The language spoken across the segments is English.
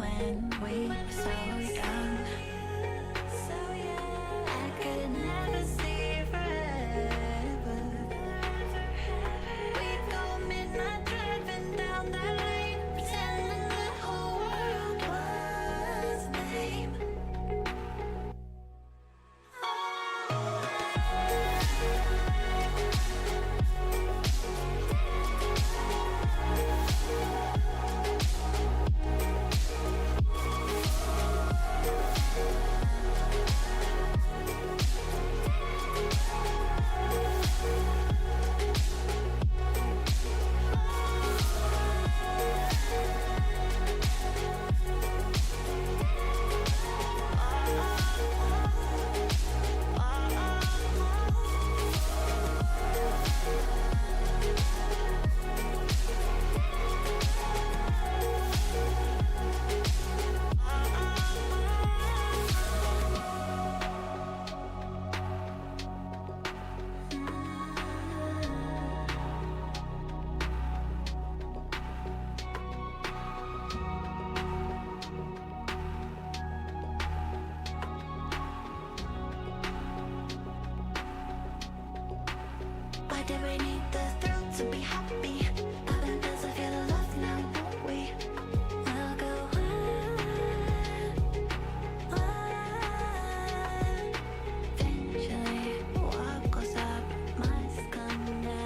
when we were so young. So young, I could never see forever. We'd go midnight driving down that lane, pretending the whole world was lame. Why did we need the thrill to be happy? Heaven does I feel love now, won't we? We'll go on. Eventually, what goes up must come down.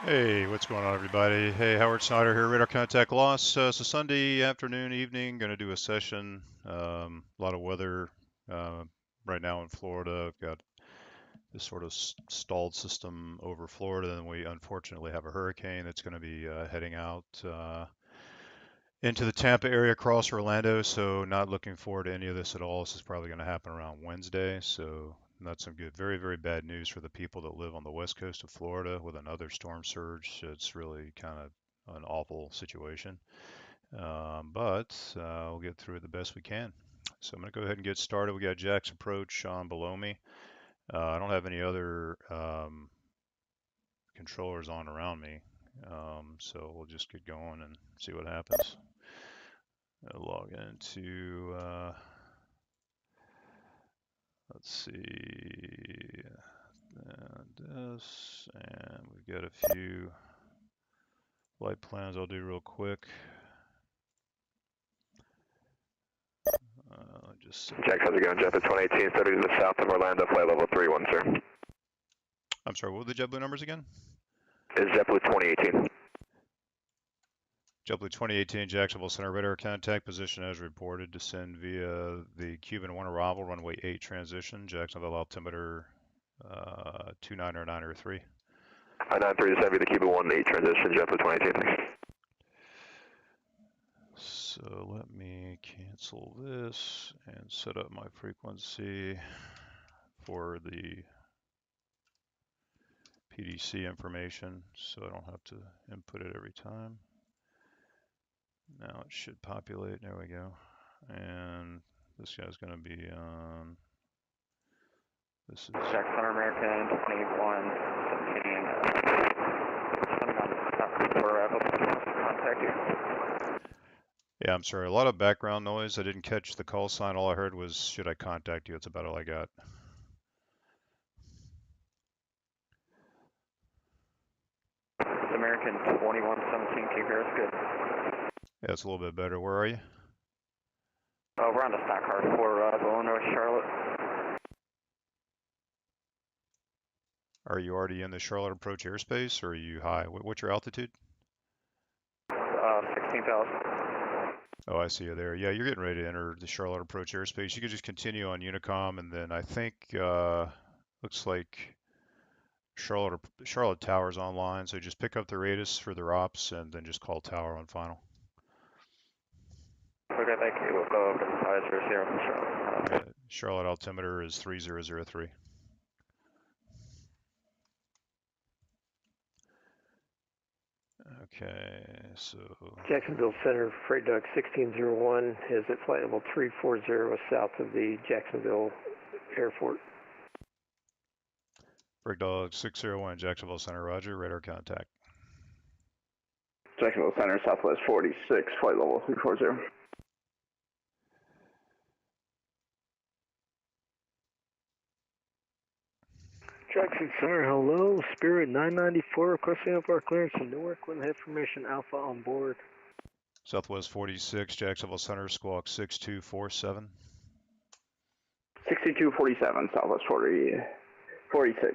Hey, what's going on, everybody? Hey, Howard Snyder here, radar contact loss. So Sunday afternoon, evening, going to do a session. A lot of weather uh, right now in Florida. I've got this sort of stalled system over Florida, and we unfortunately have a hurricane that's going to be heading out into the Tampa area across Orlando. So not looking forward to any of this at all. This is probably going to happen around Wednesday. So not some good, very, very bad news for the people that live on the west coast of Florida with another storm surge. It's really kind of an awful situation. But we'll get through it the best we can. So I'm going to go ahead and get started. We got Jack's approach on below me. I don't have any other controllers on around me. So we'll just get going and see what happens. I'll log into, let's see, this, and we've got a few flight plans I'll do real quick. Just Jack, how's it going? JetBlue 2018, starting to the south of Orlando, flight level 31, sir. I'm sorry, what were the JetBlue numbers again? Is JetBlue 2018. JetBlue 2018, Jacksonville Center, radar contact position as reported, descend via the Cuban 1 arrival, runway 8 transition, Jacksonville altimeter 29093. 993 descend via the Cuban 1 8 transition, JetBlue 2018. So let me cancel this and set up my frequency for the PDC information so I don't have to input it every time. Now it should populate. There we go. And this guy's going to be on. This is Jack Center American 2117. Contact you. Yeah, I'm sorry. A lot of background noise. I didn't catch the call sign. All I heard was, should I contact you? It's about all I got. American 2117. Can you hear us good? Yeah, it's a little bit better. Where are you? We're on the stock car for Illinois, Charlotte. Are you already in the Charlotte approach airspace, or are you high? What's your altitude? 16,000. Oh, I see you there. Yeah, you're getting ready to enter the Charlotte approach airspace. You can just continue on Unicom, and then I think looks like Charlotte Tower's online. So just pick up the radius for their ops, and then just call Tower on final. Okay, thank you. We'll go over to the advisors here in Charlotte. Charlotte altimeter is 3003. Okay, so Jacksonville Center, Freight Dog 1601 is at flight level 340 south of the Jacksonville Airport. Freight Dog 601, Jacksonville Center, roger, radar contact. Jacksonville Center, Southwest 46, flight level 340. Jackson Center, hello. Spirit 994 requesting FR clearance from Newark with information Alpha on board. Southwest 46, Jacksonville Center, squawk 6247. 6247, Southwest 46.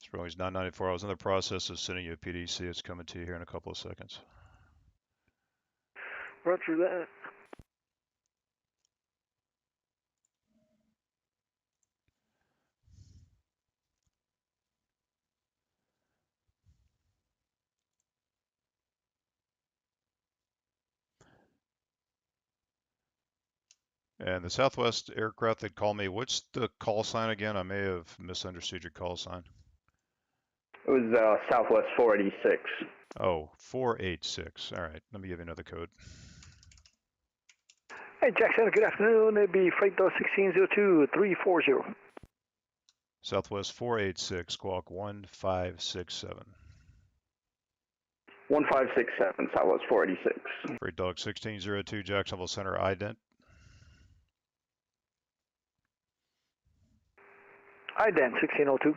Springs 994. I was in the process of sending you a PDC. It's coming to you here in a couple of seconds. Roger that. And the Southwest aircraft that called me, what's the call sign again? I may have misunderstood your call sign. It was Southwest 486. Oh, 486. All right, let me give you another code. Hey, Jackson, good afternoon. It'd be Freight Dog 1602 340. Southwest 486, squawk 1567. 1567, Southwest 486. Freight Dog 1602, Jacksonville Center, ident. Ident 1602.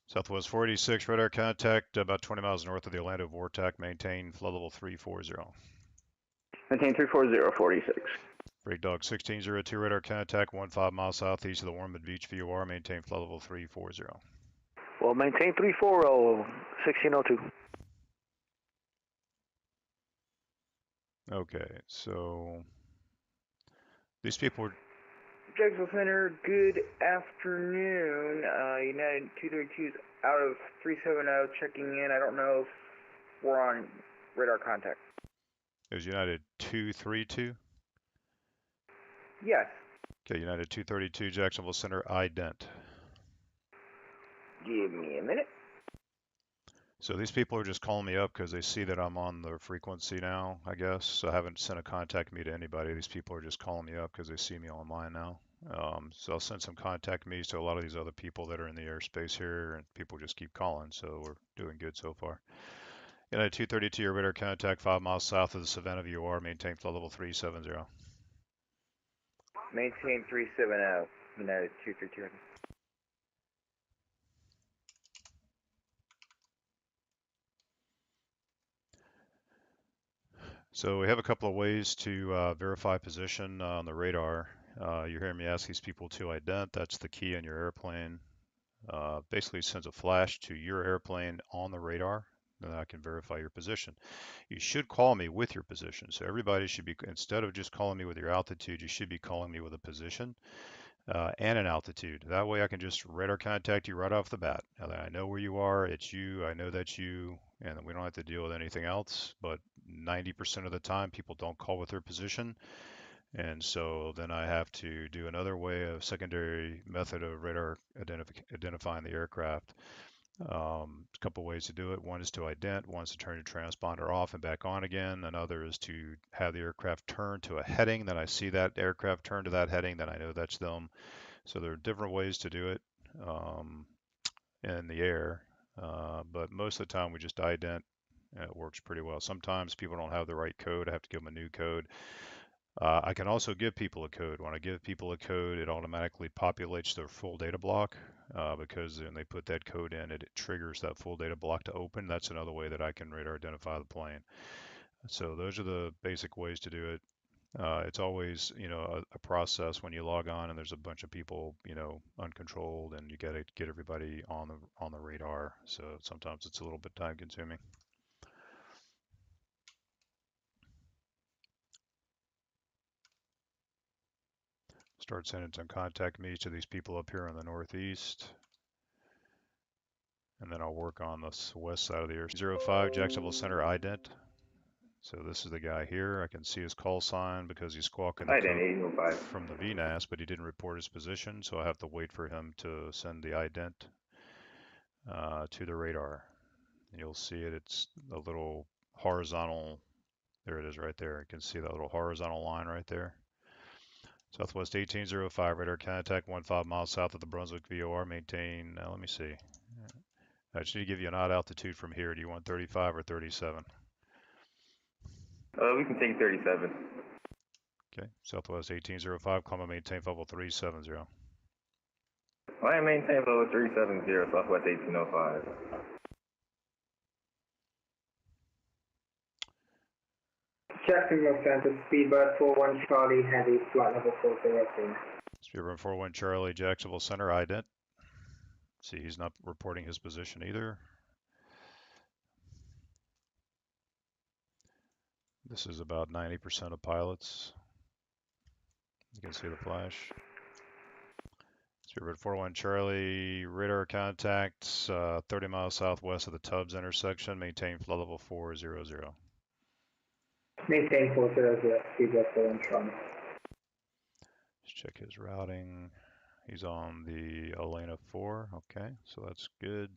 Southwest 486, radar contact about 20 miles north of the Orlando Vortac. Maintain flood level 340. Maintain 340, 46. Freight Dog 1602 radar contact 15 miles southeast of the Ormond Beach VOR. Maintain flight level 340. Well, maintain 340, 1602. Okay, so these people were. Jacksonville Center, good afternoon. United 232 is out of 370 checking in. I don't know if we're on radar contact. It was United 232. Yes. Okay, United 232 Jacksonville Center ident. Give me a minute. So these people are just calling me up because they see that I'm on the frequency now, I guess. So I haven't sent a contact me to anybody. These people are just calling me up because they see me online now. So I'll send some contact me's to a lot of these other people that are in the airspace here, and people just keep calling. So we're doing good so far. United 232, your radar contact 5 miles south of the Savannah VOR. Maintain flight level 370. Maintain 370, United 232. So we have a couple of ways to verify position on the radar. You're hearing me ask these people to ident. That's the key in your airplane. Basically sends a flash to your airplane on the radar, then I can verify your position. You should call me with your position. So everybody should be, instead of just calling me with your altitude, you should be calling me with a position and an altitude. That way I can just radar contact you right off the bat. Now that I know where you are, it's you, I know that's you, and we don't have to deal with anything else. But 90% of the time, people don't call with their position. And so then I have to do another way, a secondary method of radar identifying the aircraft. A couple ways to do it. One is to ident, one is to turn your transponder off and back on again. Another is to have the aircraft turn to a heading. Then I see that aircraft turn to that heading, then I know that's them. So there are different ways to do it in the air, but most of the time we just ident. And it works pretty well. Sometimes people don't have the right code. I have to give them a new code. I can also give people a code. When I give people a code, it automatically populates their full data block because when they put that code in, it triggers that full data block to open. That's another way that I can radar identify the plane. So those are the basic ways to do it. It's always, a process when you log on and there's a bunch of people, uncontrolled, and you got to get everybody on the radar. So sometimes it's a little bit time consuming. Start sending some contact me to these people up here in the Northeast. And then I'll work on the west side of the air. 05 Jacksonville Center ident. So this is the guy here. I can see his call sign because he's squawking the code from the VNAS, but he didn't report his position. So I have to wait for him to send the ident to the radar. And you'll see it. It's a little horizontal. There it is right there. You can see that little horizontal line right there. Southwest 1805, radar contact 15 miles south of the Brunswick VOR. Maintain, let me see. I just need to give you an odd altitude from here. Do you want 35 or 37? We can take 37. Okay, Southwest 1805, climb and maintain level 370. I maintain level 370, Southwest 1805. Jacksonville Center, speedbird 41 Charlie, heavy, flight level 402. Speedbird 41 Charlie, Jacksonville Center, ident. See, he's not reporting his position either. This is about 90% of pilots. You can see the flash. Speedbird 41 Charlie, radar contacts 30 miles southwest of the Tubbs intersection. Maintain flight level 400. Maintain 400, speedbird 41 Charlie. Let's check his routing. He's on the Elena 4. Okay, so that's good.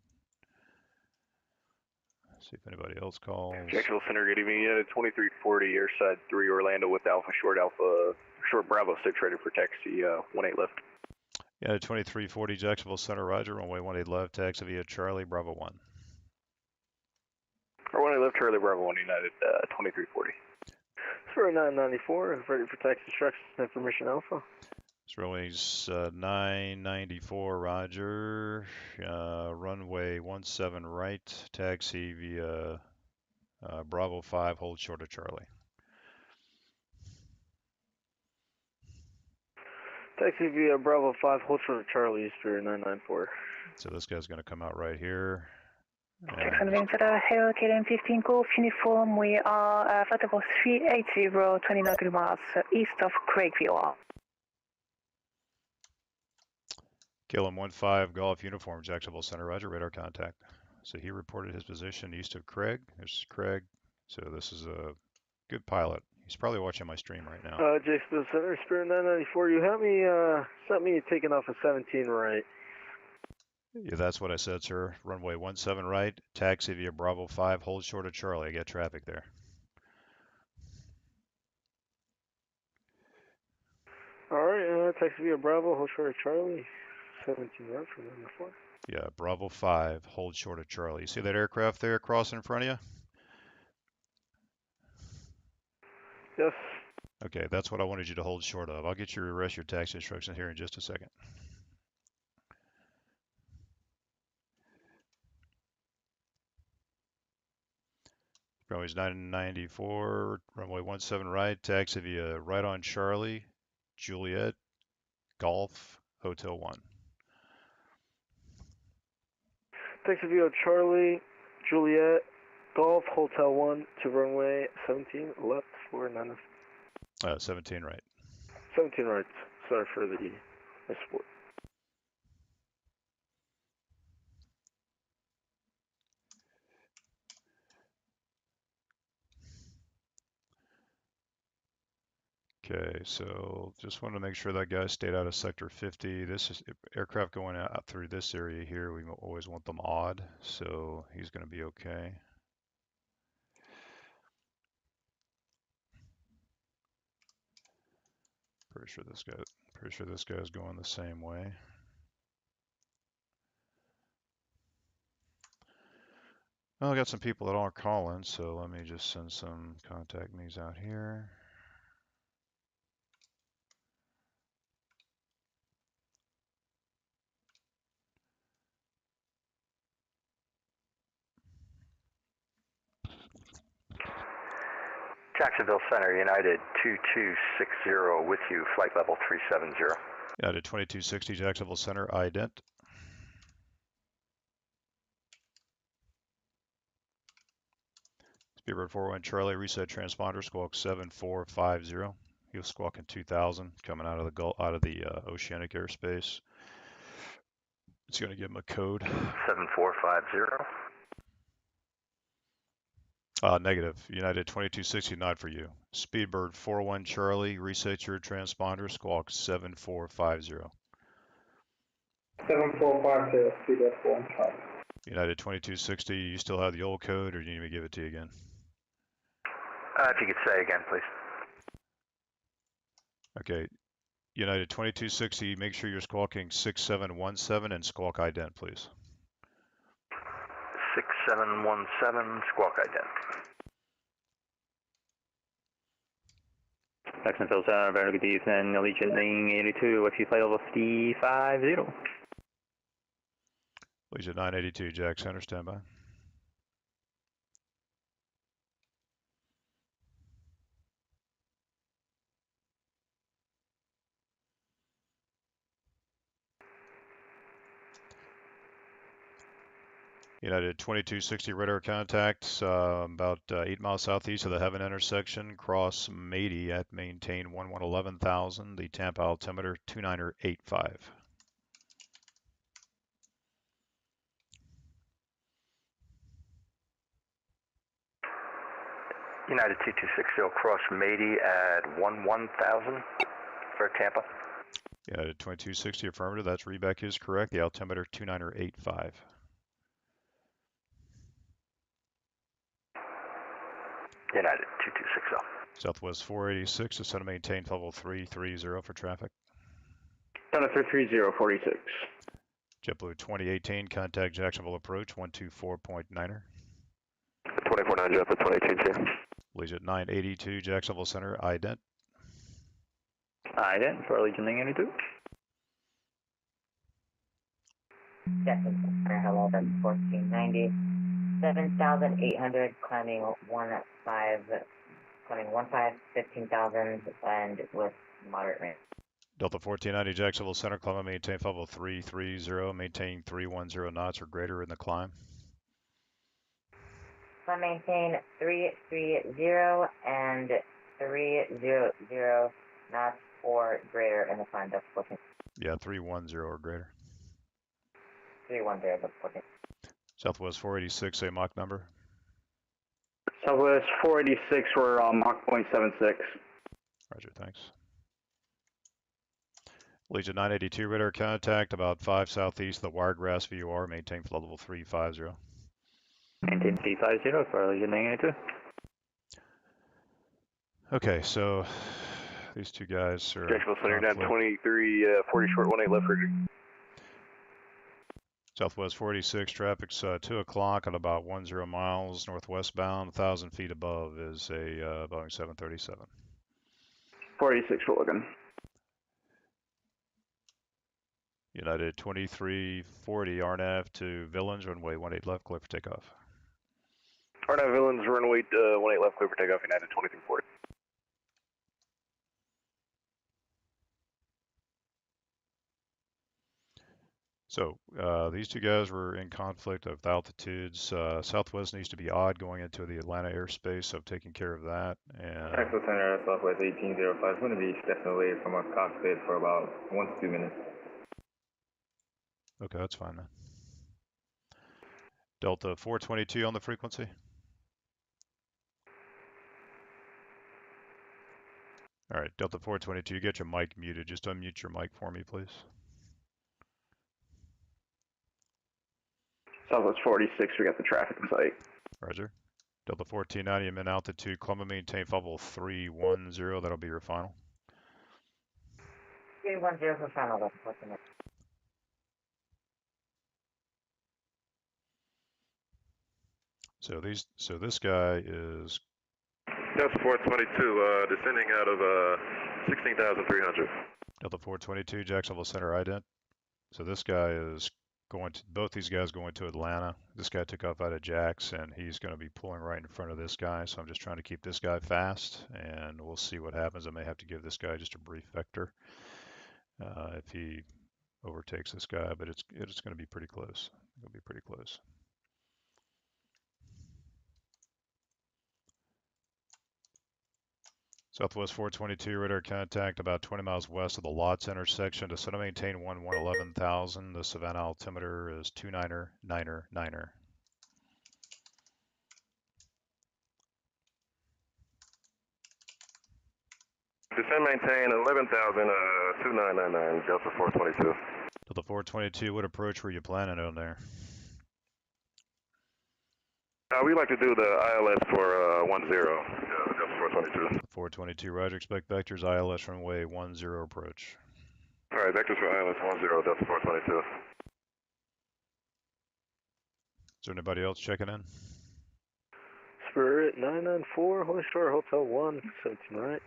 See if anybody else calls. Jacksonville Center, good evening. Unit 2340, airside 3 Orlando with Alpha Short Bravo 6 ready for taxi 18 left. Yeah, 2340 Jacksonville Center, roger, runway 18 left, taxi via Charlie, Bravo 1. Or 18 left, Charlie, Bravo 1, United 2340. For 994, ready for taxi instructions and information Alpha. This runway's 994, roger, runway 17 right, taxi via Bravo 5, hold short of Charlie. Taxi via Bravo 5, hold short of Charlie, Spirit 994. So this guy's going to come out right here. Jackson And Vincent, Hello, KLM 15 Golf Uniform. We are flight level 380, 20 nautical miles east of Craigville. KLM 15 Golf Uniform, Jacksonville Center, roger, radar contact. So he reported his position east of Craig. There's Craig. So this is a good pilot. He's probably watching my stream right now. Jacksonville Center, Spirit 994, you have me, sent me taking off a 17 right. Yeah, that's what I said, sir. Runway 17 right, taxi via Bravo 5, hold short of Charlie. I get traffic there. Alright, taxi via Bravo, hold short of Charlie, 17 right from 994. Yeah, Bravo 5, hold short of Charlie. You see that aircraft there crossing in front of you? Yes. Okay, that's what I wanted you to hold short of. I'll get you to rest your taxi instructions here in just a second. Runway's 994, runway 17 right, taxi via right on Charlie, Juliet, Golf, Hotel 1. Taxi via Charlie, Juliet, Golf, Hotel 1 to runway 17 left for 9. 17 right. 17 right. Sorry for the sport. Okay, so just wanted to make sure that guy stayed out of sector 50. This is aircraft going out through this area here. We always want them odd, so he's going to be okay. Pretty sure this guy is going the same way. Well, I got some people that aren't calling, so let me just send some contact me's out here. Jacksonville Center, United 2260 with you, flight level 370. United 2260, Jacksonville Center, ident. Speedbird 41 Charlie, reset transponder, squawk 7450. He was squawking 2000, coming out of the oceanic airspace. It's going to give him a code. 7450. Negative. United 2260, not for you. Speedbird 41 Charlie, reset your transponder, squawk 7450. 7450, Speedbird 41 Charlie. United 2260, you still have the old code, or do you need me to give it to you again? If you could say again, please. Okay. United 2260, make sure you're squawking 6717 and squawk ident, please. 6717, squawk ident. Jacksonville Center, very good evening, Allegiant 982 with you, flight level 350. Allegiant 982, Jack Center, standby. United 2260 radar contact, about 8 miles southeast of the Heaven intersection, cross Mady at maintain 111000, the Tampa altimeter 2985. United 2260, cross Mady at 11,000 for Tampa. United 2260, affirmative, that's readback is correct, the altimeter 2985. United 2260. Southwest 486, ascend to maintain level 330 for traffic. Center 330, 46. JetBlue 2018, contact Jacksonville approach 124.9er. 249 Jet for 2018. Allegiant 982, Jacksonville Center, ident. Ident for Allegiant 982. Jacksonville Center, hello, that's 1490. 7,800, climbing 15, 15,000, and with moderate range. Delta 1490 Jacksonville Center, climb, maintain flight level 330, maintain 310 knots or greater in the climb. Climb maintain 330 and 300 knots or greater in the climb. Delta 14. Yeah, 310 or greater. 310, Delta 14. Southwest 486, a Mach number. Southwest 486, we're on Mach 0.76. Roger, thanks. Legion 982, radar contact about 5 southeast of the Wiregrass VOR, maintain flight level 350. Maintain 350 for Legion 982. Okay, so these two guys are. Jacksonville Center down 2340 short 18 left ready. Southwest 46, traffic's 2 o'clock at about 10 miles northwestbound, 1,000 feet above is a Boeing 737. 46, we're looking. United 2340, RNAV to Villains, runway 18 left, clear for takeoff. RNAV Villains, runway 18 left, clear for takeoff, United 2340. So these two guys were in conflict of altitudes. Southwest needs to be odd going into the Atlanta airspace, so I'm taking care of that. And Echo Center, Southwest 1805 is going to be stepping away from our cockpit for about 1 to 2 minutes. okay, that's fine then. Delta 422 on the frequency. All right, Delta 422, you get your mic muted. Just unmute your mic for me, please. Southwest 46, we got the traffic in sight. Roger. Delta 1490, I'm in altitude, Columbia maintain flight level 310, that'll be your final. 310 for final, Delta 14. So this guy is Delta 422, descending out of 16,300. Delta 422, Jacksonville Center ident. So this guy is going to, both these guys going to Atlanta. This guy took off out of Jax and he's going to be pulling right in front of this guy. So I'm just trying to keep this guy fast and we'll see what happens. I may have to give this guy just a brief vector if he overtakes this guy, but it's going to be pretty close. It'll be pretty close. Southwest 422, radar contact about 20 miles west of the Lots intersection. Descend and maintain 11,000. The Savannah altimeter is 29er. Descend maintain 11,000, 2999, Delta 422. Delta 422, what approach were you planning on there? We like to do the ILS for 10, Delta 422. 422, roger, expect vectors ILS runway 10 approach. All right, vectors for ILS 10, Delta 422. Is there anybody else checking in? Spirit 994, Holy Star Hotel 1, 17 right.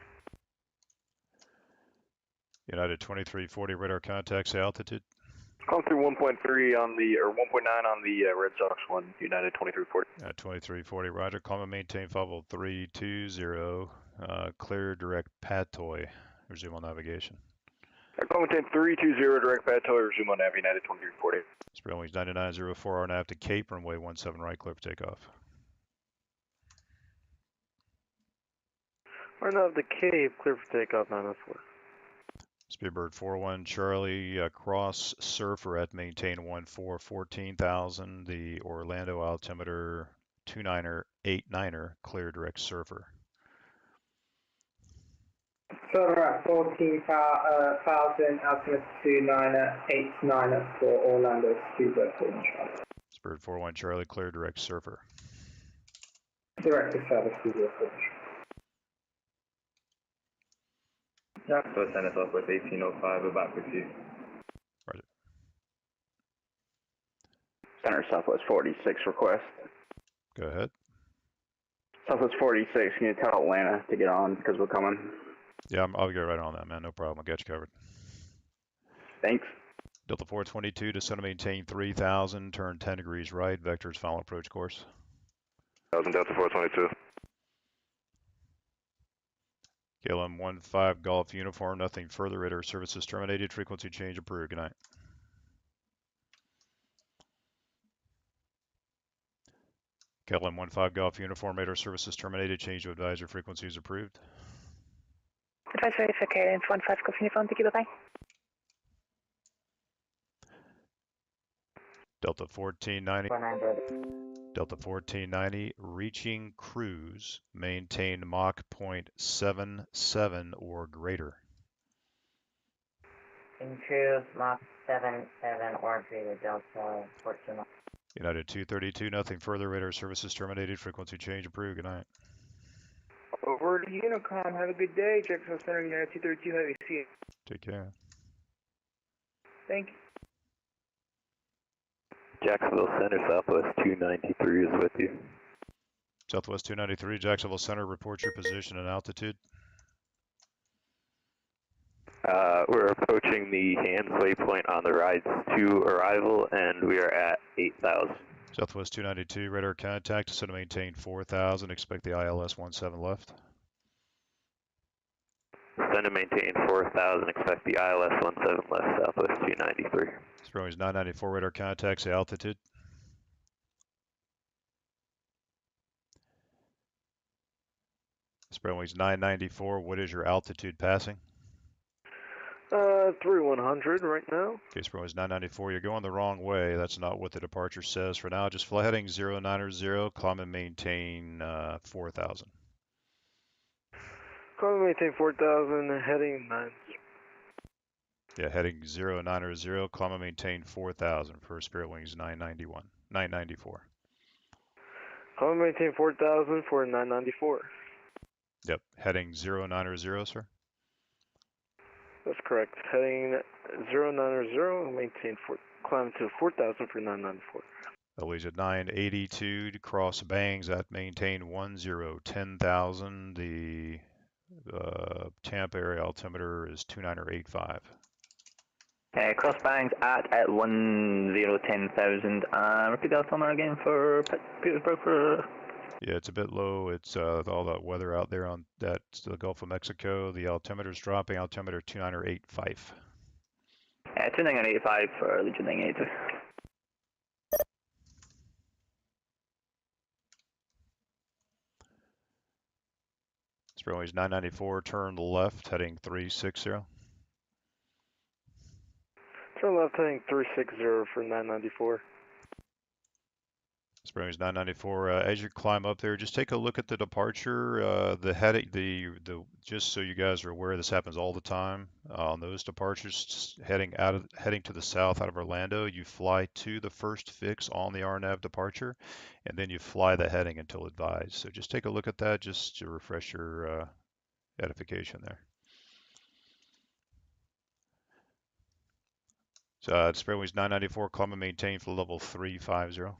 United 2340, radar contact, say altitude. Come through 1.3 on the, or 1.9 on the Red Sox one, United 2340. 2340, roger, climb and maintain flight level 320, clear direct Patoy, resume on navigation. Climb maintain 320, direct Patoy, resume on nav, United 2340. Spirit wings 9904, RNAV to Cape, runway 17 right, clear for takeoff. RNAV the Cape, clear for takeoff 904. Speedbird 41 Charlie, cross surfer at maintain 14,000. The Orlando altimeter 29er, clear direct surfer. Further at 14,000, altimeter 2989 for Orlando, Speedbird 41 Charlie. Spirit 41 Charlie, clear direct surfer. Directed service, Speedbird 41. Jacksonville Center, Southwest 1805, we're back with you. Roger. Center Southwest 46 request. Go ahead. Southwest 46, can you tell Atlanta to get on because we're coming? Yeah, I'll get right on that, man. No problem. I'll get you covered. Thanks. Delta 422, descend and maintain 3,000, turn 10 degrees right, vectors final approach course. 1000, Delta 422. KLM 15 Golf Uniform, nothing further. Radar services terminated. Frequency change approved. Good night. KLM 15 Golf Uniform, radar services terminated. Change of advisor frequencies approved. Advisory for KLM 15 Golf Uniform, thank you, bye-bye. Delta 1490. 400. Delta 1490, reaching cruise, maintain Mach 0.77 or greater. In cruise, Mach 77 or greater, Delta 14. United 232, nothing further. Radar services terminated. Frequency change approved. Good night. Over to Unicom. Have a good day. Jacksonville Center, United 232. Have a seat. Take care. Thank you. Jacksonville Center, Southwest 293 is with you. Southwest 293, Jacksonville Center, report your position and altitude. We're approaching the hands waypoint on the rides to arrival, and we are at 8,000. Southwest 292, radar contact, descend to maintain 4,000, expect the ILS 17 left. Descend to maintain 4,000, expect the ILS 17 left, Southwest 293. Springs 994, radar contacts, altitude. Springs 994, what is your altitude passing? 3100 right now. Okay, Springs 994, you're going the wrong way. That's not what the departure says for now. Just fly heading 090, climb and maintain 4,000. Climb and maintain 4,000, heading 9. Yeah, heading 090, climb and maintain 4,000 for Spirit Wings 994. Climb and maintain 4,000 for 994. Yep, heading 090, sir. That's correct. Heading 090, maintain climb to 4,000 for 994. Allegiant 982 to cross bangs at maintain 10,000. The Tampa area altimeter is 2985. Cross bangs at 10,000. Repeat the altimeter again for Petersburg for. Yeah, it's a bit low. It's all that weather out there on the Gulf of Mexico. The altimeter's dropping. Altimeter 2985. 2985 for Allegiant 982. Springs 994, turn left, heading 360. Turn left, heading 360 for 994. Springs 994. As you climb up there, just take a look at the departure. The heading, just so you guys are aware, this happens all the time. On those departures, heading to the south out of Orlando, you fly to the first fix on the RNAV departure, and then you fly the heading until advised. So just take a look at that, just to refresh your edification there. So Spirit Wings 994, climb and maintain for level 350.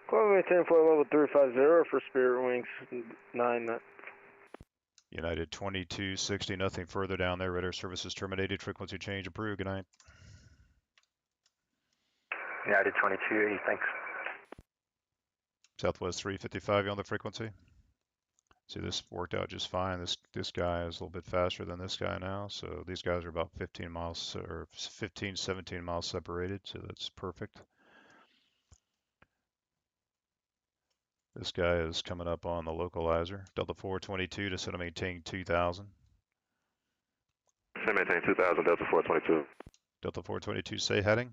Climb and maintain for level 350 for Spirit Wings 9. United 2260, nothing further down there. Radar services terminated. Frequency change approved. Good night. United 2280, thanks. Southwest 355, you on the frequency? See, this worked out just fine. This guy is a little bit faster than this guy now, so these guys are about 15 miles or 15, 17 miles separated, so that's perfect. This guy is coming up on the localizer. Delta 422 to set to maintain 2,000. Set maintain 2,000, Delta 422. Delta 422, say heading.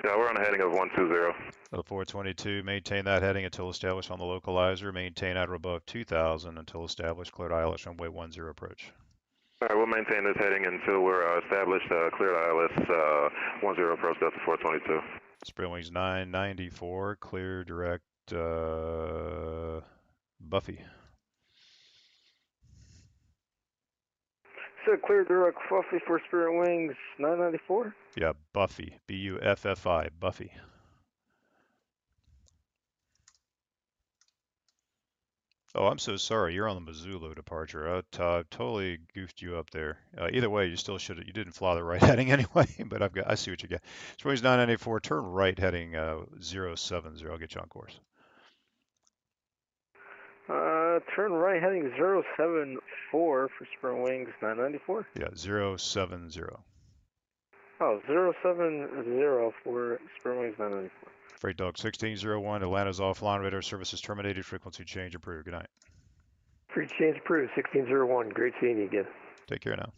Yeah, we're on a heading of 120. Delta 422, maintain that heading until established on the localizer. Maintain at or above 2,000 until established. Cleared ILS runway 10 approach. All right, we'll maintain this heading until we're established. Cleared ILS 10 approach, Delta 422. Spirit Wings 994, clear direct Buffy. So clear direct Buffy for Spirit Wings 994? Yeah, Buffy, B-U-F-F-I, Buffy. Oh, I'm so sorry. You're on the Missoula departure. I totally goofed you up there. Either way, you still should. You didn't fly the right heading anyway. But I see what you get. Springs 994. Turn right heading 070. I'll get you on course. turn right heading 074 for Spring Wings 994. Yeah, 070. Oh, 070 for Spring Wings 994. Freight Dog 1601, Atlanta's offline, radar services terminated, frequency change approved. Good night. Free change approved, 1601. Great seeing you again. Take care now.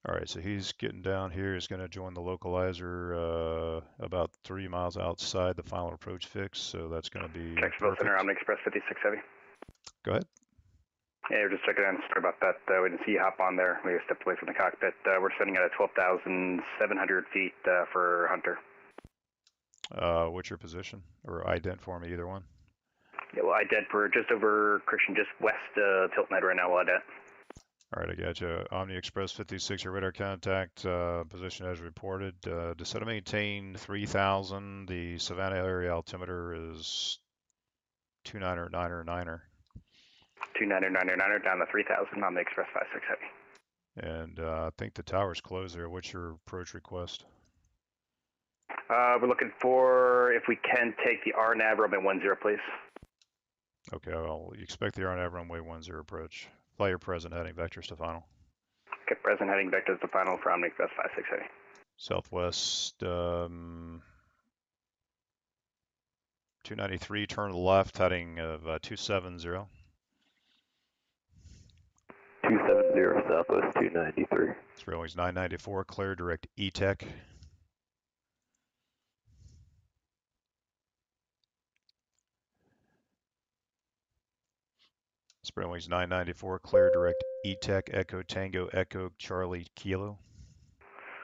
All right, so he's getting down here. He's going to join the localizer about 3 miles outside the final approach fix, so that's going to be Jacksonville Center, perfect. Omni Express 56 Heavy. Go ahead. Yeah, we're just checking in. Sorry about that. We didn't see you hop on there. We stepped away from the cockpit. We're sitting at 12,700 feet for Hunter. What's your position? Or ident for me, either one. Yeah, well, ident, we're just over Christian, just west Tilton Head right now, ident. All right, I got you. Omni Express 56, your radar contact position as reported. Descend to maintain 3,000. The Savannah area altimeter is 299er. 299er down to 3,000 on the Express 56 Heavy. And I think the tower's closed there. What's your approach request? We're looking for, if we can, take the RNAV runway 10, please. Okay, well, you expect the RNAV runway 10 approach. Fly your present heading vectors to final. Okay, present heading vectors to final for Omni Express 56 Heavy. Southwest 293, turn left, heading of 270. 270 Southwest 293. Railway's 994, clear, direct E-Tech. Springwings 994, clear, direct E-Tech, Echo Tango, Echo Charlie Kilo.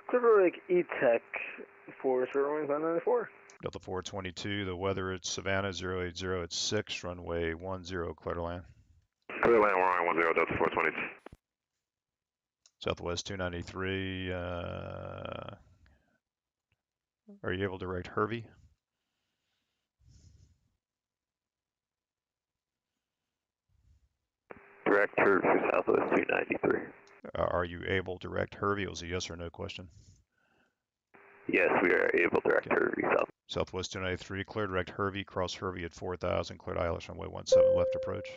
Clear direct E-Tech for Spring Wings 994. Delta 422, the weather at Savannah 080 at 6, runway 10, clear to land. Clear to land, runway 10, Delta 422. Southwest 293, are you able to direct Hervey? Direct Hervey for Southwest 293. Are you able to direct Hervey? It was a yes or no question. Yes, we are able to direct Hervey south. Southwest 293, clear direct Hervey, cross Hervey at 4,000, cleared ILS runway 17 left approach.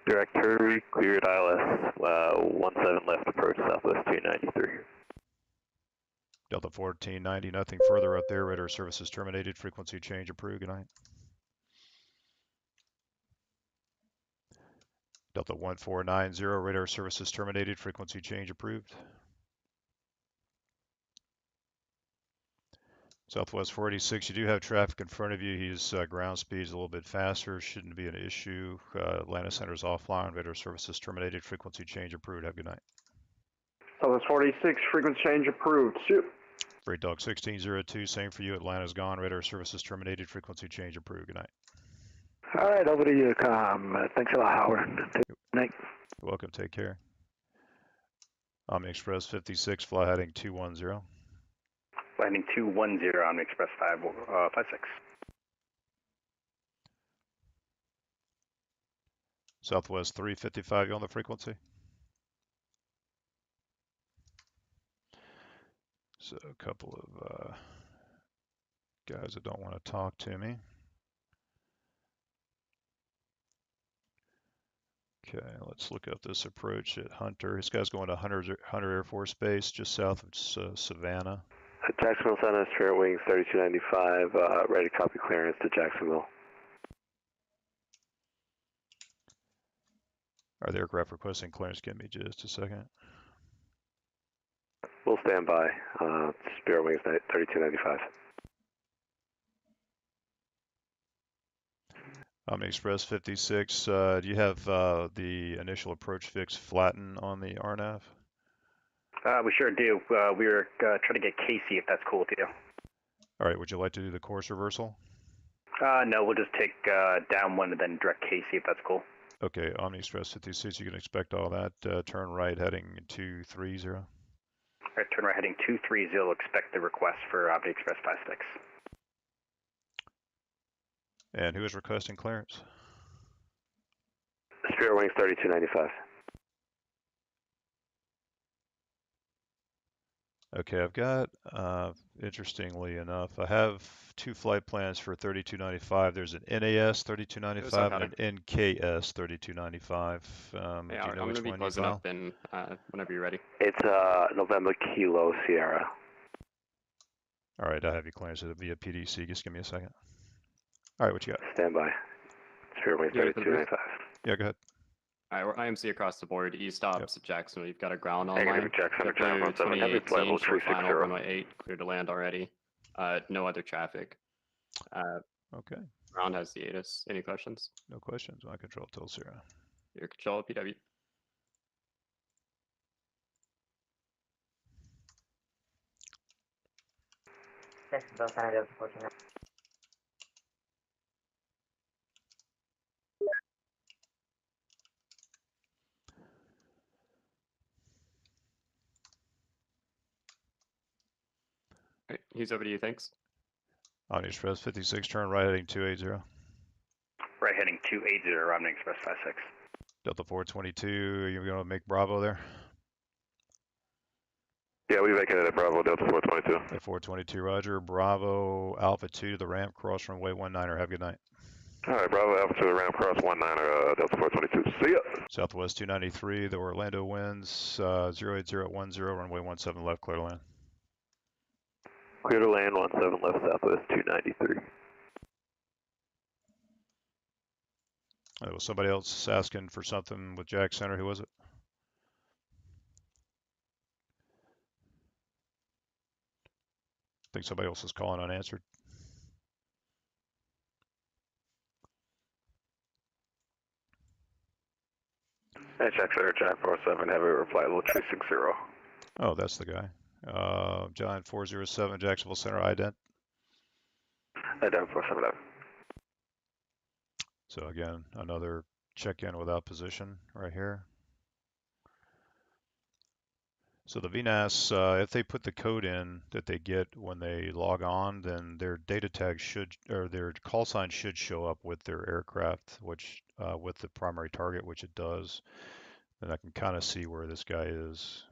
Direct Hervey, cleared ILS 17 left approach, Southwest 293. Delta 1490, nothing further up there, radar services terminated, frequency change approved, good night. Delta 1490, radar services terminated, frequency change approved. Southwest 486, you do have traffic in front of you. His ground speed's a little bit faster, shouldn't be an issue. Atlanta Center's offline, radar services terminated, frequency change approved. Have a good night. Southwest 46, frequency change approved. Shoot. Freight Dog 1602, same for you. Atlanta's gone, radar services terminated, frequency change approved. Good night. All right, over to you, thanks a lot, Howard. Good night. You're welcome, take care. Omni Express 56, fly heading 210. Landing 210 on Express 56. Southwest 355, you on the frequency? So a couple of guys that don't want to talk to me. Okay, let's look up this approach at Hunter. This guy's going to Hunter Air Force Base, just south of Savannah. Jacksonville Center, Spirit Wings 3295, ready to copy clearance to Jacksonville. Are the aircraft requesting clearance? Give me just a second. We'll stand by, Spirit Wings 3295. Omni Express 56, do you have the initial approach fix flatten on the RNAV? We sure do. We were trying to get Casey, if that's cool with you. All right, would you like to do the course reversal? No, we'll just take downwind and then direct Casey, if that's cool. Okay, Omni Express 56, you can expect all that. Turn right heading 230. All right, turn right heading 230, expect the request for Omni Express 56. And who is requesting clearance? Spirit Wings 3295. Okay, I've got, interestingly enough, I have 2 flight plans for 3295. There's an NAS 3295 and an NKS 3295. Do you know which one you file? Whenever you're ready. It's November Kilo Sierra. All right, I have you clearance via PDC. Just give me a second. All right, what you got? Stand by. It's runway 3295. Yeah, go ahead. All right, we're IMC across the board. E-stops at Jacksonville. You've got a ground online. Negative Jackson, Jackson 17, heavy flight level 360. Final runway 8, clear to land already. No other traffic. Okay. Ground has the ATIS. Any questions? No questions. My control till 0. Your control, PW. All right, he's over to you, thanks. Omni Express 56, turn right heading 280. Right heading 280, Omni Express 56. Delta 422, are you going to make Bravo there? Yeah, we vacated at Bravo, Delta 422. At 422, roger. Bravo, Alpha 2 to the ramp, cross runway 19er. Have a good night. All right, Bravo, Alpha 2 to the ramp, cross 19er, Delta 422. See ya. Southwest 293, the Orlando winds, 08010, runway 17 left, clear to land. Clear to land, 17 left, Southwest 293. There was somebody else asking for something with Jack Center. Who was it? I think somebody else is calling unanswered. Jack Center, Jack 47, heavy reply level 260. Oh, that's the guy. John 407, Jacksonville Center, ident. Ident 479. So again, another check-in without position right here. So the VNAS, if they put the code in that they get when they log on, then their data tag should, or their call sign should show up with their aircraft, which with the primary target, which it does. Then I can kind of see where this guy is.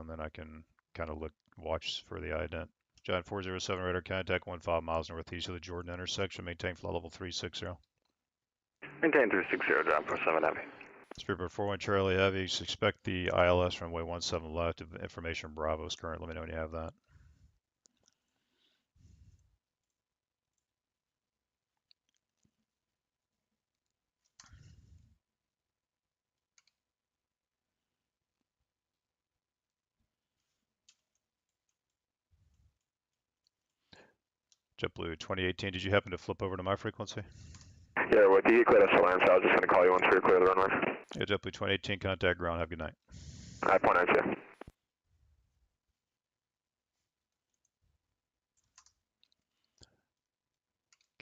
Then I can kind of watch for the ident. John 407, radar contact 15 miles northeast of the Jordan intersection. Maintain flight level 360. Maintain 360, John 47 heavy. Speedbird 41 Charlie Heavy, expect the ILS runway 17 left. Information Bravo is current. Let me know when you have that. JetBlue 2018, did you happen to flip over to my frequency? Yeah, well, you clear us for land, so I was just going to call you once you're clear the runway. Yeah, JetBlue 2018, contact ground. Have a good night. I point out to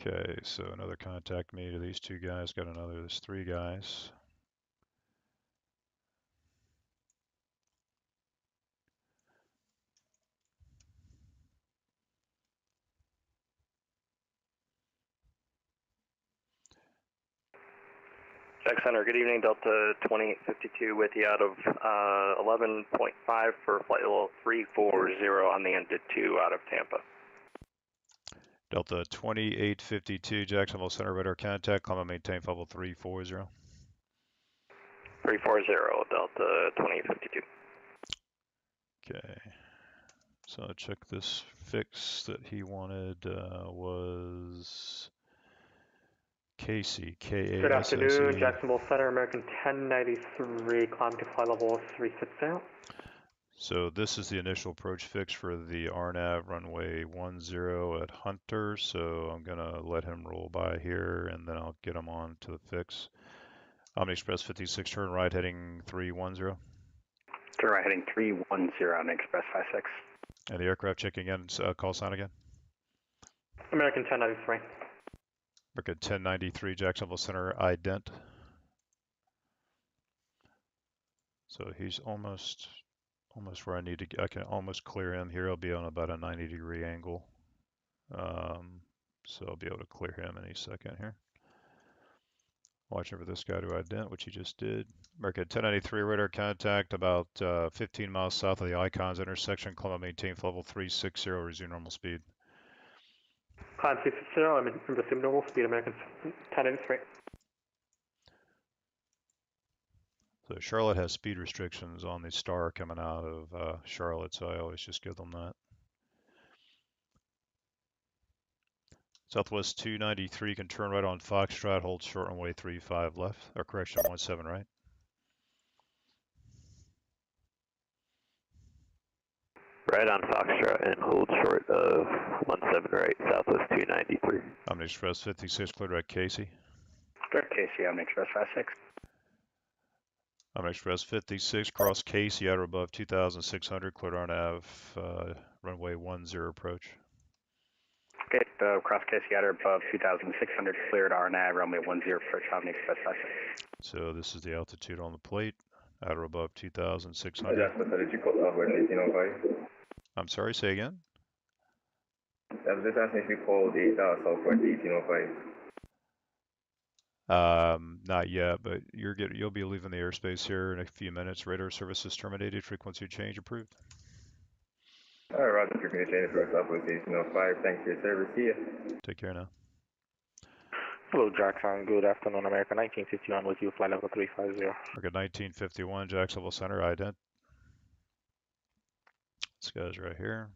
you. Okay, so another contact me to these 2 guys. Got another, there's 3 guys. Jack Center, good evening, Delta 2852 with you out of 11.5 for flight level 340 on the end to 2 out of Tampa. Delta 2852, Jacksonville Center, radar contact, climb and maintain flight level 340. 340, Delta 2852. Okay, so I'll check this fix that he wanted was Casey, K-A-S-S-E. Good afternoon, Jacksonville Center, American 1093, climb to flight level 360. So this is the initial approach fix for the RNAV runway 10 at Hunter. So I'm gonna let him roll by here and then I'll get him on to the fix. Omni Express 56, turn right heading 310. Turn right heading 310 on Express 56. And the aircraft checking in, call sign again. American 1093. American 1093, Jacksonville Center, ident. So he's almost where I need to get. I can almost clear him here. I'll be on about a 90-degree angle. So I'll be able to clear him any second here. Watching for this guy to ident, which he just did. American 1093 radar contact about 15 miles south of the Icons intersection. Climb maintain for level 360, resume normal speed. Climb 360, I'm in resume normal speed, American 1093. So Charlotte has speed restrictions on the star coming out of Charlotte, so I always just give them that. Southwest 293 can turn right on Foxtrot, hold short runway 35 left, or correction 17 right. Right on Foxtrot and hold short of 17 right, Southwest 293. Omni Express 56, clear direct Casey. Direct Casey, Omni Express 56. Omni Express 56, cross Casey, outer above 2,600, cleared RNAV, runway 10 approach. Okay, cross Casey outer above 2,600, cleared RNAV, runway 10 approach, Omni Express 56. So this is the altitude on the plate, outer above 2,600. I'm sorry, say again? I was just asking if you called Southwest 1805. Not yet, but you'll be leaving the airspace here in a few minutes. Radar services terminated. Frequency change approved. All right, Roger. Frequency change for Southwest 1805. Thanks for your service. See ya. Take care now. Hello, Jackson. Good afternoon, American 1951 with you, flight level 350. We're at 1951, Jacksonville Center, ident. This guy's right here.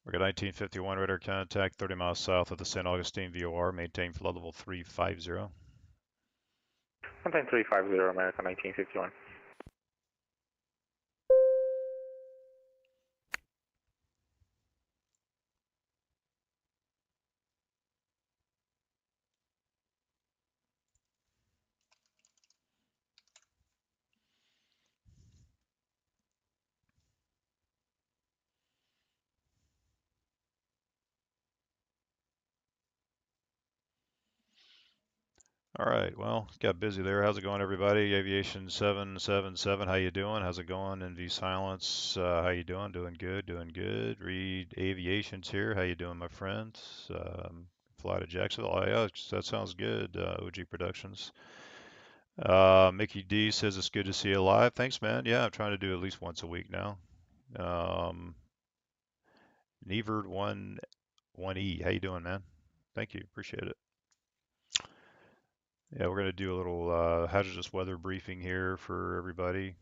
We're at 1951, radar contact 30 miles south of the St. Augustine VOR, maintain flight level 350. Maintain 350, American 1951. All right, well, got busy there. How's it going, everybody? Aviation 777, how you doing? How's it going? NV Silence, how you doing? Doing good, doing good. Reed Aviation's here. How you doing, my friend? Fly to Jacksonville. Oh, yeah, that sounds good. OG Productions. Mickey D says it's good to see you live. Thanks, man. Yeah, I'm trying to do at least once a week now. Neverd 1E, how you doing, man? Thank you, appreciate it. Yeah, we're going to do a little hazardous weather briefing here for everybody.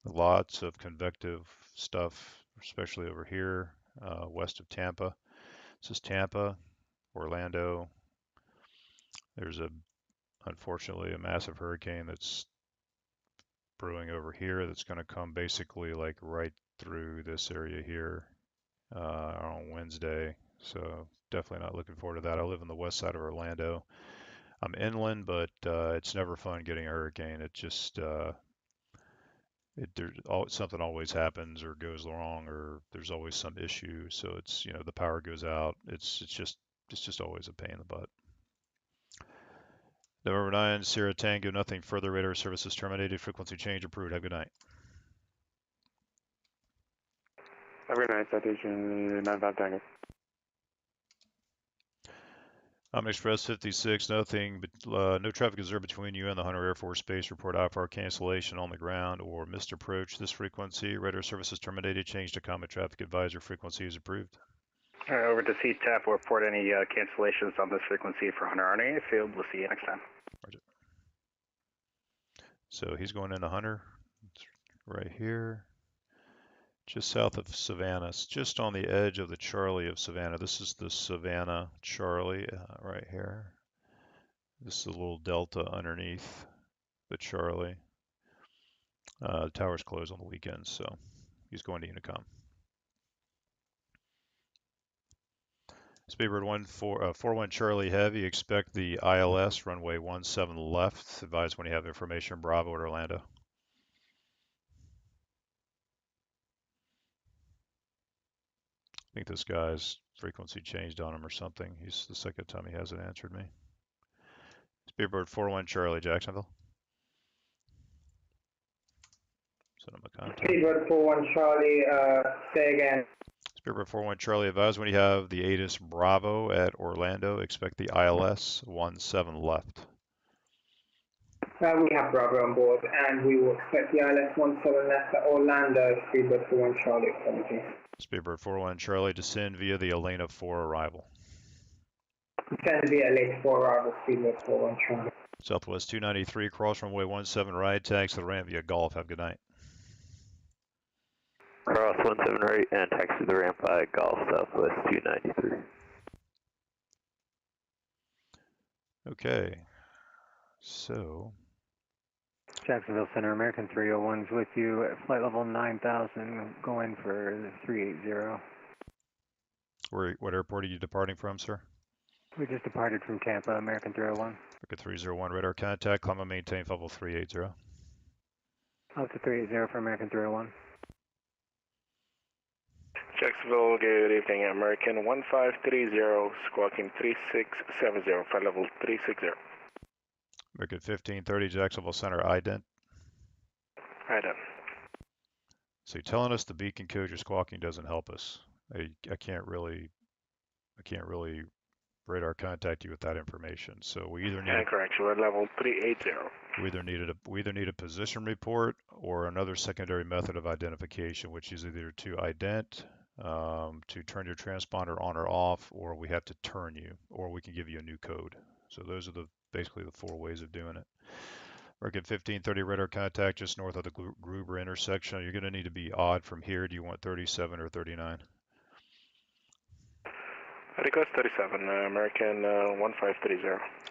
Lots of convective stuff, especially over here, west of Tampa. This is Tampa, Orlando. There's unfortunately, a massive hurricane that's brewing over here that's going to come basically like right through this area here on Wednesday. So definitely not looking forward to that. I live on the west side of Orlando. I'm inland, but it's never fun getting a hurricane. It just something always happens or goes wrong, or there's always some issue. So it's the power goes out. It's just always a pain in the butt. November 9, Sierra Tango, nothing further. Radar services terminated. Frequency change approved. Have a good night. Have a good night, Citation 95 Tango. Express 56, nothing, but no traffic observed between you and the Hunter Air Force Base. Report IFR cancellation on the ground or missed approach. This frequency, radar services terminated. Change to Comet Traffic Advisor. Frequency is approved. All right, over to CTAP. We'll report any cancellations on this frequency for Hunter RNA field. We'll see you next time. Roger. So he's going into Hunter. It's right here. Just south of Savannah. It's just on the edge of the Charlie of Savannah. This is the Savannah Charlie right here. This is a little delta underneath the Charlie. The tower's closed on the weekends, so he's going to Unicom. Speedbird 41 Charlie Heavy, expect the ILS runway 17 left. Advise when you have information. Bravo at Orlando. I think this guy's frequency changed on him or something. He's the second time he hasn't answered me. Speedbird 41 Charlie, Jacksonville. Send him a contact. Speedbird 41 Charlie, say again. Speedbird 41 Charlie, advise when you have the ATIS Bravo at Orlando, expect the ILS 17 left. We have Bravo on board, and we will expect the ILS 17 left at Orlando. Speedbird 41 Charlie, apology. Speedbird 41 Charlie, descend via the Elena 4 arrival. Descend via late 4 arrival, Speedbird 41 Charlie. Southwest 293, cross runway 17 right, taxi the ramp via Golf. Have a good night. Cross 17 right and taxi the ramp by Golf Southwest 293. Okay, so Jacksonville Center, American 301's with you at flight level 9000, going for 380. what airport are you departing from, sir? We just departed from Tampa, American 301. American 301, radar contact, climb and maintain level 380. Up to 380 for American 301. Jacksonville, good evening, American 1530, squawking 3670, flight level 360. American 1530, Jacksonville Center, ident. Ident. So you're telling us the beacon code you're squawking doesn't help us. I can't really radar contact you with that information. So we either need correction, we're level 380. we either need a position report or another secondary method of identification, which is either to ident, to turn your transponder on or off, or we have to turn you, or we can give you a new code. So those are basically the 4 ways of doing it. American 1530 radar contact just north of the Gruber intersection. You're going to need to be odd from here. Do you want 37 or 39? Request 37, American 1530.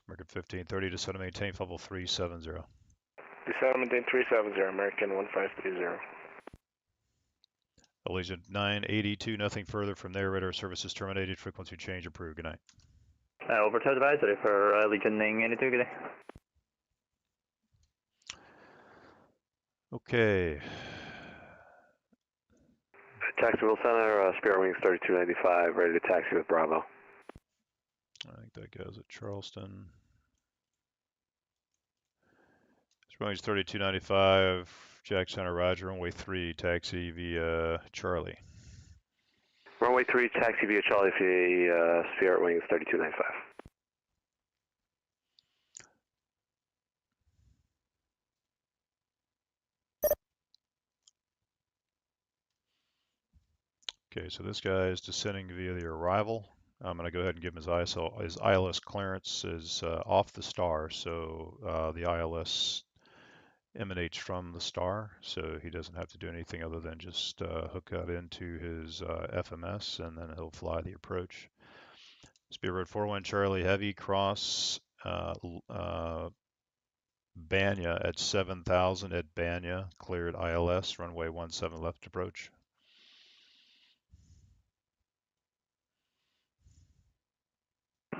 American 1530, descend and maintain level 370. Descend and maintain 370, American 1530. Allegiant 982, nothing further from there. Radar services terminated. Frequency change approved. Good night. Overtime advisory for Allegiant 982, good day. Okay. Jacksonville Center, Spirit Wings 3295, ready to taxi with Bravo. I think that goes at Charleston. Spirit Wings 3295, Jack Center, Roger, runway 3, taxi via Charlie. Runway 3, taxi via Charlie for the Spirit Wings 3295. Okay, so this guy is descending via the arrival. I'm going to go ahead and give him his ILS clearance is off the star, so the ILS emanates from the star, so he doesn't have to do anything other than just hook that into his FMS, and then he'll fly the approach. Speedbird 41 Charlie Heavy, cross Banya at 7,000 at Banya, cleared ILS, runway 17 left approach.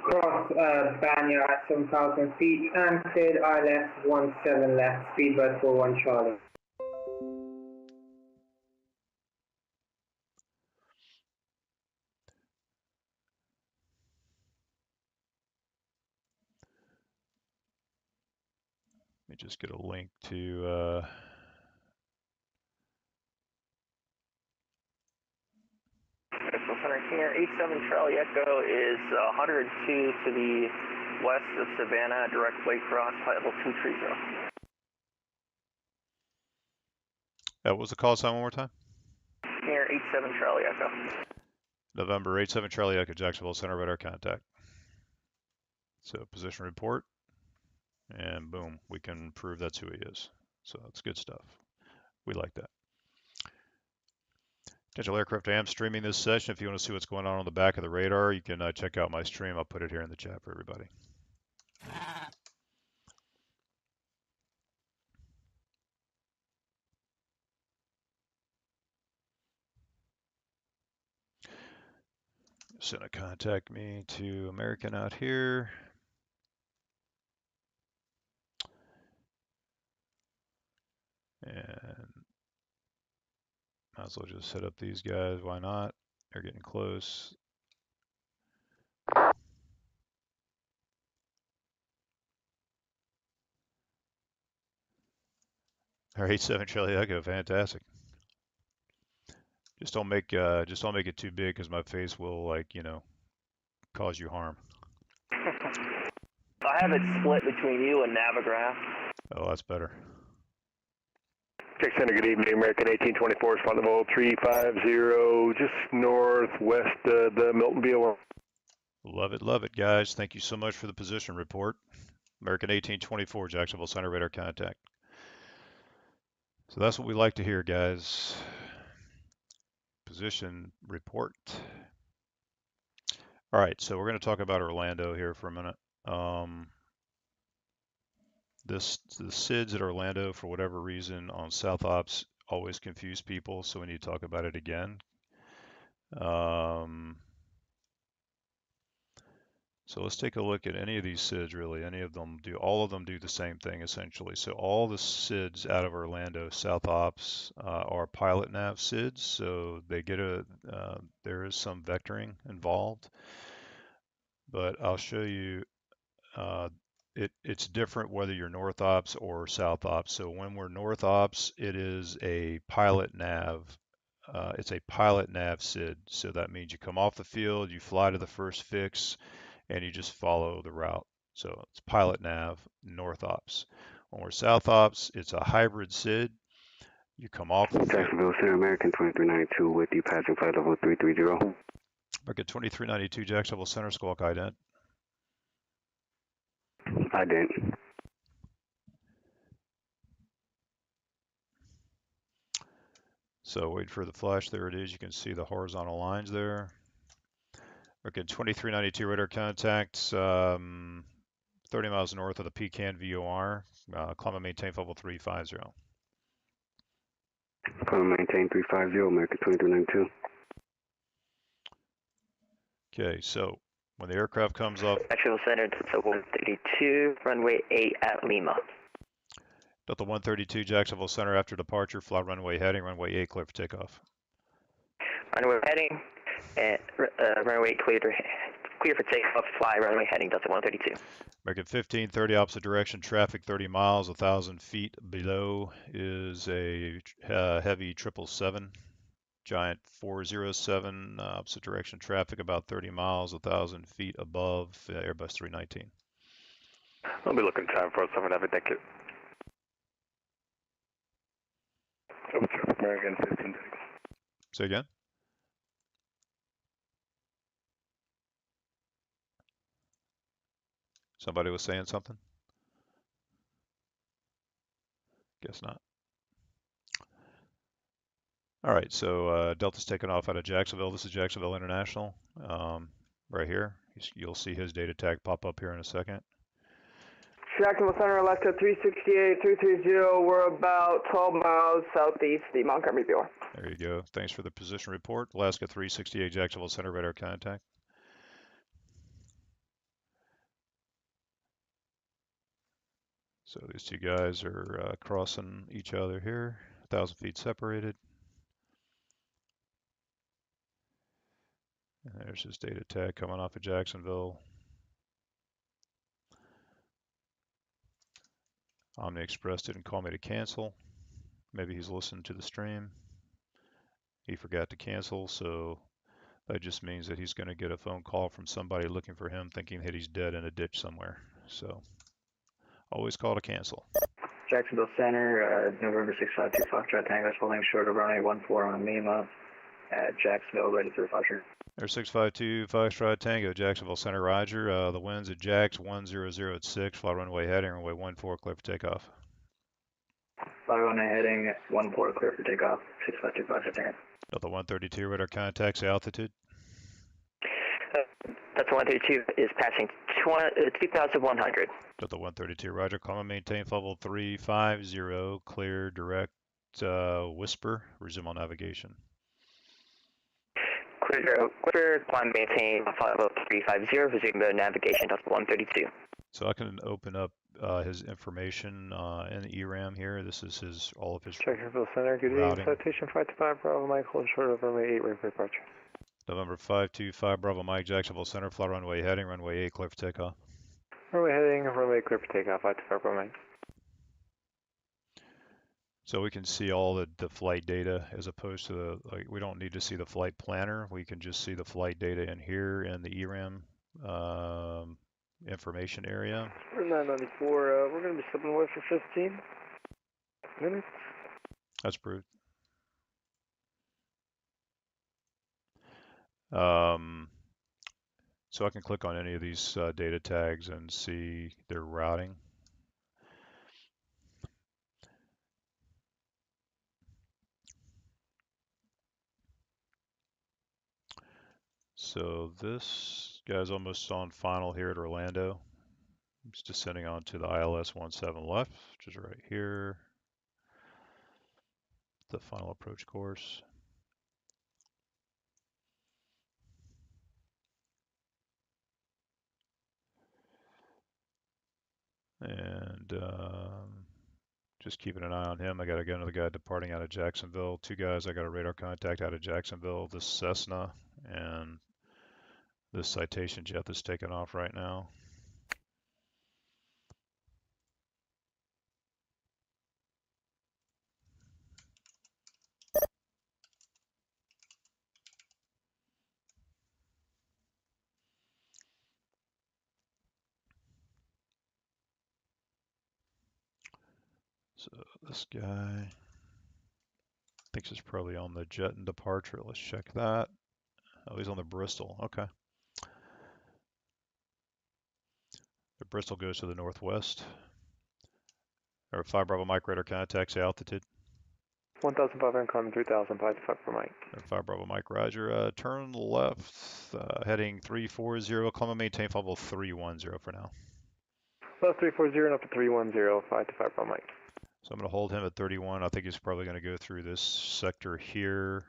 Cross Banya at 7,000 feet and cleared ILS 17 left, Speedbird 41 Charlie. Let me just get a link to Center King 87 Charlie Echo is 102 to the west of Savannah, direct flight cross, flight level 230. what was the call sign one more time? King 87 Charlie Echo. November 87 Charlie Echo, Jacksonville Center, radar contact. So position report, and boom, we can prove that's who he is. So that's good stuff. We like that. Potential aircraft, I am streaming this session. If you want to see what's going on the back of the radar, you can check out my stream. I'll put it here in the chat for everybody. Send a contact me to American out here. And might as well just hit up these guys. Why not? They're getting close. Or 87 Charlie Echo, fantastic. Just don't make it too big because my face will, like, you know, cause you harm. I have it split between you and Navigraph. Oh, that's better. Check Center, good evening. American 1824, spot level 350, just northwest the Milton BOR. Love it, guys. Thank you so much for the position report. American 1824, Jacksonville Center, radar contact. So that's what we like to hear, guys. Position report. All right, so we're going to talk about Orlando here for a minute. The SIDS at Orlando, for whatever reason, on South Ops always confuse people, so we need to talk about it again. So let's take a look at any of these SIDS, really. All of them do the same thing, essentially. So all the SIDS out of Orlando, South Ops, are pilot nav SIDS, so they get there is some vectoring involved. But I'll show you, it's different whether you're North Ops or South Ops. So when we're North Ops, it is a pilot nav. It's a pilot nav SID. So that means you come off the field, you fly to the first fix, and you just follow the route. So it's pilot nav, North Ops. When we're South Ops, it's a hybrid SID. You come off the field. Jacksonville Center, American 2392 with you, passing flight level 330. American 2392, Jacksonville Center, squawk ident. Ident. So wait for the flash. There it is. You can see the horizontal lines there. Okay, 2392 radar contacts, 30 miles north of the Pecan VOR. Climb and maintain level 350. Climb and maintain 350, American 2392. Okay, so when the aircraft comes up. Jacksonville Center, Delta 132, runway 8 at Lima. Delta 132, Jacksonville Center, after departure, fly runway heading, runway 8, clear for takeoff. Runway heading, and runway clear for takeoff, fly runway heading, Delta 132. American 1530, opposite direction, traffic 30 miles, 1,000 feet below is a heavy 777, giant 407, opposite direction, traffic about 30 miles, 1,000 feet above Airbus 319. I'll be looking time for 7 thank you. American 1530. Say again? Somebody was saying something? Guess not. All right, so Delta's taking off out of Jacksonville. This is Jacksonville International, right here. You'll see his data tag pop up here in a second. Jacksonville Center, Alaska 368, 330. We're about 12 miles southeast the Montgomery BOR. There you go. Thanks for the position report. Alaska 368, Jacksonville Center, radar contact. So these two guys are crossing each other here, 1,000 feet separated. And there's his data tag coming off of Jacksonville. Omni Express didn't call me to cancel. Maybe he's listening to the stream. He forgot to cancel, so that just means that he's going to get a phone call from somebody looking for him, thinking that he's dead in a ditch somewhere. So always call to cancel. Jacksonville Center, November 652 Foxtrot Tango, holding short of runway 14 on Lima at Jacksonville, ready for departure. Air 652 Foxtrot Tango, Jacksonville Center, roger. The winds at Jax 100 at 6, fly runway heading, runway 14, clear for takeoff. Fly runway heading 14, clear for takeoff, 652 Foxtrot Tango. Delta 132, radar contacts, altitude. Delta 132 is passing 2,100. Delta 132, roger. Climb and maintain level 350, clear, direct, whisper, resume on navigation. Clear, climb, maintain, level 350, resume navigation, Delta 132. So I can open up his information in the ERAM here. This is all of his Jacksonville Center, good evening. Citation 525 Bravo Mike, hold short of runway 8, ready for departure. November 525 Bravo Mike, Jacksonville Center, fly runway heading, runway 8, clear for takeoff. Runway heading, runway clear for takeoff, 525 Bravo Mike. So we can see all the flight data as opposed to the, like, we don't need to see the flight planner. We can just see the flight data in here in the ERAM information area. We're 994. We're going to be stepping away for 15 minutes. That's approved. So I can click on any of these data tags and see their routing. So this guy's almost on final here at Orlando. It's descending onto the ILS 17 left, which is right here. The final approach course. And just keeping an eye on him. I got another guy departing out of Jacksonville. Two guys, I got a radar contact out of Jacksonville. This Cessna and this Citation jet that's taking off right now. So this guy thinks he's probably on the jet and departure. Let's check that. Oh, he's on the Bristol. Okay. The Bristol goes to the northwest. Or 5 Bravo Mike radar contacts altitude. 1,500 climbing 3,000, 5 for Mike. 5 Bravo Mike, roger. Turn left, heading 340, climb and maintain flight level 310 for now. Left 340 and up to 310, 5 Bravo Mike. So I'm going to hold him at 31. I think he's probably going to go through this sector here.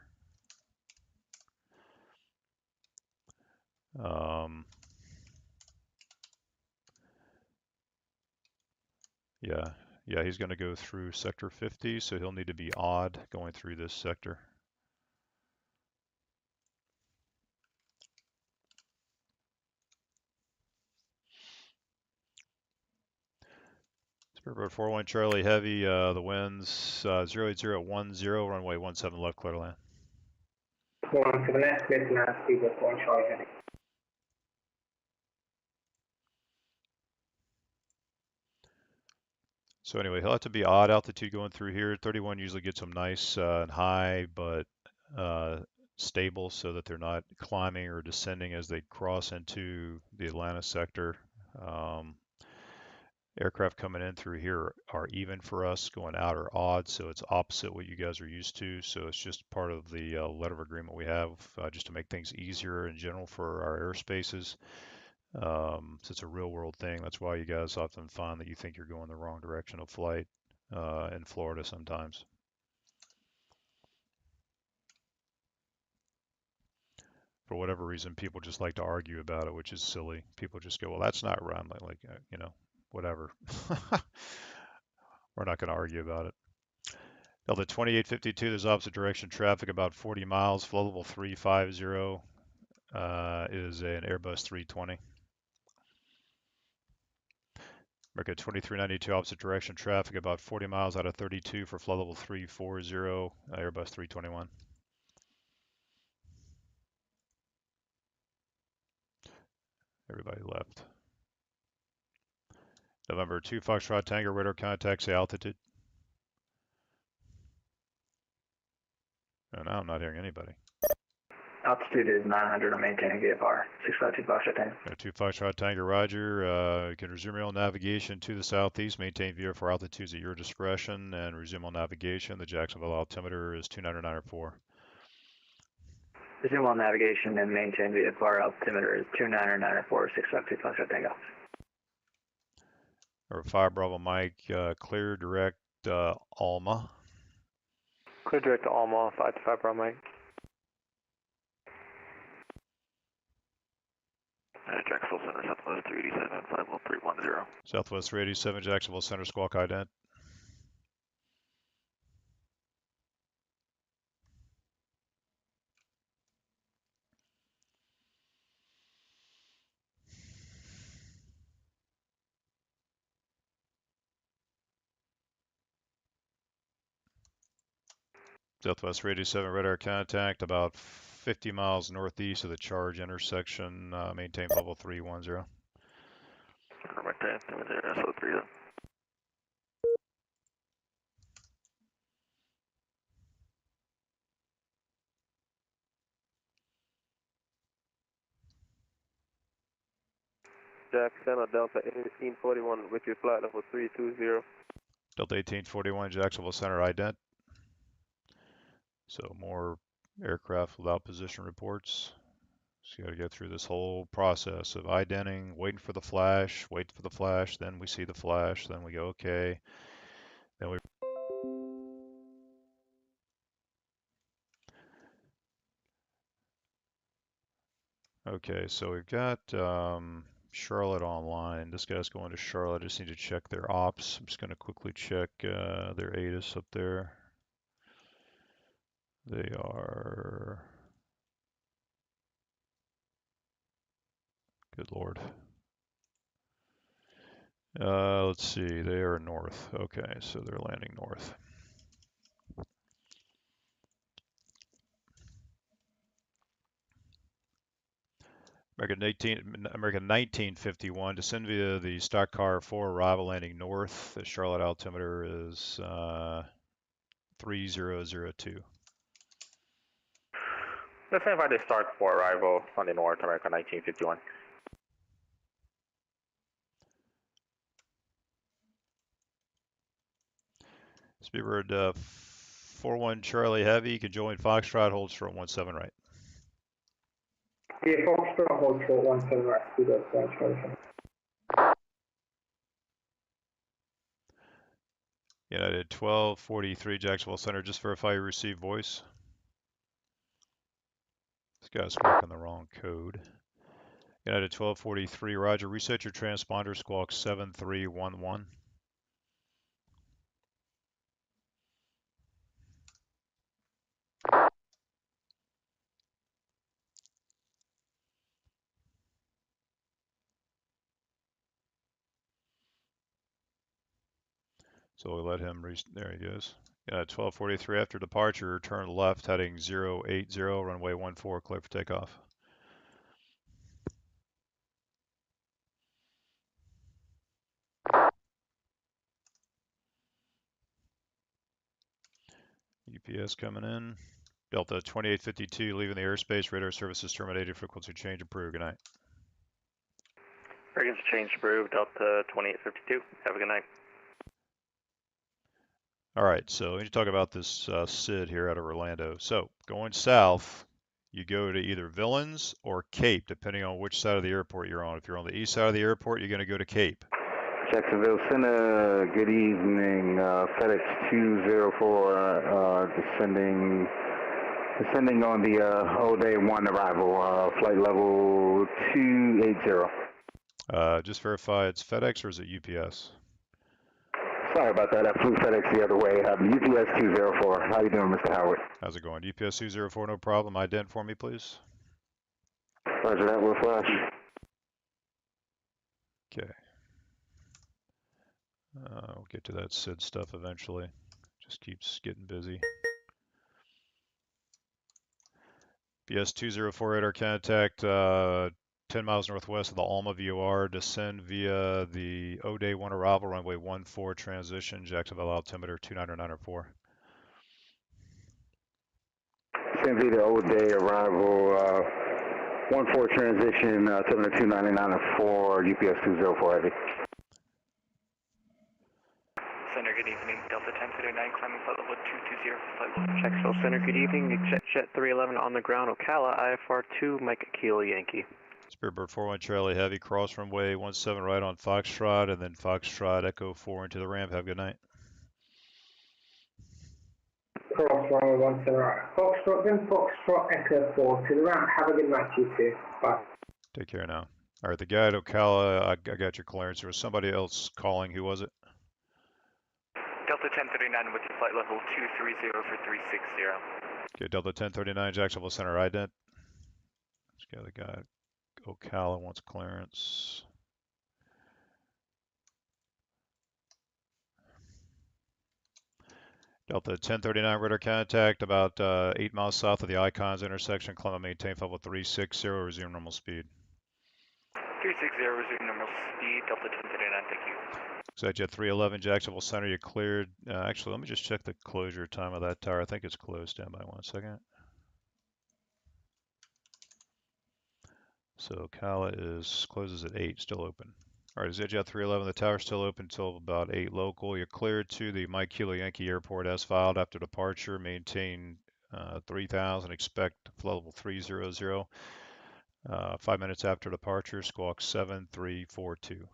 Yeah, he's going to go through sector 50, so he'll need to be odd going through this sector. Speedbird 41 Charlie Heavy, the winds 08010, runway 17 left, clear to land. 17 left, clear to land, Speedbird 41 Charlie Heavy. So anyway, he'll have to be odd altitude going through here. 31 usually gets them nice and high, but stable so that they're not climbing or descending as they cross into the Atlanta sector. Aircraft coming in through here are even for us, going out are odd, so it's opposite what you guys are used to. So it's just part of the letter of agreement we have just to make things easier in general for our airspaces. So it's a real world thing. That's why you guys often find that you think you're going the wrong direction of flight in Florida sometimes. For whatever reason, people just like to argue about it, which is silly. People just go, well, that's not right. Like you know, whatever. We're not going to argue about it. Delta 2852, there's opposite direction traffic about 40 miles. Flow level 350 is an Airbus 320. America 2392, opposite direction traffic about 40 miles out of 32 for flow level 340, Airbus 321. Everybody left. November 2 Foxtrot Tango radar contacts altitude. Oh, now I'm not hearing anybody. Altitude is 900. I'm maintaining VFR. 652 Foxtrot Tango. 2 Foxtrot Tango, roger. You can resume your navigation to the southeast. Maintain VFR altitudes at your discretion and resume on navigation. The Jacksonville altimeter is 2994. Resume on navigation and maintain VFR altimeter is 2994. 652 Foxtrot Tango. Or 5 Bravo Mike, clear direct Alma. Clear direct to Alma, 5 Bravo Mike. Jacksonville Center, Southwest 387, flight level 310. Southwest 387, Jacksonville Center, squawk ident. Southwest Radio 7 radar contact about 50 miles northeast of the charge intersection. Maintain level 310. Jack Center, Delta 1841 with your flight level 320. Delta 1841, Jacksonville Center ident. So more aircraft without position reports. So you got to go through this whole process of identing, waiting for the flash, then we see the flash, then we go, okay. Then we Okay, so we've got Charlotte online. This guy's going to Charlotte. I just need to check their ops. I'm just going to quickly check their ATIS up there. They are, good Lord. Let's see, they are north. Okay, so they're landing north. American 1951, descend via the stock car 4 arrival landing north. The Charlotte altimeter is 3002. Let's say if I just start for arrival on the North America 1951. Speedbird 41 Charlie Heavy, you can join Foxtrot, hold short 17 right. Yeah, Foxtrot hold short 17 right, Speedbird 41 Charlie. United 1243 Jacksonville Center, just verify you receive voice. This guy's squawking the wrong code. United 1243, roger, reset your transponder, squawk 7311. So we let him, there he goes. 1243, after departure, turn left, heading 080, runway 14, clear for takeoff. UPS coming in. Delta 2852, leaving the airspace, radar services terminated, frequency change approved, good night. Frequency change approved, Delta 2852, have a good night. All right, so we need to talk about this SID here out of Orlando. So going south, you go to either Villains or Cape, depending on which side of the airport you're on. If you're on the east side of the airport, you're going to go to Cape. Jacksonville Center, good evening. FedEx 204 descending on the O'Day 1 arrival, flight level 280. Just verify it's FedEx or is it UPS? Sorry about that. I flew FedEx the other way. UPS 204. How you doing, Mr. Howard? How's it going? UPS 204, no problem. Ident for me, please. Roger that. We'll flash. Okay. We'll get to that SID stuff eventually. Just keeps getting busy. BS 204 radar contact, 10 miles northwest of the Alma VOR, descend via the O'Day 1 arrival, runway 14, transition, Jacksonville altimeter 29904. Descend via the O'Day arrival, 14 transition, altimeter 29904, UPS 204 heavy. Center, good evening. Delta 1039, climbing flight level 220, flight level. Jacksonville Center, good evening. Jet 311 on the ground, Ocala, IFR 2, Mike Kilo Yankee. Speedbird 41 Charlie Heavy, cross runway 17 right on Foxtrot, and then Foxtrot Echo 4 into the ramp. Have a good night. Cross runway 17 right. Foxtrot, then Foxtrot Echo 4 to the ramp. Have a good night, you two. Bye. Take care now. All right, the guy at Ocala, I got your clearance. There was somebody else calling. Who was it? Delta 1039 with your flight level 230 for 360. Okay, Delta 1039, Jacksonville Center ident. Let's get the guy at Ocala wants clearance. Delta 1039 radar contact about 8 miles south of the Icons intersection. Climb and maintain level 360. Resume normal speed. 360, resume normal speed. Delta 1039, thank you. ZJX 311, Jacksonville Center, you cleared. Actually, let me just check the closure time of that tower. I think it's closed. Stand by 1 second. So Ocala closes at 8, still open. All right, ZJX 311, the tower's still open until about 8 local. You're cleared to the Mike Kilo Yankee Airport as filed after departure. Maintain 3000, expect level 300. 5 minutes after departure, squawk 7342.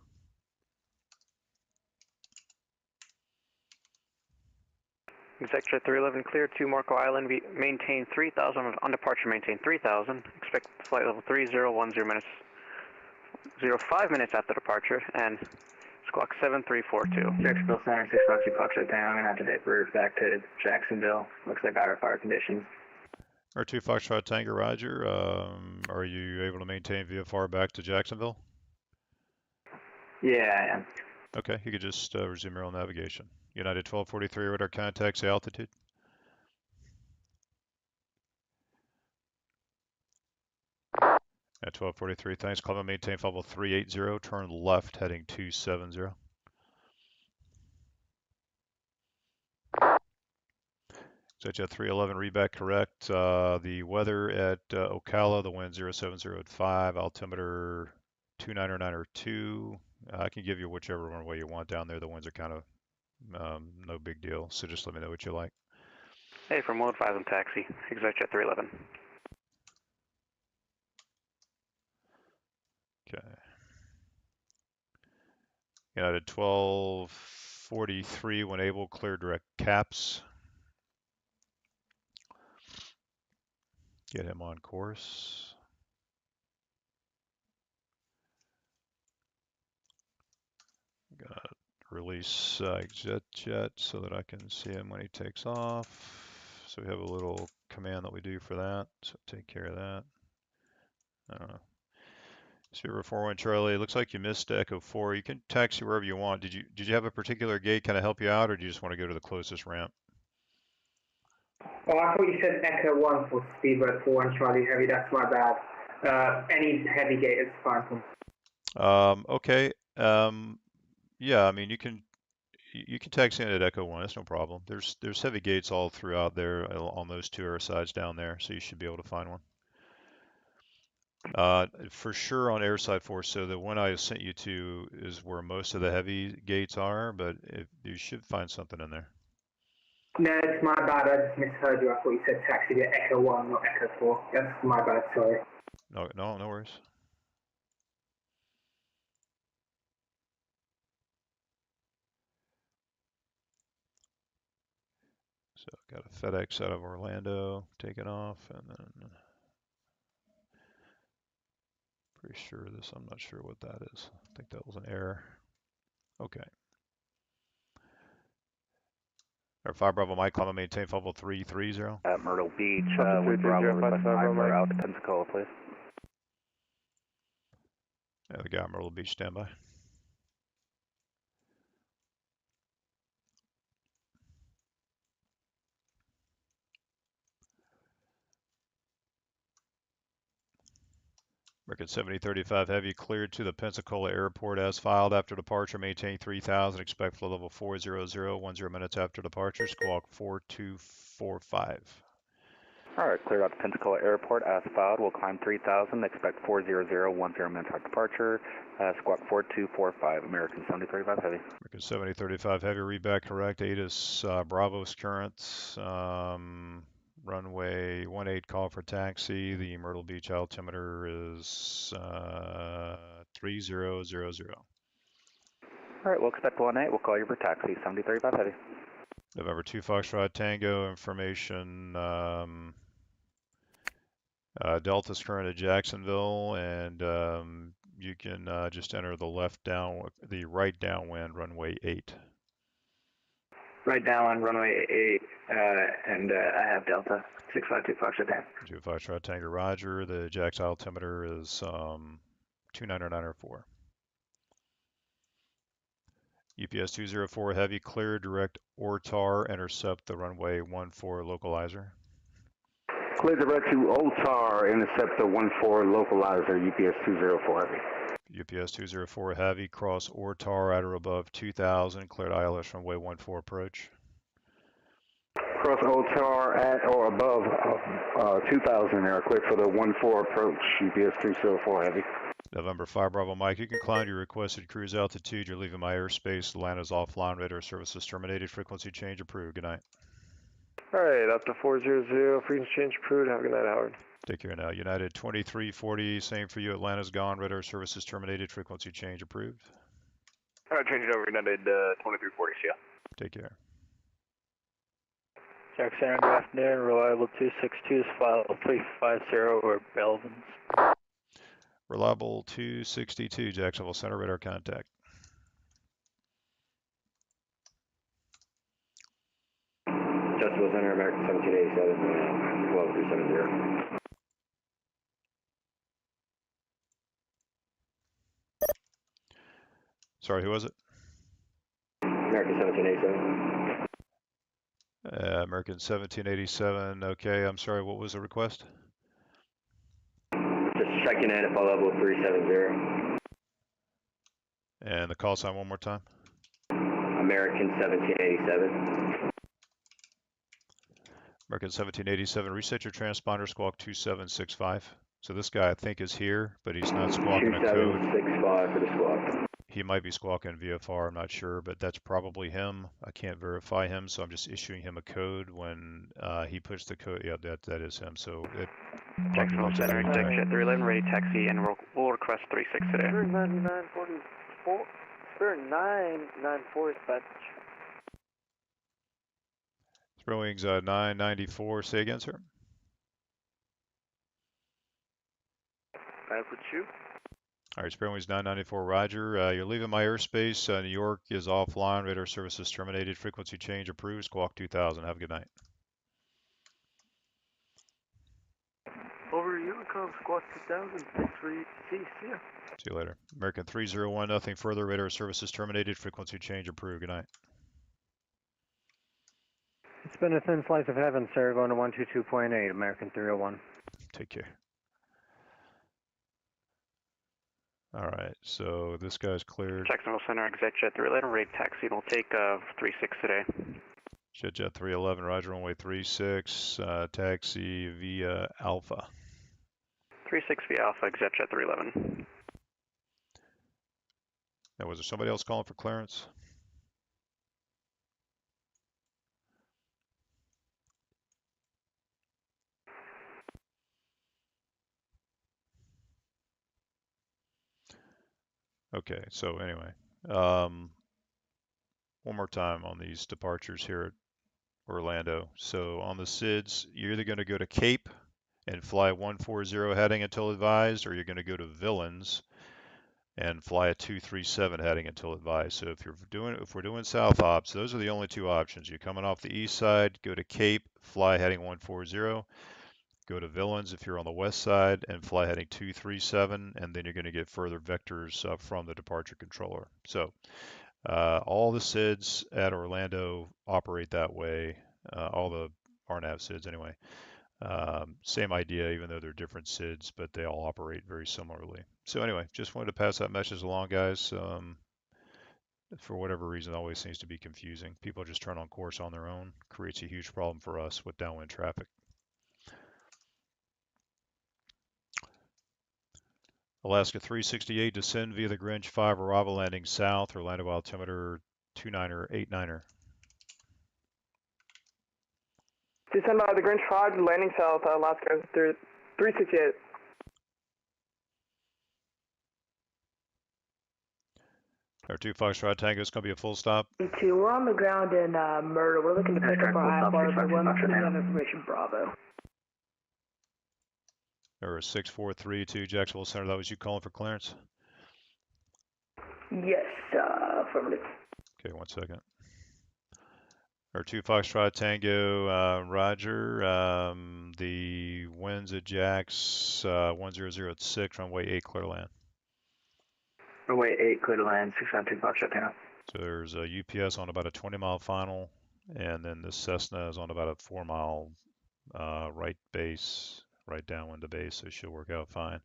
Executive 311 clear to Marco Island. Maintain 3000 on departure. Maintain 3000. Expect flight level 3010 minutes. 05 minutes after departure and squawk 7342. Jacksonville Center 652 Foxtrot down. I'm gonna have to divert back to Jacksonville. Looks like out of fire conditions. R2 Foxtrot Tango, Roger. Are you able to maintain VFR back to Jacksonville? Yeah, I am. Okay, you could just resume your own navigation. United 1243 radar contacts altitude. At 1243, thanks. Climb and maintain level 380. Turn left, heading 270. ZJX 311, read back correct. The weather at Ocala, the wind 07085, altimeter 29902. I can give you whichever runway you want down there. The winds are kind of no big deal, so just let me know what you like. Hey, from mode 5 on taxi. Executive 311. Okay. United 1243, when able, clear direct caps. Get him on course. I'm gonna release jet so that I can see him when he takes off. So we have a little command that we do for that. So take care of that. I don't know. Sierra 41 Charlie, it looks like you missed Echo 4. You can taxi wherever you want. Did you have a particular gate kind of help you out, or do you just want to go to the closest ramp? Oh, I thought you said Echo 1 for Speedbird 41 Charlie Heavy. That's my bad. Any heavy gate is fine for me. Okay. Yeah, I mean you can taxi in at Echo 1. That's no problem. There's heavy gates all throughout there on those two airsides down there, so you should be able to find one. For sure on airside 4. So the one I sent you to is where most of the heavy gates are, but you should find something in there. No, it's my bad. I just misheard you. I thought you said taxi to Echo 1, not Echo 4. That's my bad, sorry. No worries. So got a FedEx out of Orlando taking off, and then pretty sure this, I'm not sure what that is. I think that was an error. Okay. Our 5 Bravo Mike, climb and maintain level 330. At Myrtle Beach, with Bravo request for out to Pensacola, please. Yeah, the guy at Myrtle Beach, standby. American 7035 Heavy cleared to the Pensacola Airport as filed after departure. Maintain 3000. Expect flow level 400. 10 minutes after departure. Squawk 4245. All right, cleared out to Pensacola Airport as filed. We'll climb 3000. Expect 400. 10 minutes after departure. Squawk 4245. American 7035 Heavy. American 7035 Heavy. Read back correct. ATC Bravo's current. Runway 18, call for taxi. The Myrtle Beach altimeter is 3000. All right, we'll expect 18. We'll call you for taxi. 7035 Heavy. November 2 Foxtrot Tango information. Delta's current at Jacksonville, and you can just enter the right downwind, runway 8. Right now on runway 8, and I have Delta 652 Foxtrot down. 2 Foxtrot Tango, Roger. The Jax altimeter is 29904. UPS 204 Heavy, clear direct ORTAR, intercept the runway 14 localizer. Clear direct to OTAR, intercept the 14 localizer, UPS 204 Heavy. UPS 204 Heavy, cross ORTAR at or above 2000, cleared ILS runway 14 approach. Cross OTAR at or above 2000 there, clear for the 14 approach, UPS 204 Heavy. November 5 Bravo Mike, you can climb to your requested cruise altitude. You're leaving my airspace. Atlanta's offline. Radar services terminated. Frequency change approved. Good night. All right, up to 400, frequency change approved. Have a good night, Howard. Take care now. United 2340, same for you. Atlanta's gone. Radar services terminated. Frequency change approved. All right, change it over. United 2340, see ya. Take care. Jack Center, good afternoon. Reliable 262 is file 350 over Belvins. Reliable 262, Jacksonville Center, radar contact. Jacksonville Center, American 1787, 12370. Sorry, who was it? American 1787. American 1787, okay, I'm sorry, what was the request? Just checking in at flight level 370. And the call sign one more time. American 1787. American 1787, reset your transponder, squawk 2765. So this guy I think is here, but he's not squawking a code. 2765 for the squawk. He might be squawking VFR, I'm not sure, but that's probably him. I can't verify him, so I'm just issuing him a code when he puts the code. Yeah, that is him. So it. Jacksonville Center, Jet 311, ready taxi, and we'll request 36 today. 9944, 994 dispatch. Sparrow Wings 994. Say again, sir. Back with you. All right, Sparrow Wings 994, roger. You're leaving my airspace. New York is offline. Radar services terminated. Frequency change approved. Squawk 2000. Have a good night. Over Unicom, squawk 2000. Thanks for your see ya. See you later. American 301, nothing further. Radar services terminated. Frequency change approved. Good night. It's been a thin slice of heaven, sir. Going to 122.8, American 301. Take care. All right, so this guy's cleared. Jacksonville Center, exit Jet 311, ready taxi, and we'll take 36 today. Jet 311, roger, runway 36, taxi via Alpha. 36 via Alpha, exit Jet 311. Now, was there somebody else calling for clearance? Okay, so anyway, one more time on these departures here at Orlando. So on the SIDS, you're either going to go to Cape and fly 140 heading until advised, or you're going to go to Villains and fly a 237 heading until advised. So if we're doing South Ops, those are the only two options. You're coming off the east side, go to Cape, fly heading 140. Go to Villains if you're on the west side and fly heading 237, and then you're going to get further vectors from the departure controller. So all the SIDs at Orlando operate that way, all the RNAV SIDs anyway. Same idea, even though they're different SIDs, but they all operate very similarly. So anyway, just wanted to pass that message along, guys. For whatever reason, it always seems to be confusing. People just turn on course on their own, creates a huge problem for us with downwind traffic. Alaska 368, descend via the Grinch 5, arrival landing south, Orlando altimeter 29er, 89er. Descend by the Grinch 5, landing south, Alaska 368. Our 2 Foxtrot Tango is going to be a full stop. 2, we're on the ground in Murder. We're looking to pick up our IFR, but we're not going to have information Bravo. There was 6432 Jacksonville Center. That was you calling for clearance? Yes, affirmative. Okay, 1 second. Our 2 Foxtrot Tango, roger. The winds at Jax 100 at 6, runway 8, clear to land. Runway 8, clear to land, 692 Foxtrot Tango. So there's a UPS on about a 20-mile final, and then the Cessna is on about a 4-mile right base, right downwind of base, so it should work out fine.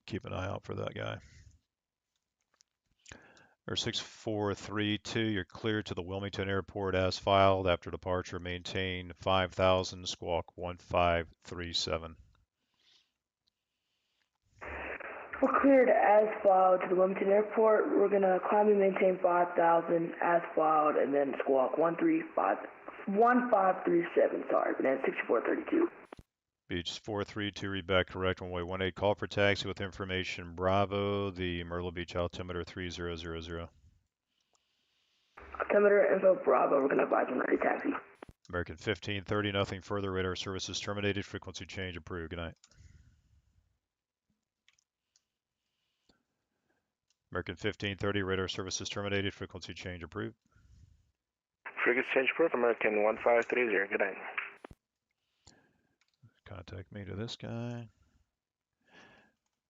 Keep an eye out for that guy. Air 6432, you're cleared to the Wilmington Airport as filed. After departure, maintain 5,000, squawk 1537. We're cleared as filed to the Wilmington Airport. We're going to climb and maintain 5,000 as filed, and then squawk 1537, sorry, Banana 6432. Beach 432, read back correct, runway 18, call for taxi with information Bravo, the Myrtle Beach altimeter 3000. Altimeter info Bravo, we're going to advise on ready taxi. American 1530, nothing further, radar services terminated, frequency change approved, good night. American 1530, radar services terminated, frequency change approved. Frequency change approved, American 1530, good night. Contact me to this guy.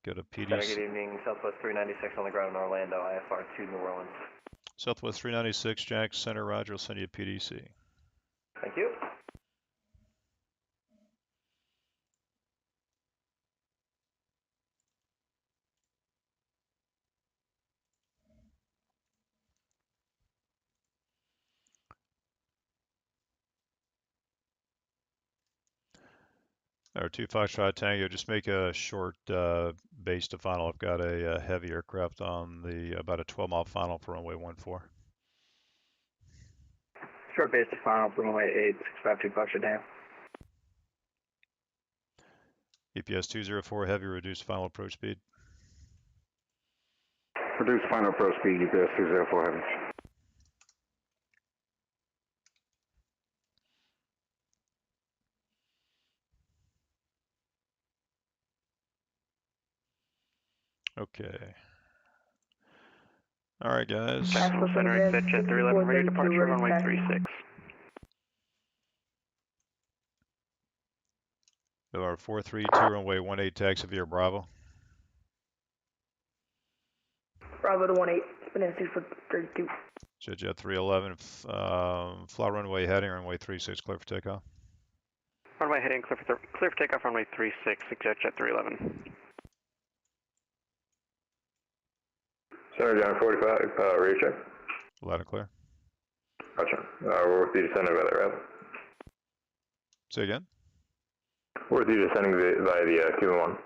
Go to PD. Good evening, Southwest 396 on the ground in Orlando, IFR 2 New Orleans. Southwest 396, Jack Center, Roger, will send you a PDC. Thank you. Or 2 Foxtrot Tango, just make a short base to final. I've got a heavy aircraft on the about a 12-mile final for runway 14. Short base to final for runway 8, 652 Foxtrot Tango. EPS 204, heavy, reduced final approach speed. Reduced final approach speed, EPS 204 heavy. Okay. All right, guys. Jacksonville Center, exit jet 311, ready departure, runway 36. So our 432, runway 18, taxi via Bravo. Bravo to 18, Banana 6432. Jet 311, fly runway heading, runway 36, clear for takeoff. Runway heading, clear for takeoff, runway 36, exit jet 311. Center John 45, radio check. Loud and clear. Gotcha. We're with you descending by the route. Say again? We're with you descending via the Cuban 1.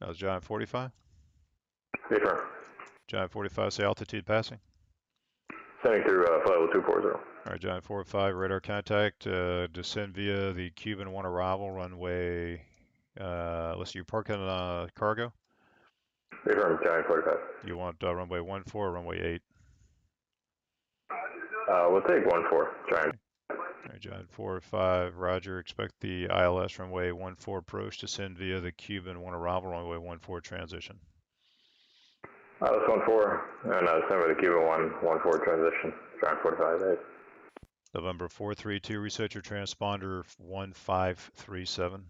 That was Giant 45? Affirm. Giant 45, say altitude passing. Sending through flight level 240. All right, Giant 45, radar contact, descend via the Cuban 1 arrival, runway, let's see, you're parking cargo? Affirm, Giant 45. You want runway 14 or runway 8? We'll take 14, Giant. All right, Giant 45, roger, expect the ILS runway 14 approach, descend via the Cuban 1 arrival, runway 14 transition. ILS 14, and descend via the Cuban 1 14 transition, Giant 45, 8. November 432, reset your transponder 1537.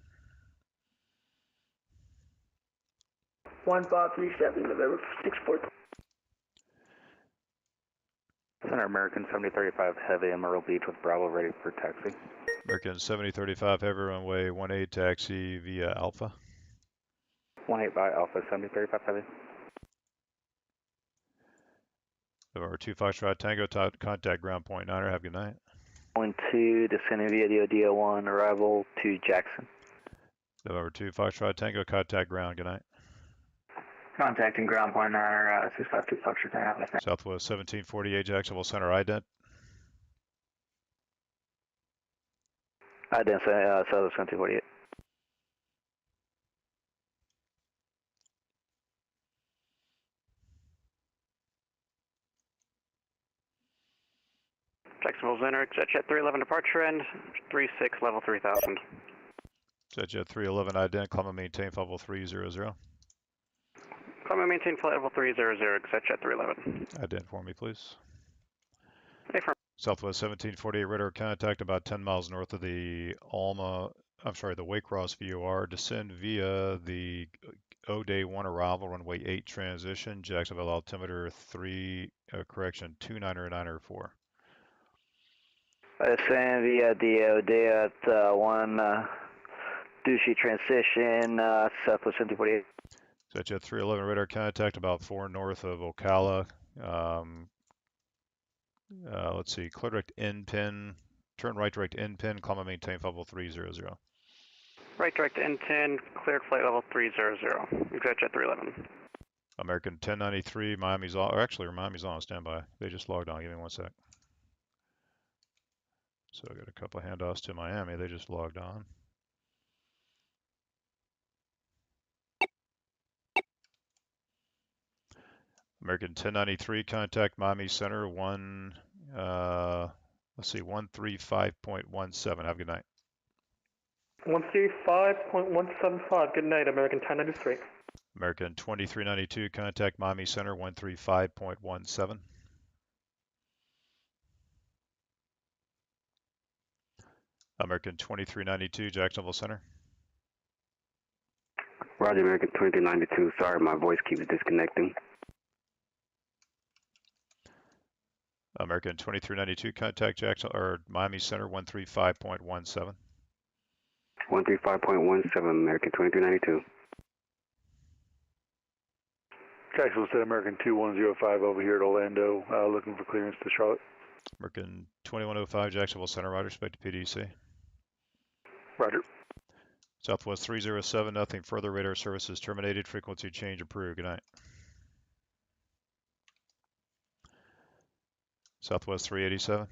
1537, November 64. Center American 7035 heavy in Myrtle Beach with Bravo ready for taxi. American 7035 heavy runway 18 taxi via Alpha. 18 by Alpha 7035 heavy. November 2 Foxtrot Tango, contact ground point 9er, have a good night. 12, descending via DODO 1, arrival to Jackson. November 2 Foxtrot Tango, contact ground, good night. Contacting ground point 9er, 652 Foxtrot Tango. Southwest 1748, Jacksonville Center, ident. Ident, Southwest 1748. Jacksonville Center, exit jet 311 departure end, 36 level 3000. Jet 311 ident, climb and maintain level 300. Climb and maintain flight level 300, exit jet 311. Ident for me, please. Affirm. Southwest 1748, radar contact about 10 miles north of the the Waycross VOR. Descend via the day 1 arrival, runway 8 transition, Jacksonville altimeter 29904. Ascend via DOD at 1, Dushi transition, Southwest 1748. ZJX 311 radar contact about 4 north of Ocala. Let's see, clear direct end pin, turn right direct end pin, climb and maintain flight level 300. Right direct N10, cleared flight level 300. ZJX 311. American 1093, Miami's on, or actually Miami's on standby. They just logged on, give me 1 sec. So I got a couple of handoffs to Miami, they just logged on. American 1093, contact Miami Center, let's see, 135.17. Have a good night. 135.175. Good night, American 1093. American 2392, contact Miami Center, 135.17. American 2392, Jacksonville Center. Roger, American 2392. Sorry, my voice keeps disconnecting. American 2392, contact Jackson or Miami Center, 135.17. 135.17, American 2392. Jacksonville Center, American 2105 over here at Orlando, looking for clearance to Charlotte. American 2105, Jacksonville Center, roger, respect to PDC. Roger. Southwest 307, nothing further, radar services terminated, frequency change approved, good night. Southwest 387.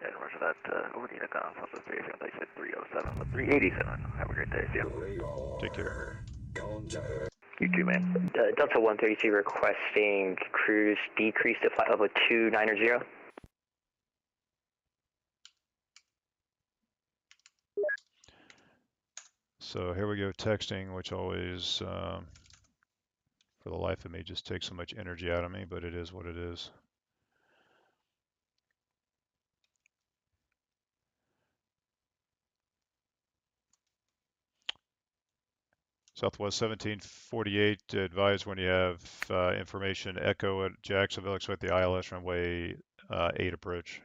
Yeah, roger that, over the intercom, Southwest 387, they said 307, but 387. Have a great day, see ya. Take care. You too, man. Delta 132 requesting cruise decrease to flight level 290. So here we go, texting, which always, for the life of me, just takes so much energy out of me, but it is what it is. Southwest 1748, advise when you have information, echo at Jacksonville, expect the ILS runway 8 approach.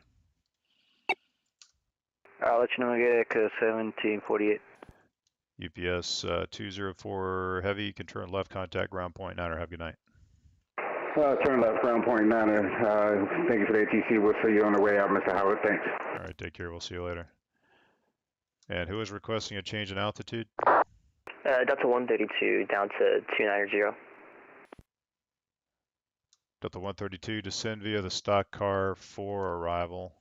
I'll let you know when I get Echo 1748. UPS 204 heavy, you can turn left, contact ground point 9er, have a good night. Turn left, ground point 9er. Thank you for the ATC. We'll see you on the way out, Mr. Howard. Thanks. All right, take care. We'll see you later. And who is requesting a change in altitude? Delta 132 down to 290. Delta 132, descend via the stock car for arrival.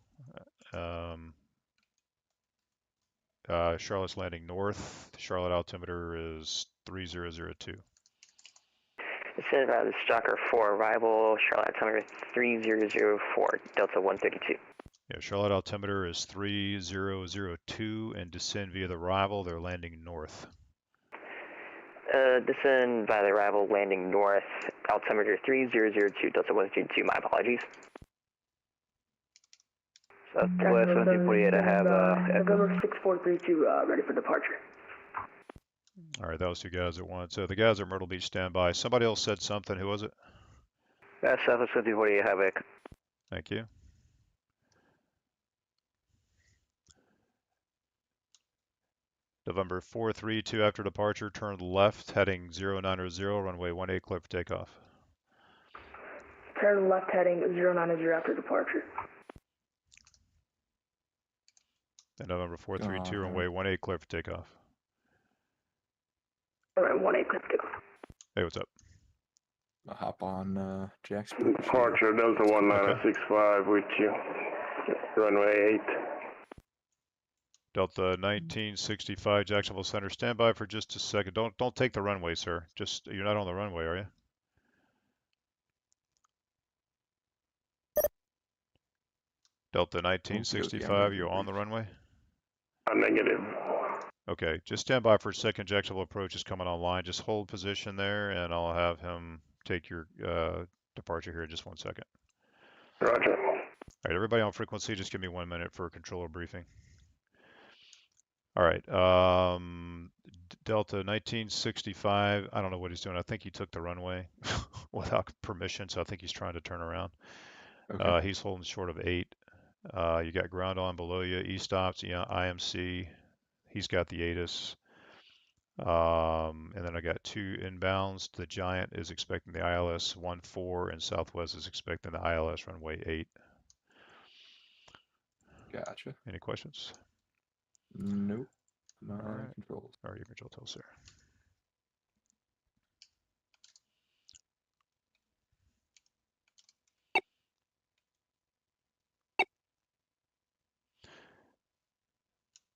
Charlotte's landing north. Charlotte altimeter is 3002. Descend via the Stalker 4 arrival, Charlotte altimeter 3004, Delta 132. Yeah, Charlotte altimeter is 3002 and descend via the arrival. They're landing north. Descend via the arrival, landing north, altimeter 3002, Delta 132, my apologies. Southwest 1748, I have November 6432 ready for departure. All right, that was 2 guys at once. The guys at Myrtle Beach standby. Somebody else said something. Who was it? That's Southwest 1748, I have Echo. Thank you. November 432 after departure, turn left, heading 090, runway 18, clear for takeoff. Turn left heading 090 after departure. And November 432, runway 18, clear for takeoff. Alright, 18, clear for takeoff. Hey, what's up? I'll hop on Jackson. Departure Delta 1965 with you. Runway 8. Delta 1965, Jacksonville Center, stand by for just a second. Don't take the runway, sir. Just, you're not on the runway, are you? Delta 1965, you're on the runway? I'm negative. Okay, just stand by for a second. Jacksonville approach is coming online. Just hold position there, and I'll have him take your departure here in just 1 second. Roger. All right, everybody on frequency, just give me 1 minute for a controller briefing. All right, Delta 1965. I don't know what he's doing. I think he took the runway without permission, so I think he's trying to turn around. Okay. He's holding short of 8. You got ground on below you, E-stops, yeah, IMC. He's got the ATIS. And then I got 2 inbounds. The Giant is expecting the ILS 14, and Southwest is expecting the ILS runway 8. Gotcha. Any questions? Nope. Not All on right. controls. All right, your control tells, sir.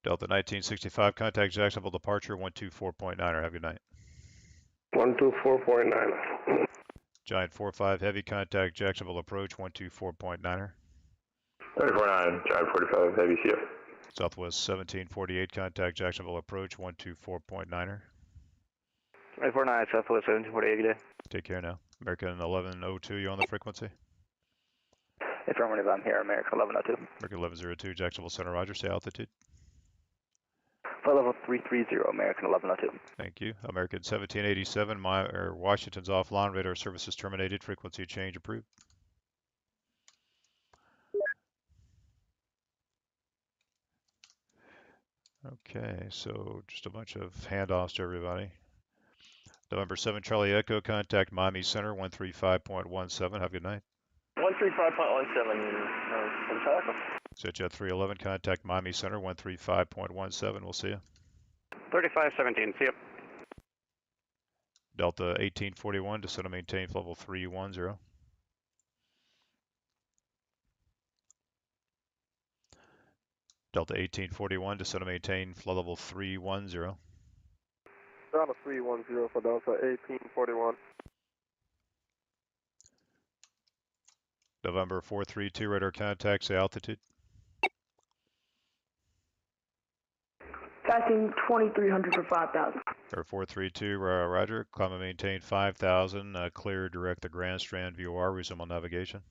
Delta 1965, contact Jacksonville departure 124.9. Have a good night. 124.9. Giant 45 heavy, contact Jacksonville approach 124.9. 34.9, Giant 45, heavy CF. Southwest 1748, contact Jacksonville approach 124.9. 849, Southwest 1748, good day. Take care now. American 1102, you on the frequency? Affirmative, I'm here, American 1102. American 1102, Jacksonville Center, roger, say altitude. Flight level 330, American 1102. Thank you. American 1787, Washington's offline, radar services terminated, frequency change approved. Okay, so just a bunch of handoffs to everybody. November 7 Charlie Echo, contact Miami Center 135.17. Have a good night. 135.17, Charlie Echo. ZJX 311, contact Miami Center 135.17. We'll see you. 3517, see you. Delta 1841, descend and maintain level 310. Delta 1841, descend and maintain flood level 310. Delta 310 for Delta 1841. November 432, radar contact, say altitude. Passing 2300 for 5,000. Or 432, roger. Climb and maintain 5,000. Clear, direct the Grand Strand VOR. Resume on navigation.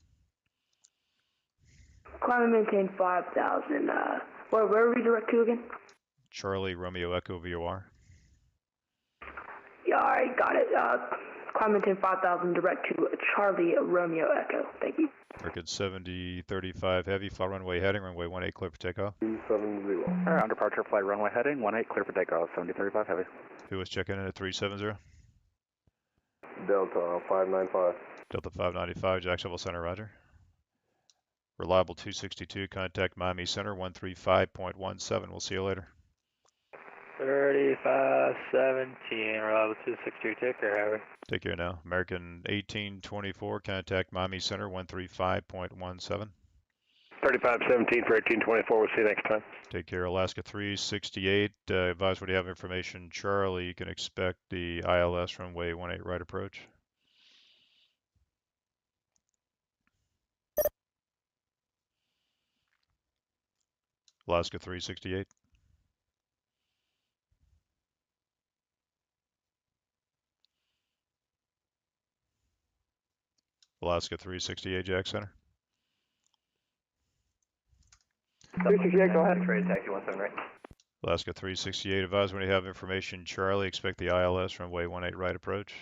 Climb and maintain 5,000. Where redirect to again? Charlie Romeo Echo VOR. Yeah, alright, got it. Climb and maintain 5,000 direct to Charlie Romeo Echo. Thank you. American 7035 heavy, fly runway heading, runway 18 clear for takeoff. 270. Alright, on departure, flight runway heading, 18 clear for takeoff, 7035 heavy. Who was checking in at 370? Delta 595. Delta 595, Jacksonville Center, roger. Reliable 262, contact Miami Center 135.17. We'll see you later. 3517, reliable 262, take care, Harry. Take care now. American 1824, contact Miami Center 135.17. 3517 for 1824, we'll see you next time. Take care. Alaska 368, advise when you have information. Charlie, you can expect the ILS runway 18 right approach. Alaska 368. Alaska 368, Jack Center. 368, go ahead. Trade taxi 17 right. Alaska 368, advise when you have information. Charlie, expect the ILS runway 18 right approach.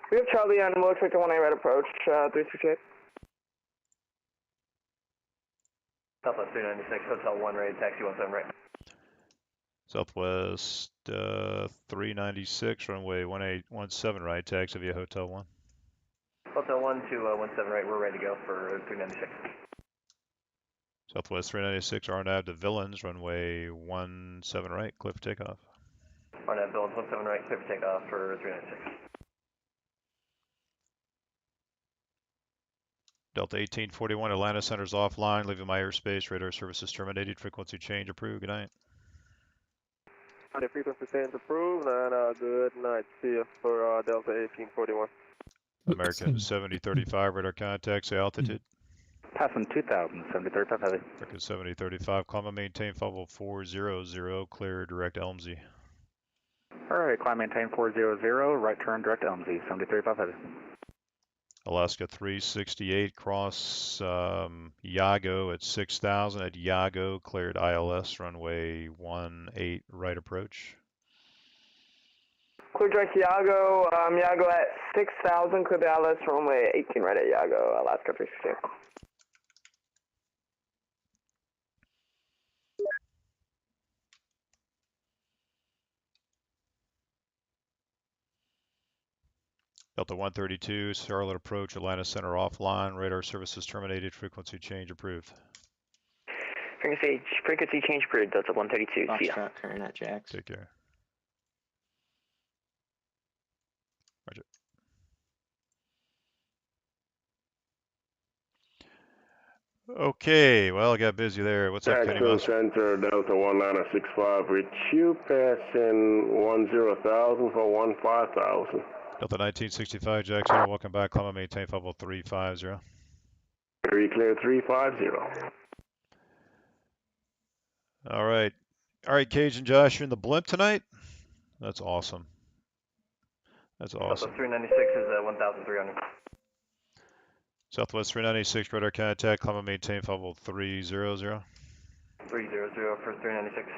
We have Charlie on, we'll expect a 18 right approach, 368. Southwest 396, Hotel 1 ready, taxi 17 right. Southwest 396, runway 1817 right, taxi via Hotel 1. Hotel 1 to 17 right, we're ready to go for 396. Southwest 396, RNAV to Villains, runway 17 right, clear for takeoff. RNAV Villains 17 right, clear for takeoff for 396. Delta 1841, Atlanta Center's offline, leaving my airspace, radar services terminated, frequency change approved, good night. The frequency change approved, and good night. See you for Delta 1841. American 7035, radar contact, say altitude. Passing 2,000, 7035 heavy. American 7035, climb and maintain level 400, clear, direct Elmsey. Alright, climb maintain 400, right turn direct Elmsey, 7035 heavy. Alaska 368 cross Iago at 6,000 at Iago, cleared ILS runway 18 right approach. Clear direct Iago, Iago at 6,000, clear the ILS runway 18 right at Iago, Alaska 368. Delta 132, Charlotte approach, Atlanta Center offline, radar services terminated, frequency change approved. Frequency change approved, Delta 132, see ya. Current at JX. Take care. Roger. Okay, well, I got busy there. What's up, Kenny Mouse? Center, Delta 1965, with you passing 10,000 for 15,000. Delta 1965, Jackson, welcome back. Climb and maintain 50350. Very clear 350. All right. All right, Cage and Josh, you're in the blimp tonight? That's awesome. That's awesome. Delta 396 is 1,300. Southwest 396, radar contact, climb and maintain 50300. 300 for 396.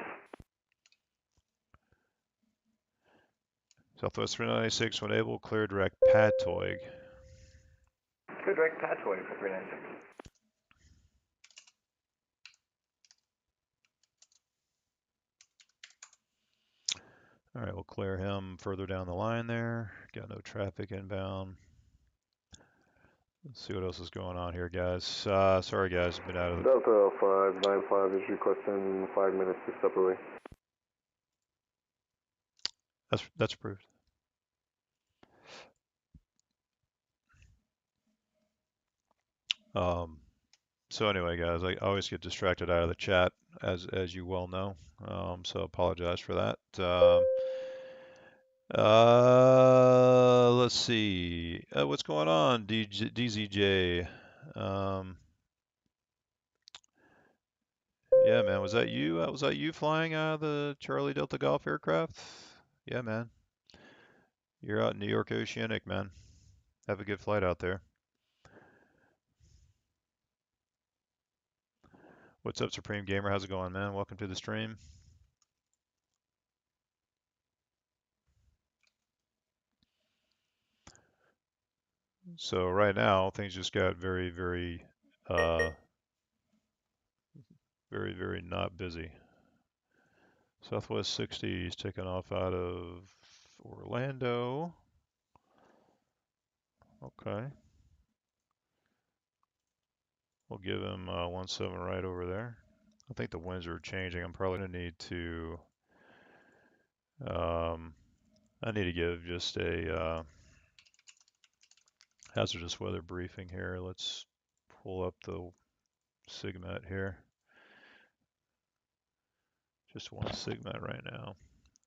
Southwest 396, when able, clear direct Patoig. Clear direct Patoig for 396. All right, we'll clear him further down the line there. Got no traffic inbound. Let's see what else is going on here, guys. Sorry, guys, been out of the... Delta 595 is requesting 5 minutes to step away. That's approved. So anyway, guys, I always get distracted out of the chat, as you well know. So apologize for that. Let's see. What's going on, DZJ? Yeah, man, was that you? Was that you flying the Charlie Delta Golf aircraft? Yeah, man. You're out in New York Oceanic, man. Have a good flight out there. What's up, Supreme Gamer? How's it going, man? Welcome to the stream. So right now, things just got very, very not busy. Southwest 60 is taking off out of Orlando. Okay. We'll give him 17 right over there. I think the winds are changing. I'm probably going to need to, I need to give just a hazardous weather briefing here. Let's pull up the SIGMET here. Just one SIGMET right now.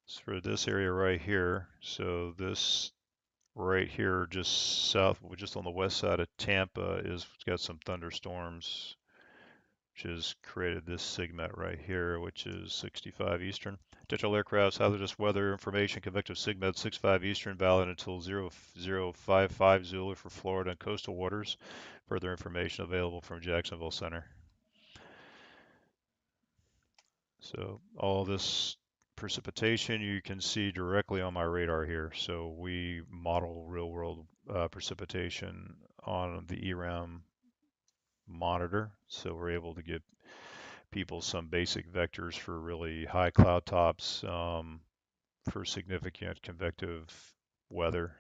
It's for this area right here. So this right here, just south, just on the west side of Tampa, is got some thunderstorms, which has created this SIGMET right here, which is 65 Eastern. Digital aircraft, hazardous weather information, convective SIGMET 65 Eastern, valid until 0055 Zulu for Florida and coastal waters. Further information available from Jacksonville Center. So all this precipitation you can see directly on my radar here. So we model real world precipitation on the ERAM monitor. So we're able to give people some basic vectors for really high cloud tops, for significant convective weather.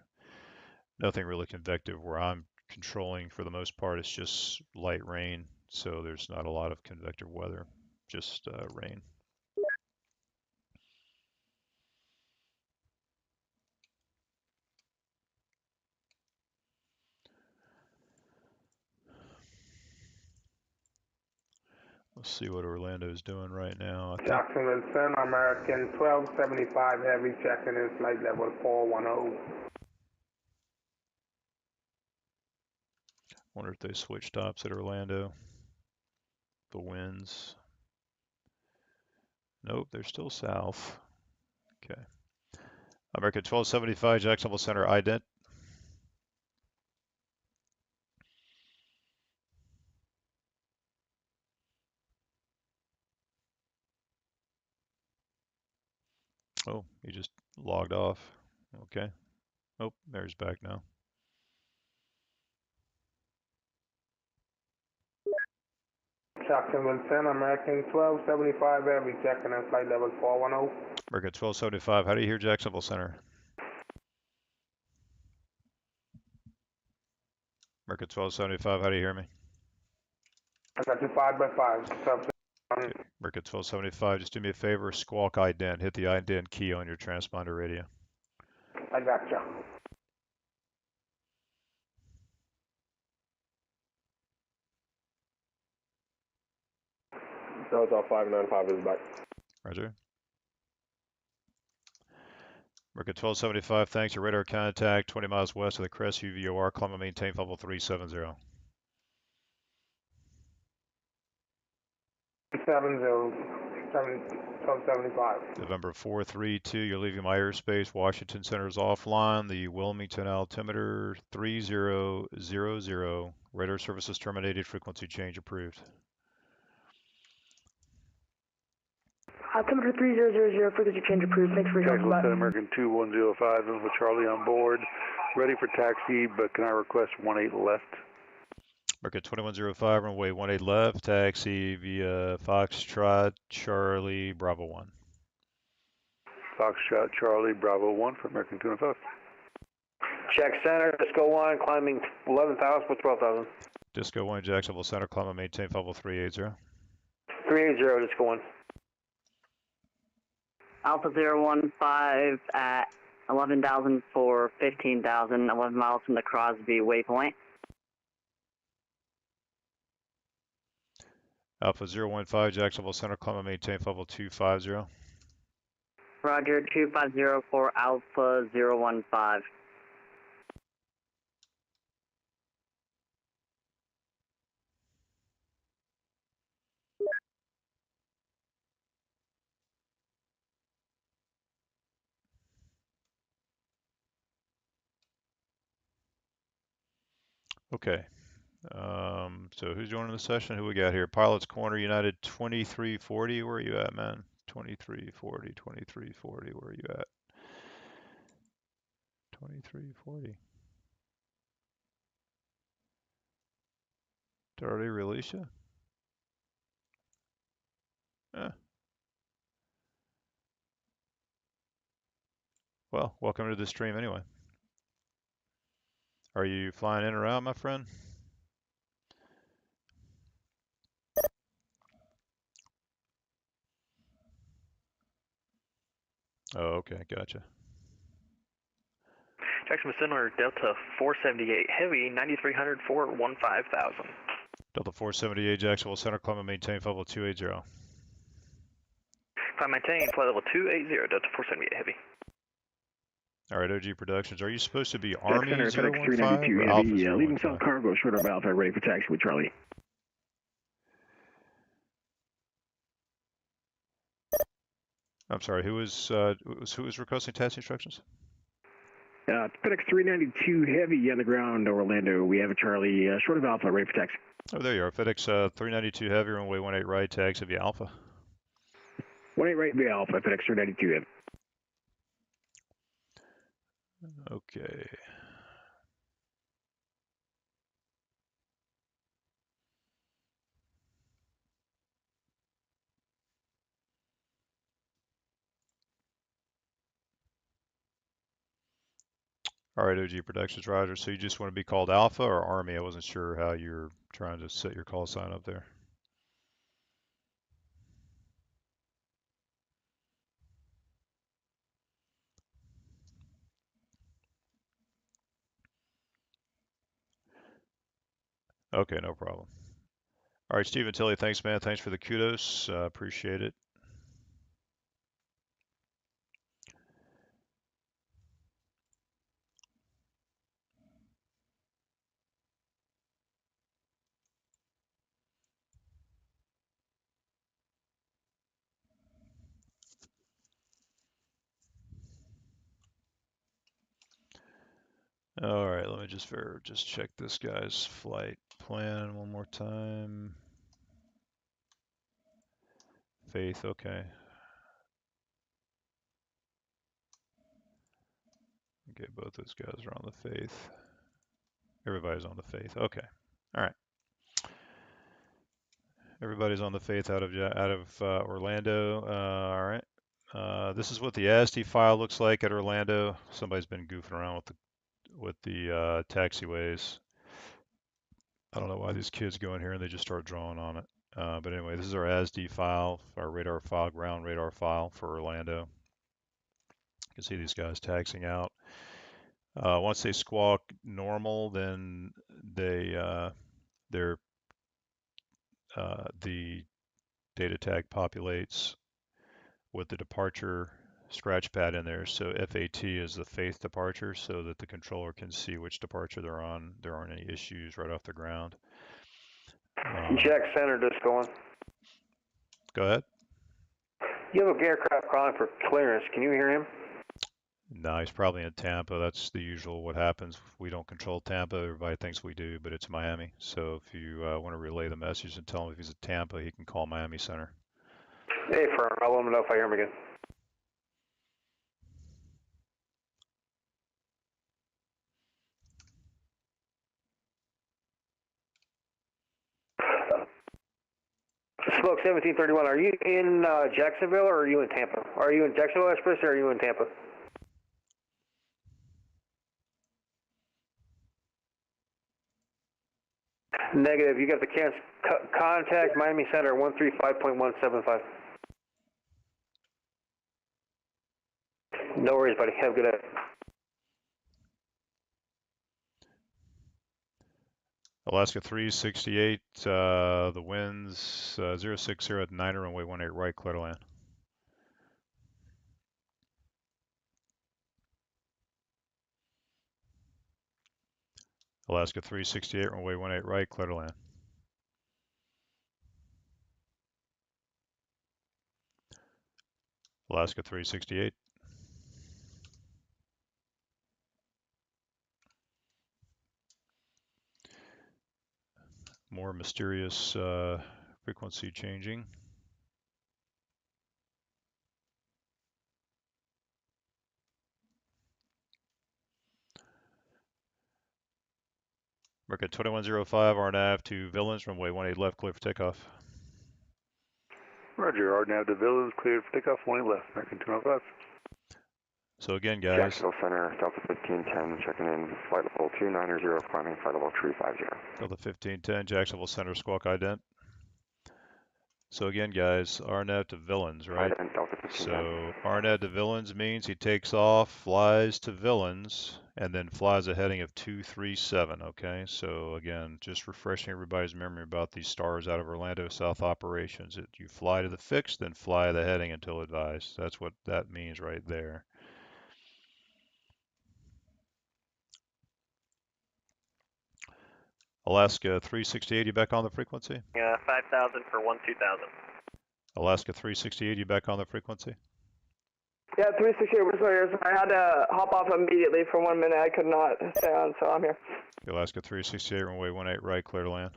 Nothing really convective where I'm controlling for the most part. It's just light rain. So there's not a lot of convective weather, just rain. Let's see what Orlando's doing right now. Jacksonville Center, American 1275 Heavy, checking in flight level 410. Wonder if they switch tops at Orlando. The winds. Nope, they're still south. Okay. American 1275, Jacksonville Center, ident. Oh, he just logged off. Okay. Oh, there's back now. Jacksonville Center, American 1275 Heavy, checking in flight level 410. American 1275, how do you hear Jacksonville Center? American 1275, how do you hear me? I got you 5 by 5. Okay. American 1275, just do me a favor, squawk ident. Hit the ident key on your transponder radio. I got you. Delta 595 is back. Roger. American 1275, thanks. Your radar contact 20 miles west of the crest UVOR. Climb and maintain level 370. 1275. November 432, you're leaving my airspace. Washington Center is offline. The Wilmington altimeter 3000. Radar services terminated. Frequency change approved. Altimeter 3000, frequency change approved. Thanks for your help. Jacksonville American 2105, and with Charlie on board. Ready for taxi, but can I request 18 left? American 2105, runway 18 left. Taxi via Foxtrot Charlie Bravo 1. Foxtrot Charlie Bravo 1 for American 205. Check center, Disco 1, climbing 11,000 for 12,000. Disco 1, Jacksonville Center, climb and maintain level 380. 380, Disco 1. Alpha 015 at 11,000 for 15,000, 11 miles from the Crosby waypoint. Alpha 015, Jacksonville Center, climb and maintain level 250. Roger, 250 for Alpha 015. Okay. So who's joining the session? Who we got here? Pilots Corner United 2340. Where are you at, man? 2340, 2340. Where are you at? 2340. Did I already release you? Well, welcome to the stream anyway. Are you flying in or out, my friend? Oh, okay, gotcha. Jacksonville Center, Delta 478 Heavy, 9,300 for 15,000. Delta 478, Jacksonville Center, climb and maintain level 280. Climb maintain, flight level 280, Delta 478 Heavy. All right, OG Productions, are you supposed to be Army Center, 015 392 or Heavy, Alpha leaving 015? South Cargo, short of Alpha, ready for taxi with Charlie. I'm sorry, who was requesting taxi instructions? FedEx 392 Heavy on the ground, Orlando. We have a Charlie, short of Alpha, ready for taxi. Oh, there you are. FedEx 392 Heavy, runway 18 right, taxi via Alpha. 18 right via Alpha, FedEx 392 Heavy. Okay. All right, OG Productions, Roger. So you just want to be called Alpha or Army? I wasn't sure how you're trying to set your call sign up there. Okay, no problem. All right, Stephen Tilley, thanks, man. Thanks for the kudos. Appreciate it. All right, let me just check this guy's flight plan one more time. Faith, okay. Okay, both those guys are on the Faith. Everybody's on the Faith. Okay. All right. Everybody's on the Faith out of Orlando. All right. This is what the ASCII file looks like at Orlando. Somebody's been goofing around with the taxiways. I don't know why these kids go in here and they just start drawing on it. But anyway, this is our ASD file, our radar file, ground radar file for Orlando. You can see these guys taxiing out. Once they squawk normal, then the data tag populates with the departure scratch pad in there. So FAT is the Faith departure, so that the controller can see which departure they're on. There aren't any issues right off the ground. Jack Center just going. Go ahead. You have a aircraft calling for clearance. Can you hear him? No, he's probably in Tampa. That's the usual what happens. We don't control Tampa. Everybody thinks we do, but it's Miami. So if you want to relay the message and tell him if he's at Tampa, he can call Miami Center. Hey, firm. I'll let him know if I hear him again. Smoke 1731. Are you in Jacksonville or are you in Tampa? Are you in Jacksonville Express or are you in Tampa? Negative. You got the contact Miami Center 135.175. No worries, buddy. Have a good day. Alaska 368, the winds 060 at 9 runway 18 right, clear to land. Alaska 368, runway 18 right, clear to land. Alaska 368. More mysterious frequency changing. American 2105, RNAV to Villains, runway 18 left, clear for takeoff. Roger, RNAV to Villains, cleared for takeoff, 18 left, American 205. So again, guys. Jacksonville Center, Delta 1510, checking in, flight level 290, climbing flight level 350. Delta 1510, Jacksonville Center, squawk ident. So again, guys, RNAV to Villains, right? So RNAV to Villains means he takes off, flies to Villains, and then flies a heading of 237, okay? So again, just refreshing everybody's memory about these stars out of Orlando South operations. You fly to the fixed, then fly the heading until advised. That's what that means right there. Alaska 368, you back on the frequency? 5,000 for 1-2000. Alaska 368, you back on the frequency? Yeah, 368, we're sorry. I had to hop off immediately for 1 minute. I could not stay on, so I'm here. Alaska 368, runway 18 right, clear to land.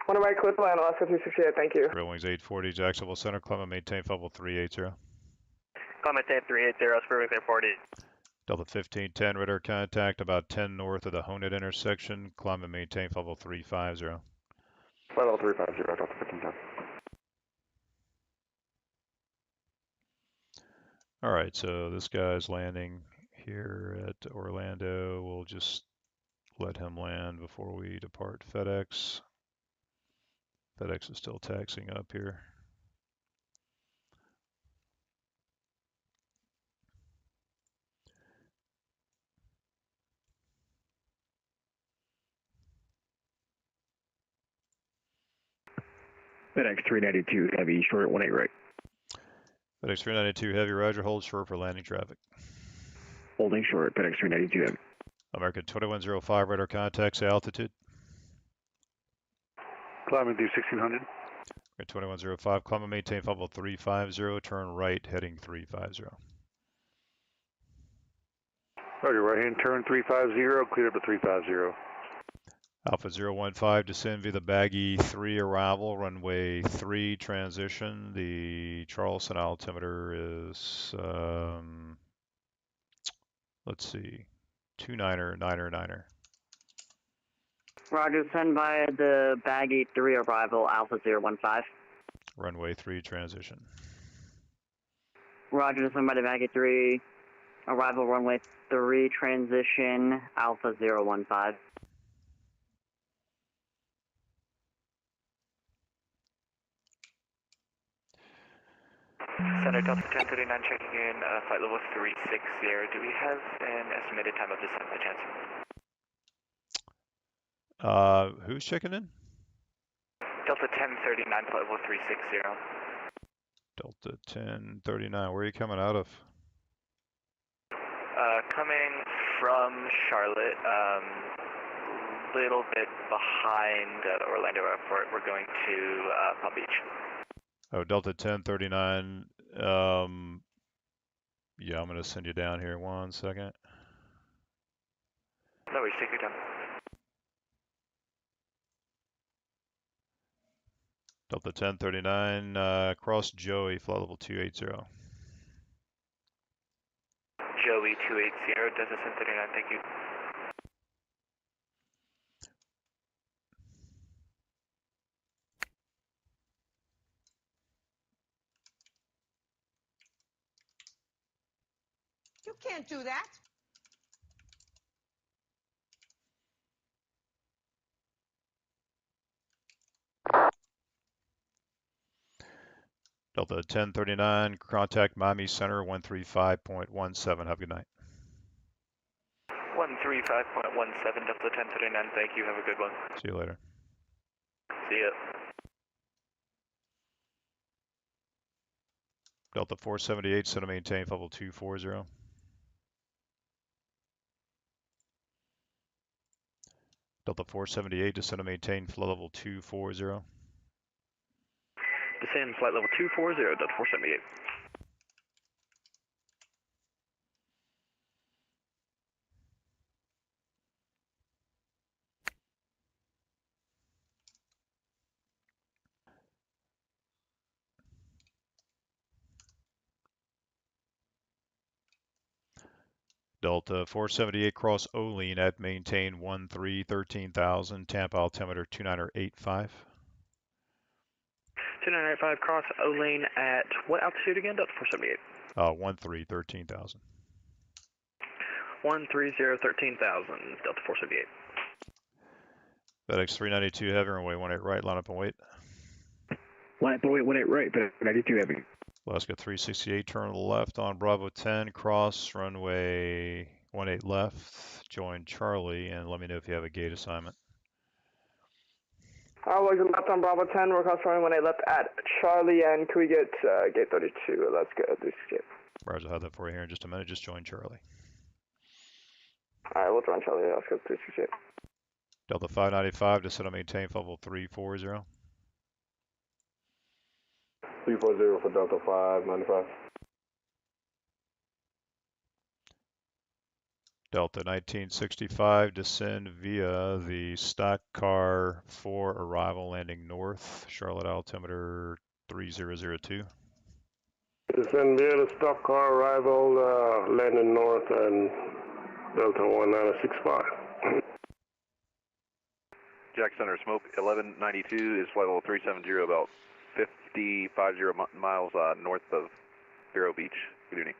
1 right, clear to land, Alaska 368, thank you. Real wings 840, Jacksonville Center, climb and maintain level 380. Climb and maintain 380, Spirit Wings 840. Delta 1510, radar contact about 10 north of the Honet intersection, climb and maintain level 350. Flight level 350, Delta 1510. All right, so this guy's landing here at Orlando. We'll just let him land before we depart FedEx. FedEx is still taxiing up here. FedEx 392 heavy, short 18 right. FedEx 392 heavy, roger, hold short for landing traffic. Holding short, FedEx 392 heavy. American 2105, radar contact, say altitude. Climbing through 1600. American 2105, climb and maintain level 350, turn right, heading 350. Roger, right hand turn 350, clear up to 350. Alpha 015, descend via the Baggy 3 arrival, runway 3 transition. The Charleston altimeter is let's see, 29er, 9er. Roger, send by the baggy 3 arrival, Alpha 015. Runway 3 transition. Roger, send by the baggy 3 arrival, runway 3 transition, Alpha 015. Center Delta 1039 checking in, flight level 360. Do we have an estimated time of descent by chance? Who's checking in? Delta 1039, flight level 360. Delta 1039, where are you coming out of? Coming from Charlotte, little bit behind the Orlando airport. We're going to Palm Beach. Oh, Delta 1039. Yeah, I'm going to send you down here. 1 second. No worries, take your time. Delta 1039, cross Joey, flight level 280. Joey 280, Delta 1039, thank you. You can't do that. Delta 1039, contact Miami Center 135.17. Have a good night. 135.17, Delta 1039, thank you. Have a good one. See you later. See ya. Delta 478, set to maintain level 240. Delta 478, descend to maintain flow level 240. Descend flight level 240, Delta 478. Delta 478, cross Olean at maintain 13,000, Tampa altimeter 2985. 2985, cross Olean at what altitude again, Delta 478? 13,000. 130, 13,000, Delta 478. FedEx 392 heavy, runway 18 right, line up and wait. Line up and wait, 18 right, FedEx 392 heavy. Alaska 368, turn to the left on Bravo 10, cross runway 18 left, join Charlie, and let me know if you have a gate assignment. Looking left on Bravo 10, we're cross running 18 left at Charlie, and can we get gate 32? Let's go, 368. Roger, I'll have that for you here in just a minute, just join Charlie. Alright, we'll join Charlie, let's go, 368. Delta 595, descend and maintain level 340. 340 for Delta 595. Delta 1965, descend via the stock car for arrival, landing north, Charlotte altimeter 3002. Descend via the stock car arrival, landing north and Delta 1965. Jack Center, smoke 1192 is flight level 370, about 50 miles north of Vero Beach. Good evening.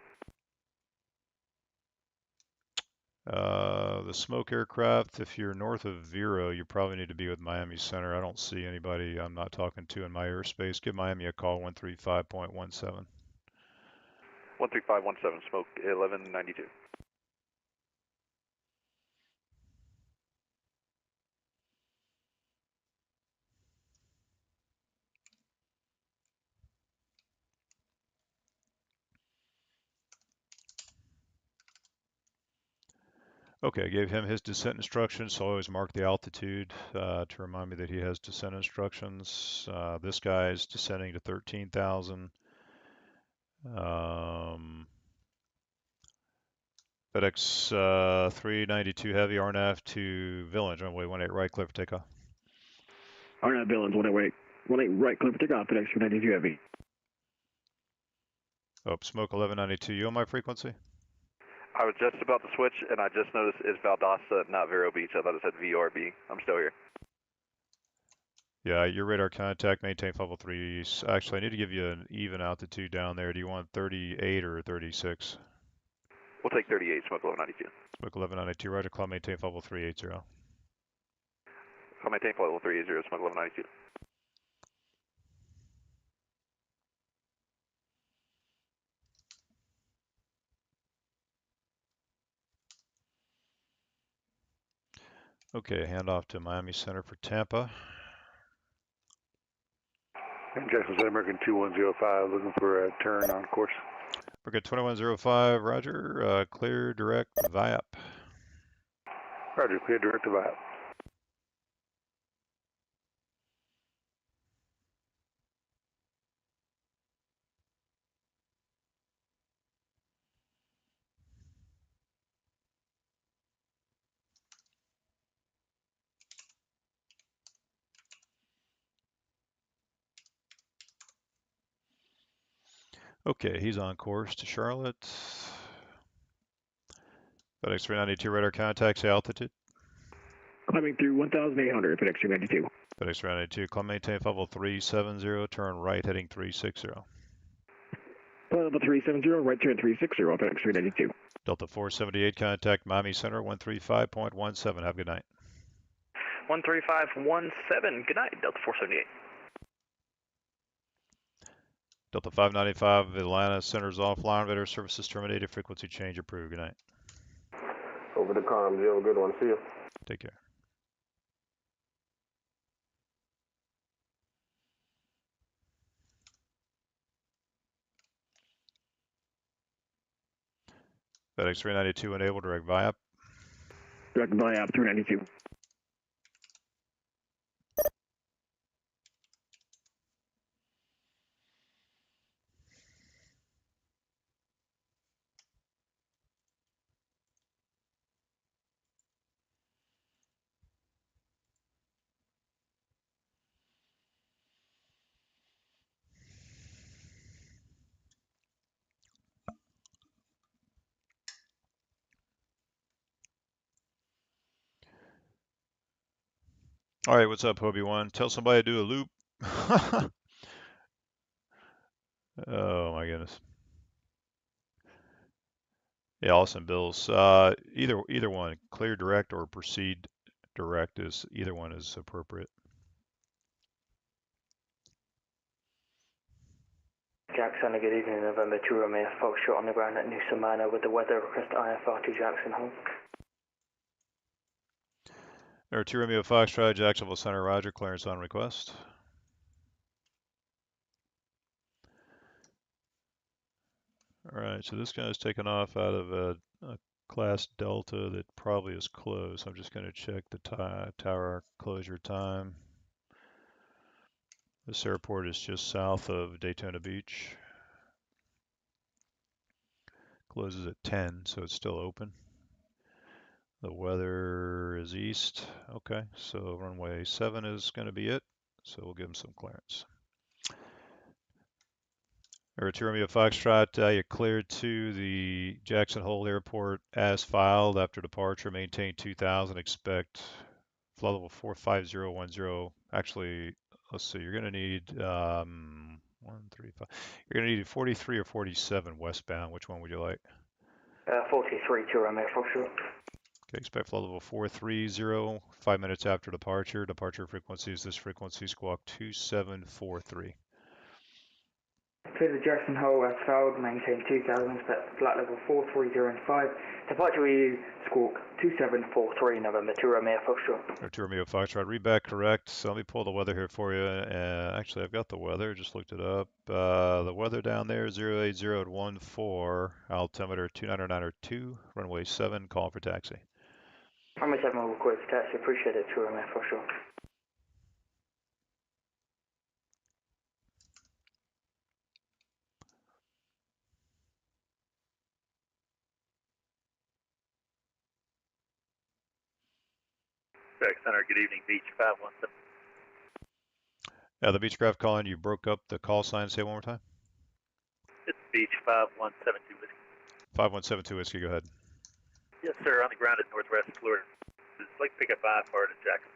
The smoke aircraft, if you're north of Vero, you probably need to be with Miami Center. I don't see anybody I'm not talking to in my airspace. Give Miami a call, 135.17. 13517, smoke 1192. Okay, I gave him his descent instructions, so I always mark the altitude to remind me that he has descent instructions. This guy's descending to 13,000. FedEx 392 heavy, RNAV to Village, runway 18 right, clear for takeoff. RNAV Village, 18 right, clear for takeoff, FedEx 392 heavy. Oh, smoke 1192, you on my frequency? I was just about to switch, and I just noticed it's Valdosta, not Vero Beach. I thought it said VRB. I'm still here. Yeah, your radar contact, maintain level 3. Actually, I need to give you an even altitude down there. Do you want 38 or 36? We'll take 38, smoke 1192. Smoke 1192, roger, call maintain level 380. Call maintain level 380, smoke 1192. Okay, handoff to Miami Center for Tampa. And Jackson Center, American 2105, looking for a turn on course. We're good, 2105, roger, clear direct VIAP. Roger, clear direct to VIAP. Okay, he's on course to Charlotte. FedEx 392 radar contact, say altitude. Climbing through 1,800, FedEx 392. FedEx 392, climb maintain level 370, turn right heading 360. Level 370, right turn 360, FedEx 392. Delta 478 contact Miami Center 135.17. Have a good night. 13517. Good night, Delta 478. Delta 595 Atlanta Center's offline. Radar services terminated. Frequency change approved. Good night. Over the comms, you have a good one. See you. Take care. FedEx 392 enabled direct VIAP. Direct VIAP 392. All right, what's up, Obi-Wan? Tell somebody to do a loop. Oh my goodness. Yeah, awesome bills. Either one, clear direct or proceed direct, is either one is appropriate. Jackson, good evening, November 2 Romeo, Foxtrot on the ground at New Samana with the weather request IFR to Jackson Hole. Number 2 Romeo Foxtrot, Jacksonville Center, roger, clearance on request. All right, so this guy's taken off out of a class Delta that probably is closed. I'm just going to check the tower closure time. This airport is just south of Daytona Beach. Closes at 10, so it's still open. The weather is east. Okay, so runway 7 is going to be it. So we'll give them some clearance. Air Romeo Foxtrot, you cleared to the Jackson Hole Airport as filed after departure. Maintain 2000. Expect flight level 45010. Actually, let's see. You're going to need 135. You're going to need 43 or 47 westbound. Which one would you like? 43 to Romeo Foxtrot. Okay, expect flight level 430. 5 minutes after departure. Departure frequency is this frequency, squawk 2743. Clear the Jackson Hole as filed, maintain 2000, flight level 43005. Departure with you, squawk 2743, November 2 Romeo Foxtrot. 2 Romeo Foxtrot, read back correct. So let me pull the weather here for you. Actually, I've got the weather, just looked it up. The weather down there, 080 at 14, altimeter 299.2, runway 7, call for taxi. Runway 7 will request taxi, appreciate it, 2 Romeo Foxtrot. Center, good evening, Beach 517. Yeah, the Beechcraft calling. You broke up the call sign. Say it one more time. It's Beach 5172 Whiskey. 5172 Whiskey, go ahead. Yes, sir. On the ground at Northwest Florida. It's like pickup 5 part of Jackson.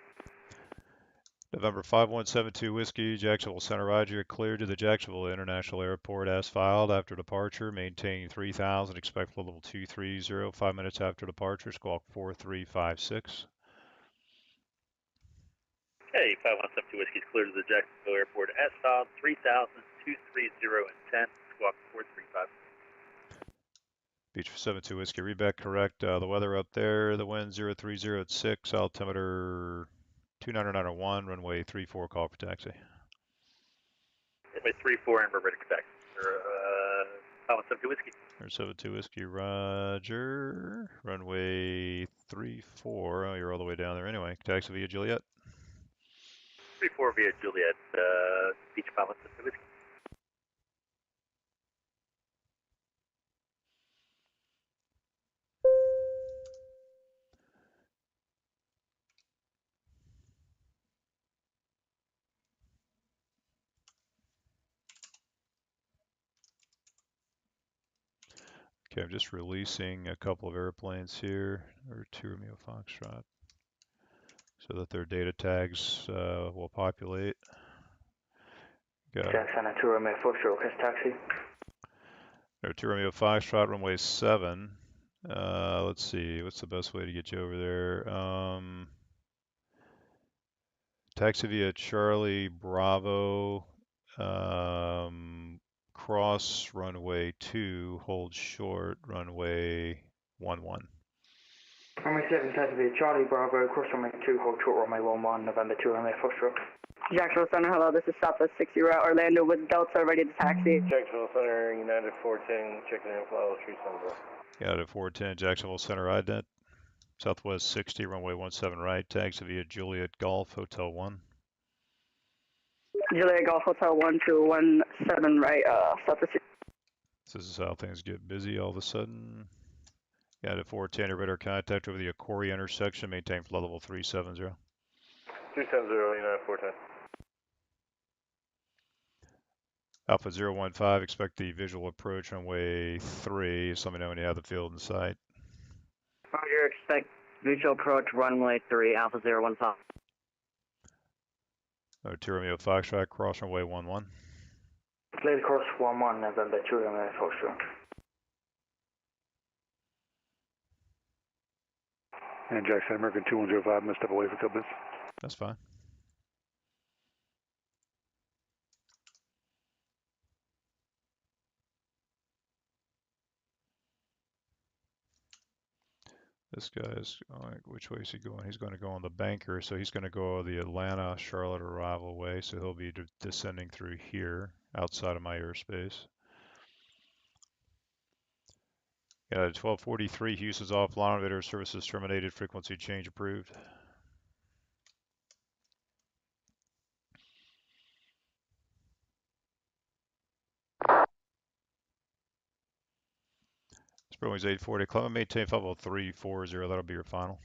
November 5172 Whiskey, Jacksonville Center, Roger. Cleared to the Jacksonville International Airport as filed after departure. Maintain 3000. Expect level 230. 5 minutes after departure. Squawk 4356. Hey, 5172 Whiskey is cleared to the Jacksonville Airport as filed. 3000, 230, and 10. Squawk 435. Beach 72 Whiskey, read back correct. The weather up there, the wind 030 at 6, altimeter 29901, runway 34, call for taxi. Runway 34 and we're ready for taxi. 5172 Whiskey. 72 Whiskey, roger. Runway 34, oh, you're all the way down there anyway. Taxi via Juliet. 34 via Juliet, Beach 5172 Whiskey. Okay, I'm just releasing a couple of airplanes here, or 2 Romeo Foxtrot, so that their data tags will populate. Jackson, 2 Romeo Foxtrot, request taxi. There, 2 Romeo Foxtrot, runway 7. Let's see, what's the best way to get you over there? Taxi via Charlie Bravo, cross runway 2, hold short, runway 11. Runway 7, taxi via Charlie Bravo, cross runway 2, hold short runway 11, November 2 Romeo Foxtrot. Jacksonville Center, hello, this is Southwest 60 route Orlando with Delta, ready to taxi. Jacksonville Center, United 410, checking in, flight 370. United 410, Jacksonville Center, IDET. Southwest 60, runway 17 right, taxi via Juliet Golf, Hotel 1. Juliet Golf Hotel 1217 right, Southwest 60. This is how things get busy all of a sudden. United 410, radar contact over the Akori intersection, maintain flight level 370. 370, United 410. Alpha 015, expect the visual approach runway 3. Just let me know when you have the field in sight. Roger, expect visual approach runway 3, Alpha 015. 2 Romeo Foxtrot, cross runway 11. Clear cross 11, November 2 Romeo Foxtrot. And Jackson, American 2105, must step away for a couple minutes. That's fine. This guy is going, which way is he going? He's going to go on the banker, so he's going to go the Atlanta Charlotte arrival way, so he'll be descending through here, outside of my airspace. Yeah, 1243, Houston's offline, elevator services terminated, frequency change approved. Boeing's 840, climb maintain flight level 340, that'll be your final.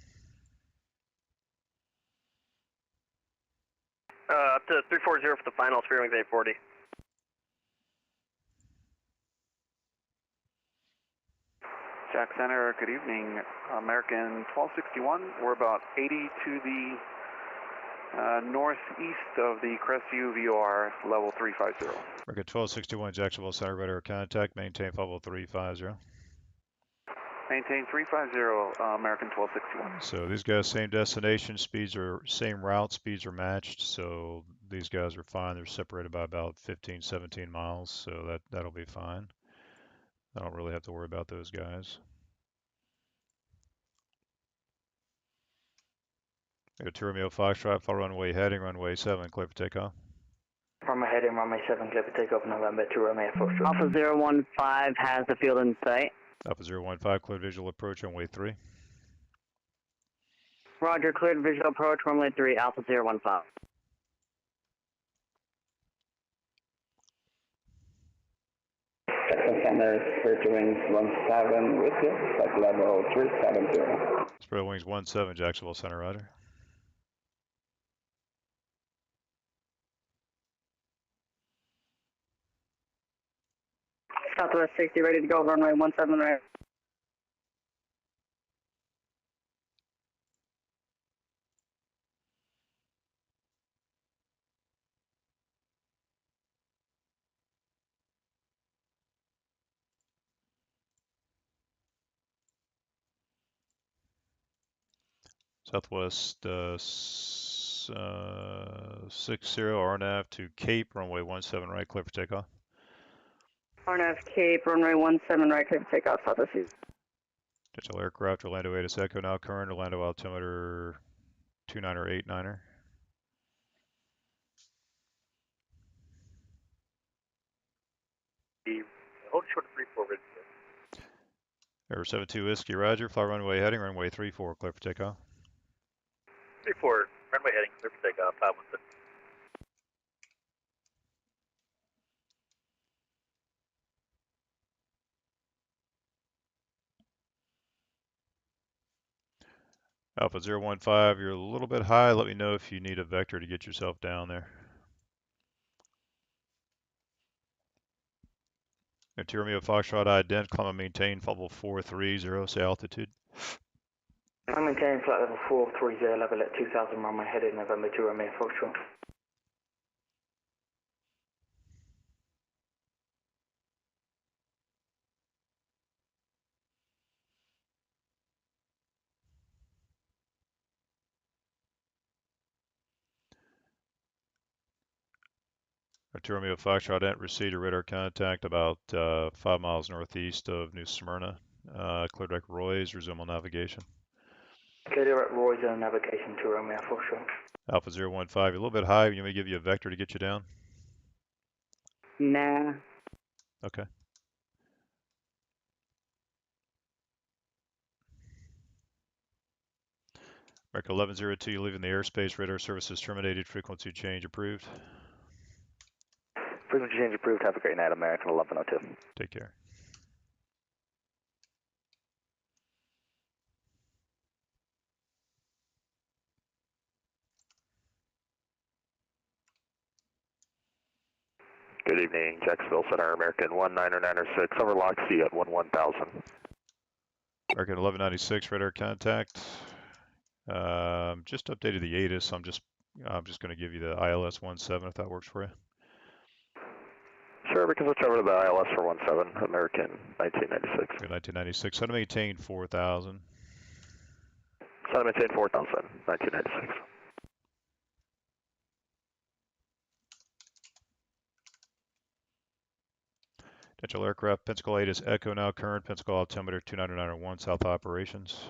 Up to 340 for the final, Spearwings 840. Jack Center, good evening. American 1261, we're about 80 to the northeast of the Crestview VOR, level 350. American 1261, Jacksonville Center, radar contact, maintain flight level 350. Maintain 350, American 1261. So these guys, same destination, speeds are, same route, speeds are matched, so these guys are fine. They're separated by about 15, 17 miles, so that'll be fine. I don't really have to worry about those guys. We got 2 Romeo Foxtrot, flight runway heading, runway 7, clear for takeoff. Runway heading, runway 7, clear for takeoff, November 2 Romeo Foxtrot. Alpha 015 has the field in sight. Alpha 015, cleared visual approach, runway 3. Roger, cleared visual approach, runway 3, Alpha 015. Jackson Center, Spirit Wings 17 with you, flight level 370. Spirit Wings 17, Jacksonville Center, roger. Southwest 60, ready to go, runway 17 right. Southwest 60 RNAV to Cape, runway 17 right, clear for takeoff. RNAV Cape, runway 17 right, clear for takeoff, Southwest. Potential aircraft, Orlando ATC Echo now current, Orlando altimeter 29er 89er. Hold short of 34 ready. Air 72 Whiskey, roger, fly runway heading, runway 34, clear for takeoff. 34, runway heading, clear for takeoff, 516. Alpha 015, you're a little bit high. Let me know if you need a vector to get yourself down there. Romeo Foxtrot ident, climb and maintain flight level 430, say altitude. I'm maintaining flight level 430, level at 2000 runway heading November 2 Romeo Foxtrot. Romeo Foxtrot at receiver radar contact about 5 miles northeast of New Smyrna. Clear direct Roy's, resume on navigation. Clear direct Roy's on navigation to Romeo Foxtrot. Alpha 015, you're a little bit high. You want me to give you a vector to get you down? Nah. Okay. America 1102, you're leaving the airspace. Radar services terminated. Frequency change approved. Frequency change approved. Have a great night, American 1102. Take care. Good evening, Jacksonville Center, American 19906, over lock C at 11,000. American 1196, radar contact. Just updated the ATIS. I'm just going to give you the ILS 17 if that works for you. Sure, because it's over to the ILS for 17, American 1996. Good, 1996. How to maintain 4,000. So to maintain 4,000, 1996. Potential aircraft, Pensacola ATIS Echo now current, Pensacola altimeter 29901, South operations.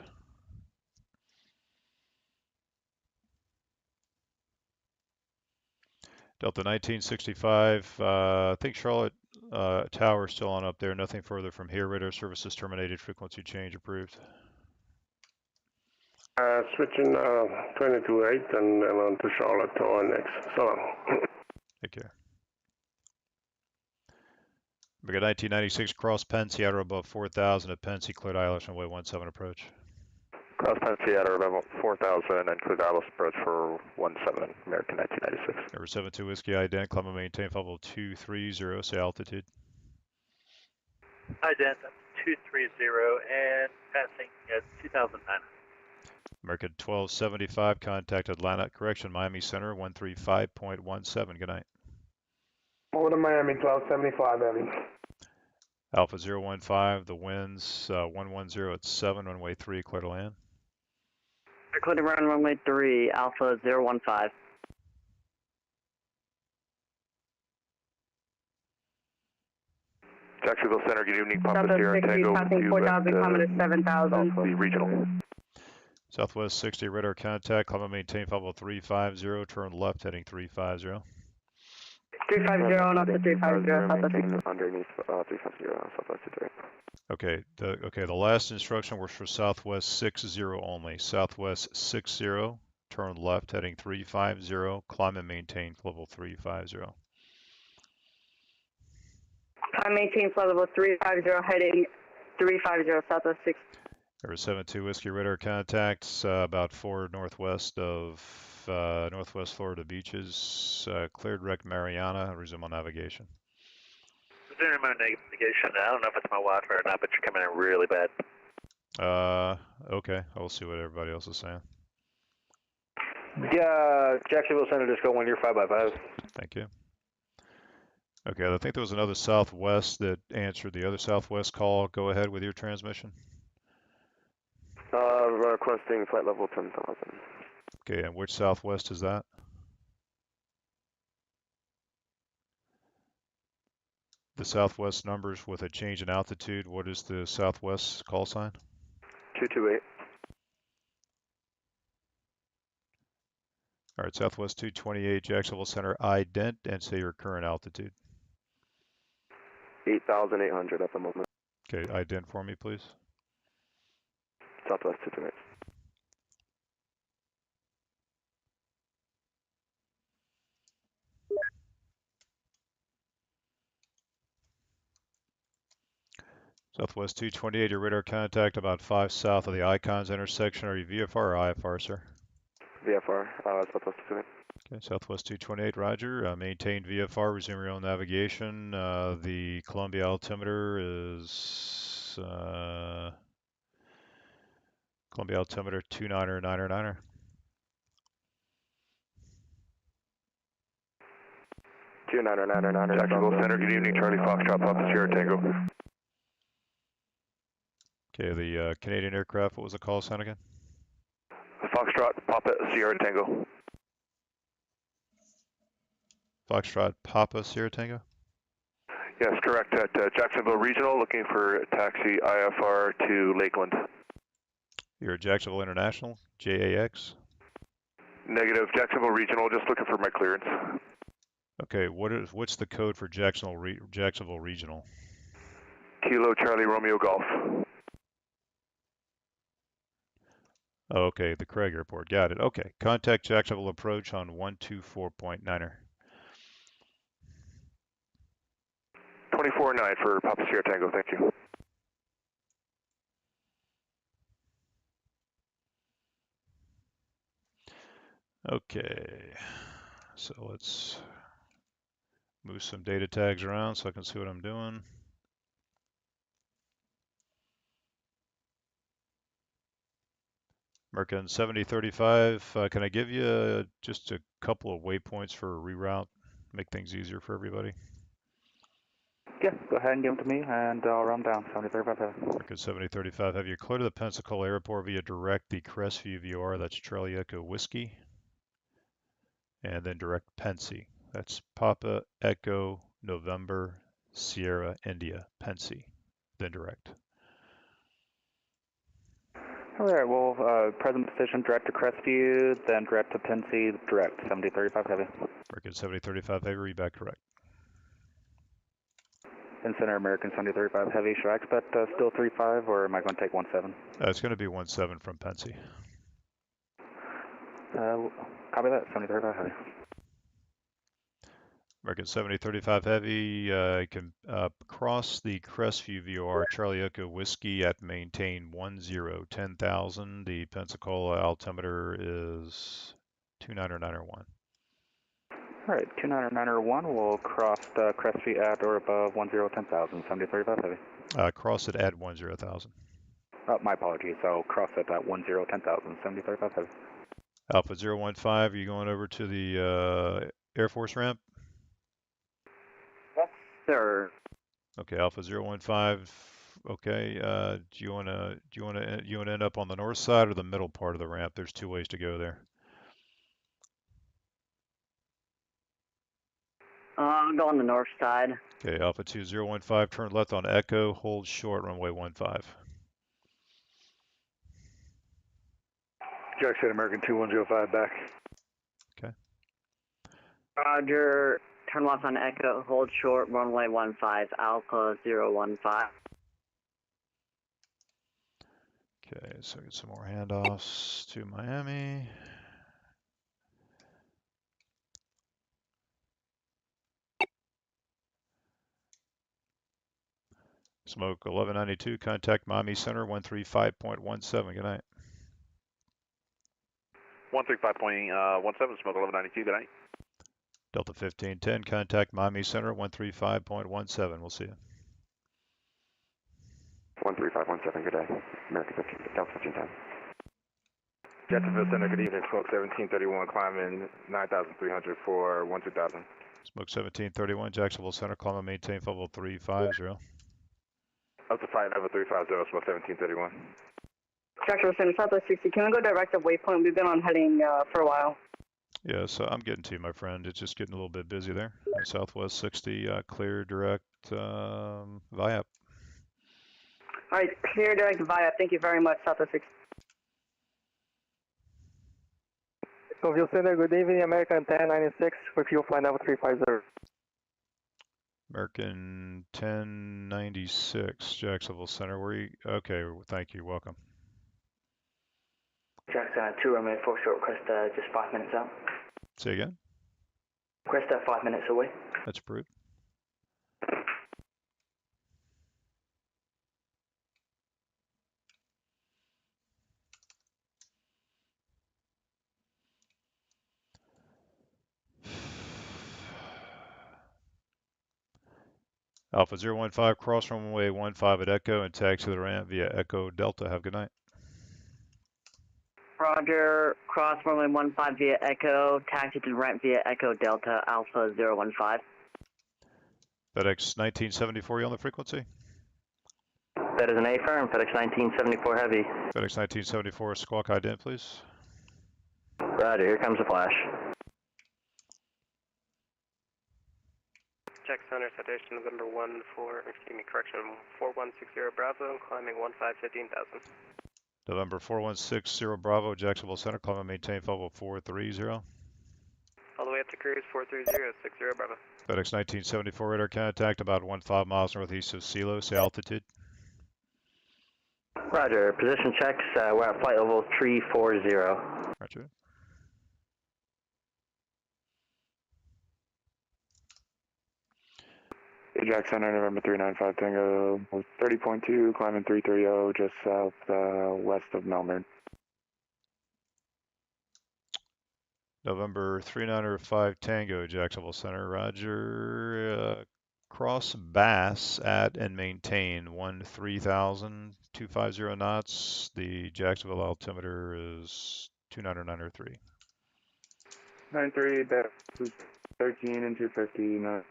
Delta 1965, I think Charlotte Tower is still on up there. Nothing further from here. Radar services terminated. Frequency change approved. Switching 22.8 and then on to Charlotte Tower next. So long. Take care. We got 1996 cross Penn, Seattle above 4,000 at Penn, cleared ILS runway 17 approach. Cross Penn, Seattle above 4,000 and cleared ILS approach for 17, American 1996. Number 72 Whiskey ident, climb and maintain flight level 230, say altitude. Ident, 230 and passing at 2009. American 1275, contact Atlanta, correction, Miami Center 135.17. Good night. Order Miami 1275, Eddie. Alpha 015, the winds 110 at 7, runway 3, clear to land. Clear to run runway 3, Alpha 015. Jacksonville Center, good evening, Papa Sierra Tango. Passing 4,000, kilometers 7,000. The regional. Southwest 60, radar contact, climb and maintain flight level 350, turn left heading 350. 350 and up to 350, Southwest. Underneath 350, Southwest 3. Okay, the last instruction was for Southwest 60 only. Southwest 60, turn left heading 350, climb and maintain level 350. Climb maintain flight level 350 heading 350, Southwest 6. There 72 Whiskey radar contacts about 4 northwest of Northwest Florida beaches. Cleared wreck Mariana. Resume on navigation. Resuming my navigation. I don't know if it's my Wi-Fi or not, but you're coming in really bad. Okay. I'll see what everybody else is saying. Yeah, Jacksonville Center, just go 1 year 5x5. Thank you. Okay, I think there was another Southwest that answered the other Southwest call. Go ahead with your transmission. Requesting flight level 10,000. Okay, and which Southwest is that? The Southwest numbers with a change in altitude, what is the Southwest call sign? 228. All right, Southwest 228, Jacksonville Center, ident, and say your current altitude. 8,800 at the moment. Okay, ident for me, please. Southwest 228. Southwest 228, your radar contact about 5 south of the Icons intersection. Are you VFR or IFR, sir? VFR, Southwest 228. Okay, Southwest 228, roger. Maintain VFR, resume your own navigation. The Columbia altimeter is Columbia altimeter 29er. Jacksonville Center, good evening. Charlie Foxtrot, Papa Sierra Tango. Okay, the Canadian aircraft, what was the call sign again? Foxtrot, Papa Sierra Tango. Foxtrot, Papa Sierra Tango? Yes, correct. At Jacksonville Regional, looking for taxi IFR to Lakeland. You're at Jacksonville International, JAX? Negative. Jacksonville Regional, just looking for my clearance. Okay, what's the code for Jacksonville Regional? Kilo Charlie Romeo Golf. Oh, okay, the Craig Airport. Got it. Okay, contact Jacksonville approach on 124.9er. 24-9 for Papa Sierra Tango. Thank you. Okay, so let's move some data tags around so I can see what I'm doing. American 7035, can I give you just a couple of waypoints for a reroute? Make things easier for everybody. Yeah, go ahead and give them to me, and I'll run down 7035. American 7035, have you clear to the Pensacola Airport via direct the Crestview VR, that's Charlie Echo Whiskey, and then direct Pensy. That's Papa Echo November Sierra India, Pensy, then direct. All right, well, present position direct to Crestview, then direct to Pensy, direct 7035 Heavy. American 7035 Heavy, read back correct. In center, American 7035 Heavy, should I expect still 35, or am I going to take 17? It's going to be 17 from Pensy. Copy that, 7035 Heavy. American 7035 Heavy, can cross the Crestview VOR, Charlie Echo Whiskey at maintain 10,000. The Pensacola altimeter is 29901. All right, 29901 will cross Crestview at or above 10,000, 7035 Heavy. Cross it at 10,000. My apologies, so cross it at 10,000, 7035 Heavy. Alpha 015, are you going over to the Air Force ramp? Yes, sir. Okay, Alpha 015. Okay, do you want to end up on the north side or the middle part of the ramp? There's two ways to go there. I'll go on the north side. Okay, Alpha 2015, turn left on Echo, hold short, runway 15. Jackson American 2105 back. Okay. Roger, turn left on Echo, hold short, runway 15, Alpha 015. Okay, so get some more handoffs to Miami. Smoke 1192, contact Miami Center 135.17. Good night. 135.17, smoke 1192. Good night. Delta 1510, contact Miami Center 135.17. We'll see you. 13517, good day. American 15, Delta 1510. Jacksonville Center, good evening. Smoke 1731, climbing 9,300 for 12,000. Smoke 1731, Jacksonville Center, climb and maintain level 350. Up to flight level 350, smoke 1731. Jackson Center, Southwest 60. Can we go direct of waypoint? We've been on heading for a while. Yeah, so I'm getting to you, my friend. It's just getting a little bit busy there. Southwest 60, clear direct VIAP. All right, clear direct VIAP. Thank you very much, Southwest 60. Scoville Center, good evening, American 1096, with you flight level 350. American 1096, Jacksonville Center. Where you? Okay, thank you. Welcome. Jackson 2 runway 4 short, request just 5 minutes out. Say again? Request 5 minutes away. That's approved. Alpha 015, cross runway 15 at Echo and taxi the ramp via Echo Delta. Have a good night. Roger, cross runway 15 via Echo, taxi to ramp via Echo Delta, Alpha 015. FedEx 1974, you on the frequency? That is an A firm, FedEx 1974 Heavy. FedEx 1974, squawk ident, please. Roger, here comes the flash. Jack Center, citation November 4160 Bravo, climbing 15,000. November 4160 Bravo, Jacksonville Center, climb and maintain level 430. All the way up to cruise 43060 Bravo. FedEx 1974 radar contact about 15 miles northeast of Silo, say altitude. Roger, position checks, we're at flight level 340. Roger. Jack Center, November 395 Tango, 30.2, climbing 330, just south west of Melbourne. November 395 Tango, Jacksonville Center, roger. Cross Bass at and maintain 13,250 knots. The Jacksonville altimeter is 29903. 93, that was 13 and 250 knots.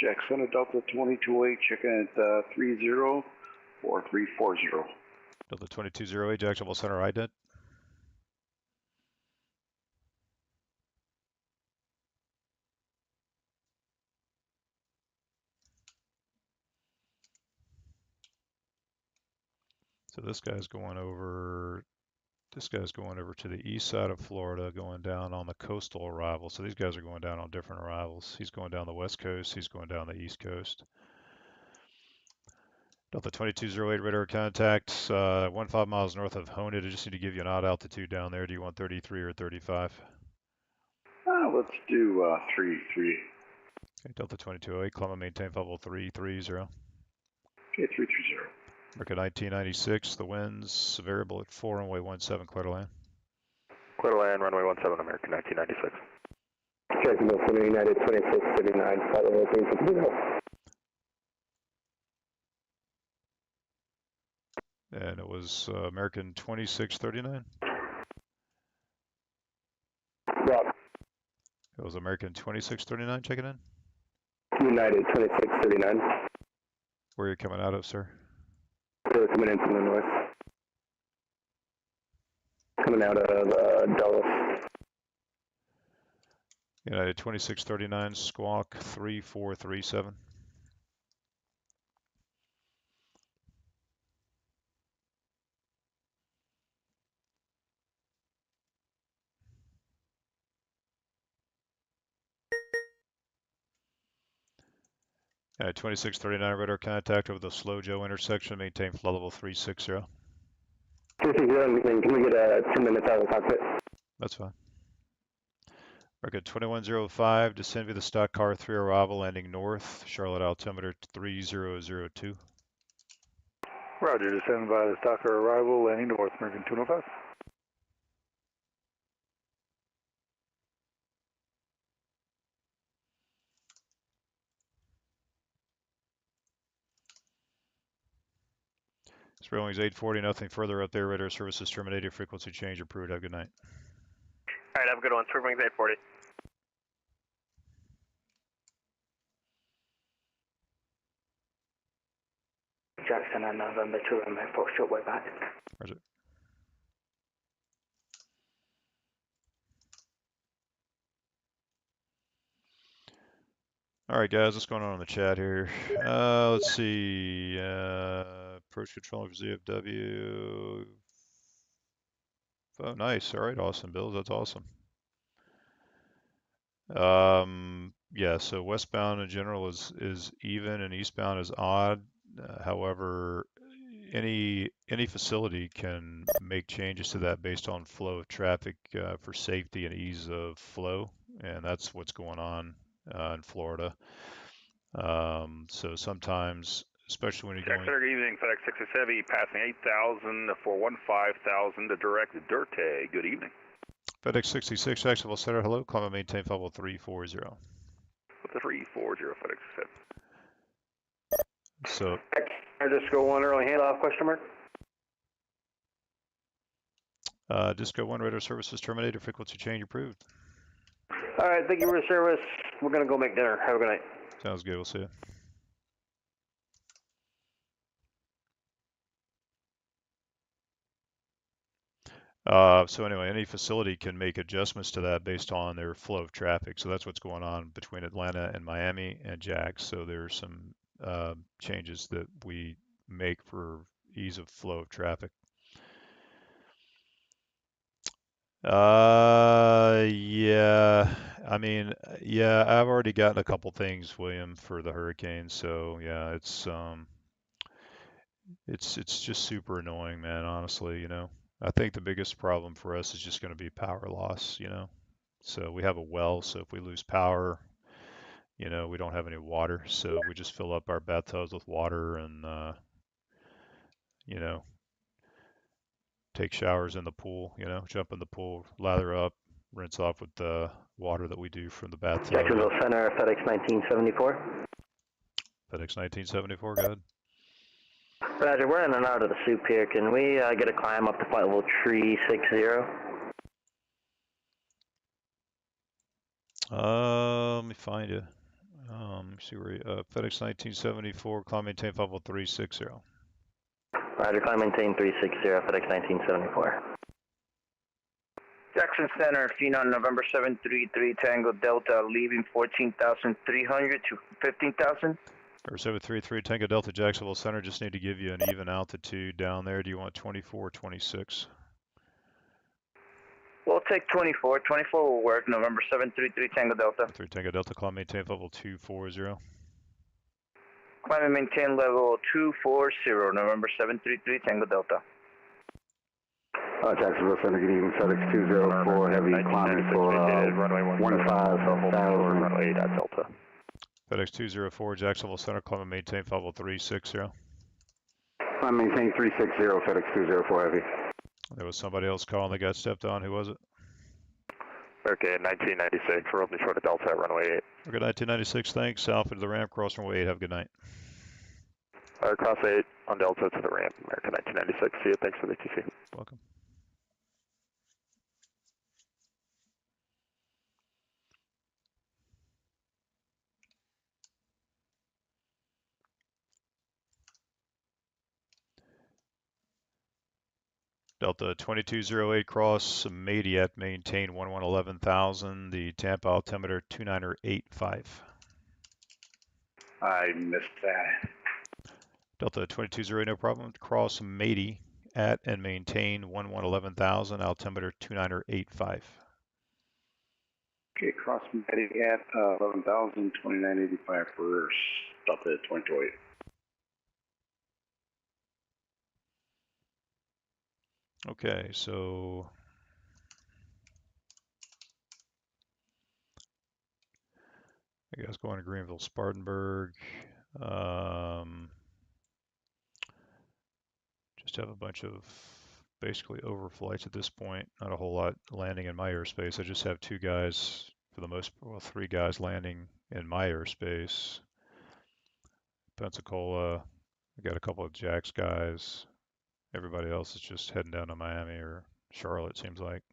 Jack Center, Delta 2208, checking at 304340. Delta 2208, Jacksonville Center, ident. So this guy's going over to the east side of Florida, going down on the coastal arrival. So these guys are going down on different arrivals. He's going down the west coast, he's going down the east coast. Delta 2208 radar contact, 15 miles north of Honed. I just need to give you an odd altitude down there. Do you want 33 or 35? Let's do 33. Okay, Delta 2208, climb and maintain level 330. Okay, 330. America 1996, the winds variable at 4, runway 17, clear to land. Clear to land, runway 17, American 1996. Jacksonville Center, United 2639, flight level 360. And it was American 2639? Rob. It was American 2639 checking in? United 2639. Where are you coming out of, sir? They're coming in from the north. Coming out of Dulles. United 2639, squawk 3437. United 2639, radar contact over the Slow Joe intersection, maintain flight level 360. 360, can we get 2 minutes out of the cockpit? That's fine. America 2105, descend via the stock car 3 arrival, landing north, Charlotte altimeter 3002. Roger, descend by the stock car arrival, landing north, American 205. Spurling's 840, nothing further up there. Radar services terminated. Frequency change approved. Have a good night. All right, have a good one. Spurling's 840. Jackson and November 2 runway 4 short way back. Roger. All right, guys, what's going on in the chat here? Let's see. Approach control for ZFW. Oh, nice. All right, Austin Bills. That's awesome. Yeah, so westbound in general is even and eastbound is odd. However, any facility can make changes to that based on flow of traffic for safety and ease of flow, and that's what's going on in Florida. So sometimes, especially when you're going. Good evening, FedEx 66 Heavy, passing 8,000 for 15,000 to direct Dirte. Good evening. FedEx 66, Jacksonville Center, hello, climb and maintain level 340. With the 340, FedEx 67. So. Disco 1 early handoff, question mark? Disco 1 radar services terminated, frequency change approved. All right, thank you for your service. We're going to go make dinner. Have a good night. Sounds good, we'll see you. So anyway, any facility can make adjustments to that based on their flow of traffic. So that's what's going on between Atlanta and Miami and Jax. So there's some changes that we make for ease of flow of traffic. Yeah, I mean, yeah, I've already gotten a couple things, William, for the hurricane. So yeah, it's just super annoying, man, honestly, you know. I think the biggest problem for us is just going to be power loss, you know. So we have a well, so if we lose power, you know, we don't have any water, so we just fill up our bathtubs with water and, you know, take showers in the pool, you know, jump in the pool, lather up, rinse off with the water that we do from the bathtub. Jacksonville Center, FedEx 1974. FedEx 1974, go ahead. Roger, we're in and out of the soup here. Can we get a climb up to flight level 360? Let me find you. Let me see where you, FedEx 1974, climb maintain flight level 360. Roger, climb maintain 360, FedEx 1974. Jackson Center, Phenom, November 733 Tango Delta, leaving 14,300 to 15,000. Or 733 Tango Delta, Jacksonville Center, just need to give you an even altitude down there. Do you want 24 or 26? We'll take 24. 24 will work. November 733 Tango Delta. 3 Tango Delta, climb maintain level 240. Climb and maintain level 240, November 733 Tango Delta. Jacksonville Center, good evening, FedEx 204, heavy climbing for 15,000. Runway 8 at Delta. FedEx 204, Jacksonville Center, climb and maintain level 360. Climb maintain 360, FedEx 204 heavy. There was somebody else calling that got stepped on. Who was it? Okay, 1996, we're opening short of Delta at runway 8. Okay, 1996, thanks. Alpha to the ramp, cross runway 8, have a good night. Cross 8 on Delta to the ramp, American 1996, see you, thanks for the ATC. Welcome. Delta 2208 cross Madiat, maintain 11,000. The Tampa altimeter 2985. I missed that. Delta 2208, no problem. Cross Madi at and maintain 11,000. Altimeter 2985. Okay, cross Madi at 11,000, 2985 for Delta 2208. Okay, so I guess going to Greenville, Spartanburg. Just have a bunch of basically overflights at this point. Not a whole lot landing in my airspace. I just have two guys, for the most, well, three guys landing in my airspace. Pensacola, I got a couple of Jax guys. Everybody else is just heading down to Miami or Charlotte, seems like.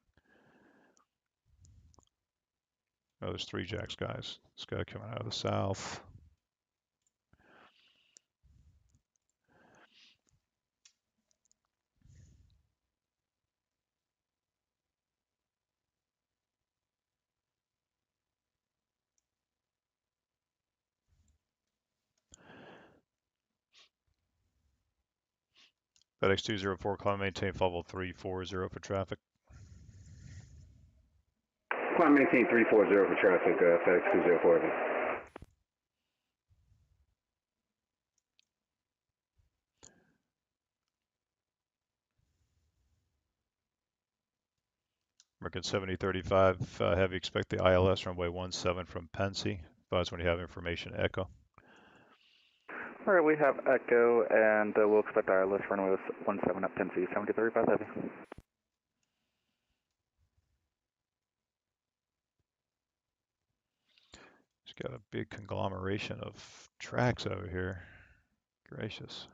Oh, there's three Jax guys. This guy coming out of the south. FedEx 204, climb maintain flight level 340 for traffic. Climb maintain 340 for traffic, FedEx 204. American 7035, have you expect the ILS runway 17 from Pensy. Advise when you have information, Echo. All right, we have Echo, and we'll expect our ILS runway 17 up Tennessee, 7035 heavy. It's got a big conglomeration of tracks over here. Gracious.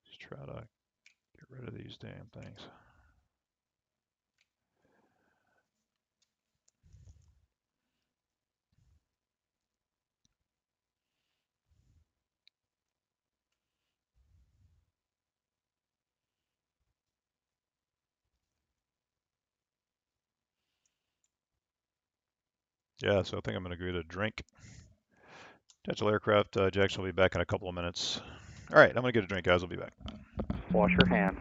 Let's try to get rid of these damn things. Yeah, so I think I'm going to go to drink. Potential aircraft, Jackson will be back in a couple of minutes. All right, I'm going to get a drink, guys. I'll be back. Wash your hands.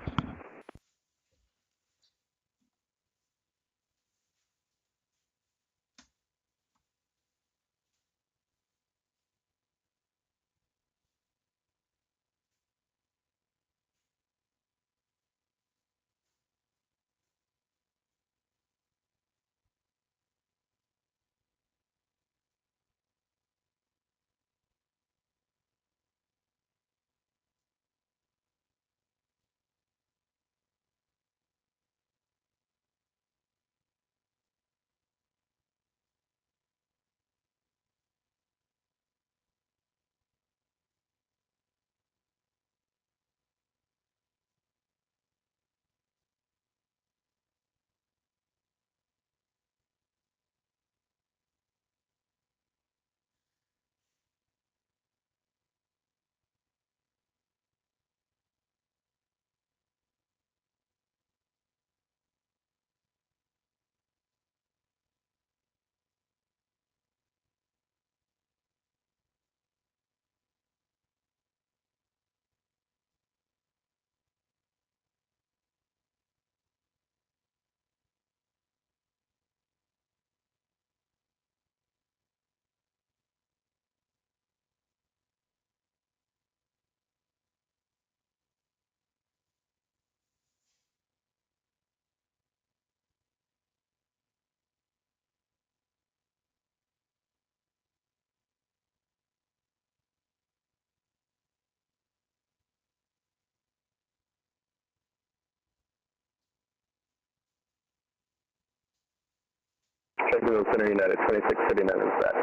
Jacksonville Center United 2639 is back.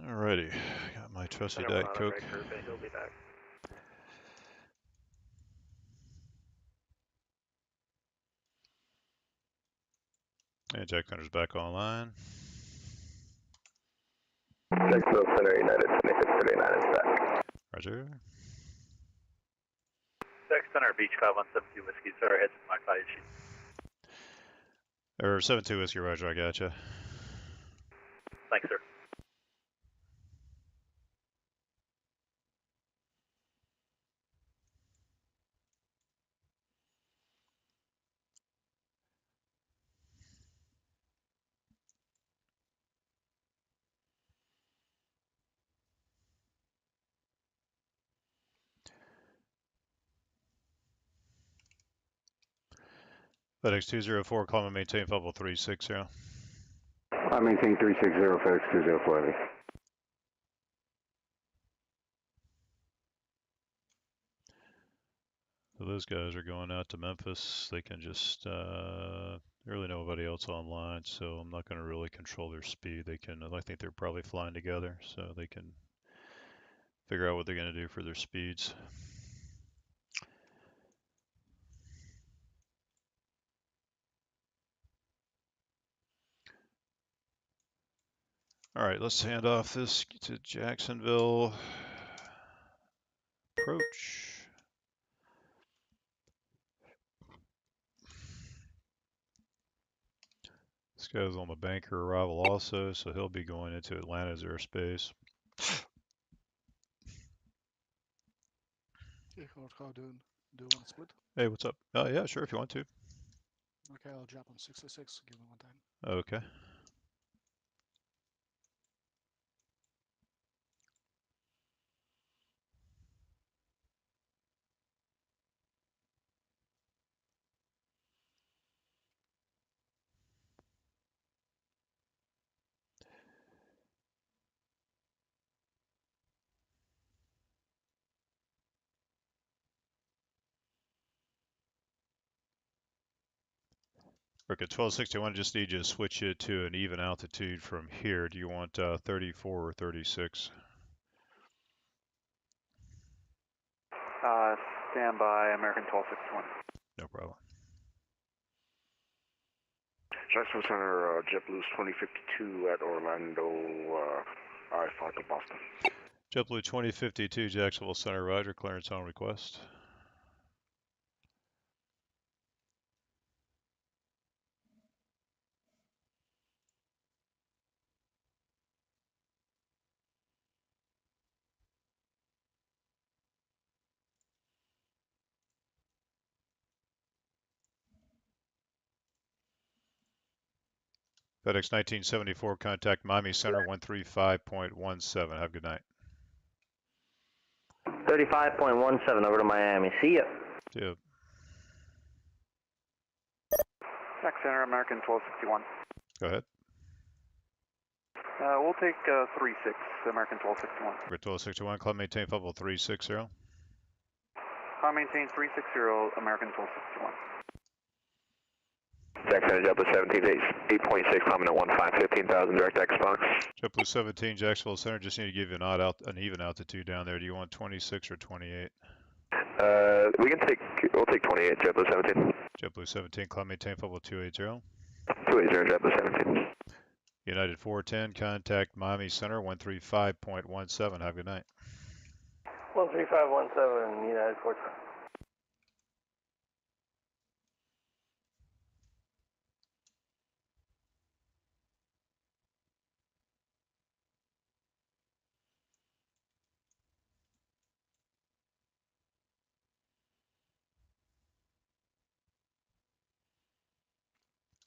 Alrighty, got my trusty Diet Coke. He'll be back. And Jack Thunder's back online. Jacksonville Center United 2639 is back. Roger. Jack Center Beach 5172 Whiskey, sir, heads to my flight sheet. Or 72 Whiskey, Roger, I gotcha. Thanks, sir. FedEx 204, climb and maintain flight level 360. I maintain 360, FedEx 204 heavy. So those guys are going out to Memphis. They can just, really nobody else online, so I'm not going to really control their speed. They can, I think they're probably flying together, so they can figure out what they're going to do for their speeds. All right, let's hand off this to Jacksonville. Approach. Let's guy's on the banker arrival also, so he'll be going into Atlanta's airspace. Okay, how doing? Do you want to split? Hey, what's up? Yeah, sure, if you want to. Okay, I'll jump on 66. Give me one time. Okay. Okay, 1261, just need you to switch it to an even altitude from here. Do you want 34 or 36? Stand by, American 1261. No problem. Jacksonville Center, JetBlue's 2052 at Orlando, I-5 to Boston. JetBlue 2052, Jacksonville Center, roger, clearance on request. FedEx 1974, contact Miami Center 135.17. Have a good night. 35.17 over to Miami. See ya. See ya. Jack Center, American 1261. Go ahead. We'll take 36, American 1261. 1261, climb maintain level 360. Climb maintain 360, American 1261. Jackson, JetBlue 17, 8.6, climbing at 15, 15,000, direct X box. JetBlue 17, Jacksonville Center, just need to give you an even altitude down there. Do you want 26 or 28? We'll take 28, JetBlue 17. JetBlue 17, climb maintain level 280. 280, JetBlue 17. United 410, contact Miami Center 135.17. Have a good night. 13517, United 410.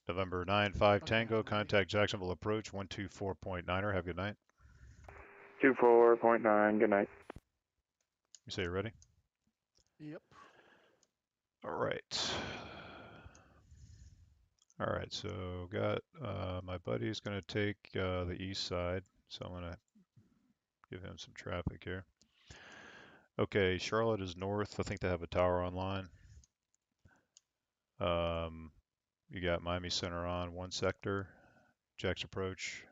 November 95 Tango, contact Jacksonville approach 124.9er. Have a good night. 24.9, good night. You say you're ready? Yep. All right. All right, so got my buddy's going to take the east side, so I'm going to give him some traffic here. Okay, Charlotte is north. I think they have a tower online. You got Miami Center on one sector, Jack's approach.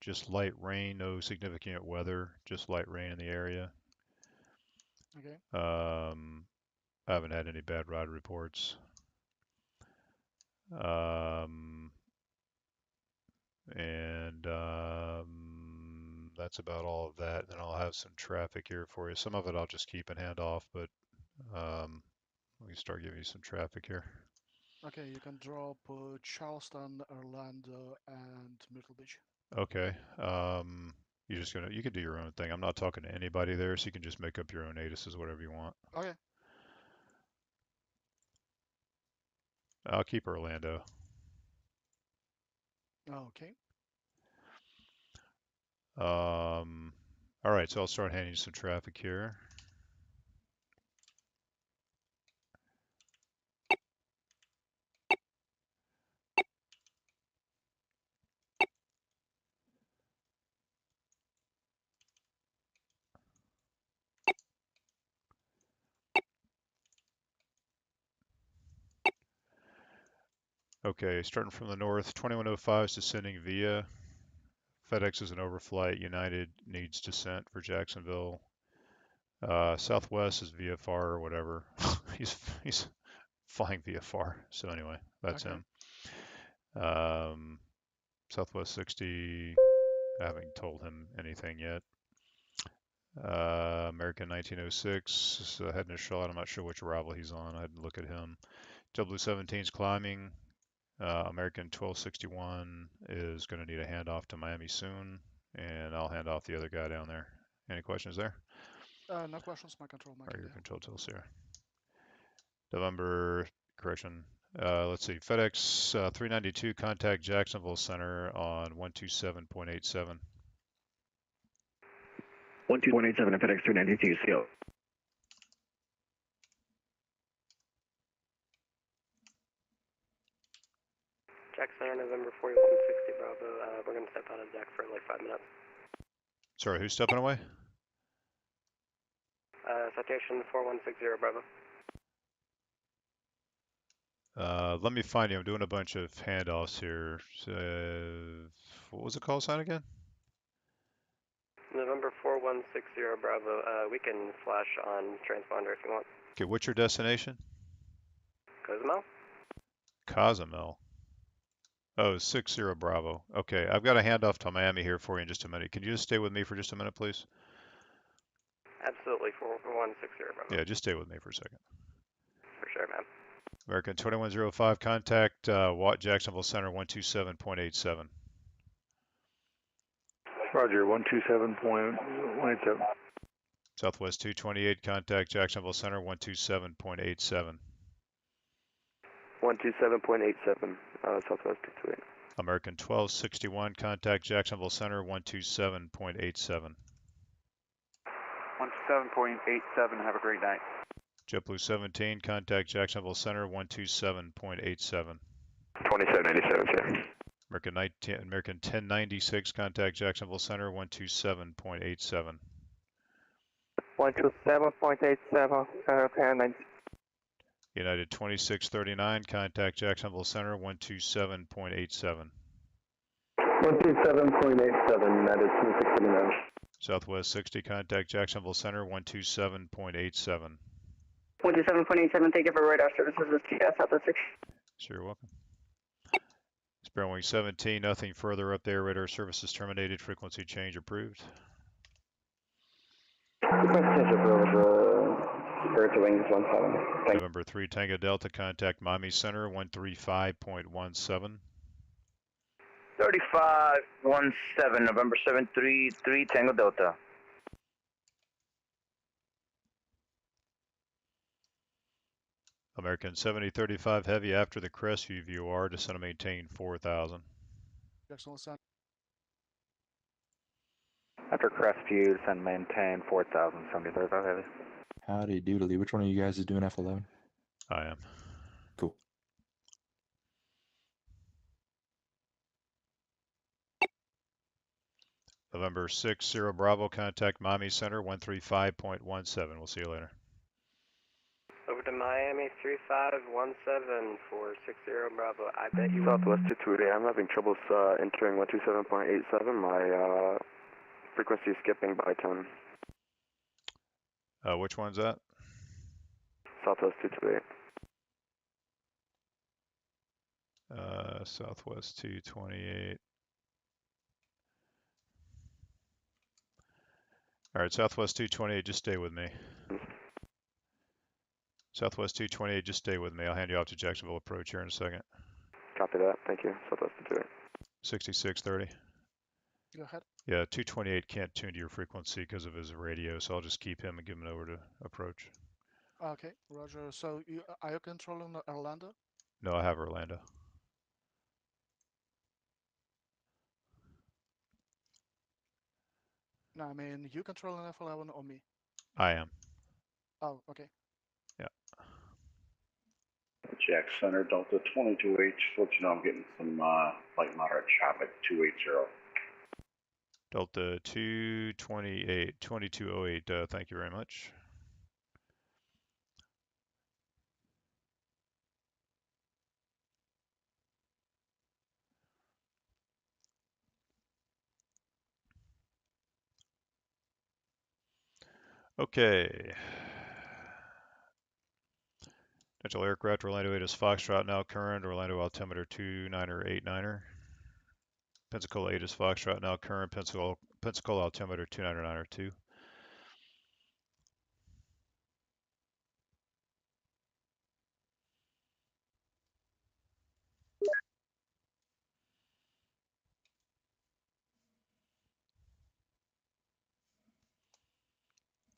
Just light rain, no significant weather, just light rain in the area. Okay. I haven't had any bad ride reports. That's about all of that. Then I'll have some traffic here for you. Some of it I'll just keep and hand off, but we can start giving you some traffic here. Okay, you can drop Charleston, Orlando, and Myrtle Beach. Okay. You can do your own thing. I'm not talking to anybody there, so you can just make up your own ATCs, whatever you want. Okay. I'll keep Orlando. Okay. All right, so I'll start handing you some traffic here. Okay, starting from the north, 2105 is descending via. FedEx is an overflight. United needs descent for Jacksonville. Southwest is VFR or whatever. he's flying VFR. So anyway, that's okay. him. Southwest 60, I haven't told him anything yet. American 1906, heading to Charlotte. I'm not sure which arrival he's on. I had to look at him. JetBlue 17's climbing. American 1261 is going to need a handoff to Miami soon, and I'll hand off the other guy down there. Any questions there? No questions, my control mic. Or your control tilts here. November, correction. Let's see, FedEx 392, contact Jacksonville Center on 127.87. 127 at FedEx 392, CO. Jack Center, November 4160 Bravo. We're going to step out of Jack for like 5 minutes. Sorry, who's stepping away? Citation 4160 Bravo. Let me find you. I'm doing a bunch of handoffs here. What was the call sign again? November 4160 Bravo. We can flash on transponder if you want. Okay, what's your destination? Cozumel? Cozumel. Oh, 60 Bravo. Okay, I've got a handoff to Miami here for you in just a minute. Can you just stay with me for just a minute, please? Absolutely, 4160 Bravo. Yeah, just stay with me for a second. For sure, man. American 2105, contact Jacksonville Center 127.87. Roger, 127.87. Southwest 228, contact Jacksonville Center 127.87. 127.87, Southwest 228. American 1261, contact Jacksonville Center 127.87. 127.87, have a great night. JetBlue 17, contact Jacksonville Center 127.87. 2797, sir. American 1096, contact Jacksonville Center 127.87. 127.87, 1090. United 2639, contact Jacksonville Center 127.87. 127.87, United 2639. Southwest 60, contact Jacksonville Center 127.87. 127.87, thank you for radar services with TS Southwest 60. Sure, you're welcome. Sparrow Wing 17, nothing further up there. Radar services terminated. Frequency change approved. Frequency change approved. Spirit to Wings 17. November 3 Tango Delta, contact Miami Center 135.17. 3517, November 733 Tango Delta. American 7035 Heavy after the Crestview VOR, descend and maintain 4,000. After Crestview, descend maintain 4,000, 7035 Heavy. Howdy doodly. Which one of you guys is doing F11? I am. Cool. November 6 Bravo, contact Miami Center 135.17. We'll see you later. Over to Miami 3517 for 60 Bravo. I bet you. Southwest 228, I'm having troubles entering 127.87. My frequency is skipping by 10. Which one's that? Southwest 228. Southwest 228. All right, Southwest 228, just stay with me. Southwest 228, just stay with me. I'll hand you off to Jacksonville Approach here in a second. Copy that, thank you. Southwest 228. 6630. Go ahead. Yeah, 228 can't tune to your frequency because of his radio, so I'll just keep him and give him over to Approach. Okay, Roger. So are you controlling Orlando? No, I have Orlando. No, I mean, you controlling F11 or me? I am. Oh, okay. Yeah. Jack Center, Delta 22H. Let you know I'm getting some light moderate traffic, 280. Delta 228, 2208, thank you very much. Okay. Potential aircraft, Orlando 8 is Foxtrot now current, Orlando altimeter 29er89er. Pensacola 8 is Foxtrot now current, Pensacola altimeter 29er92.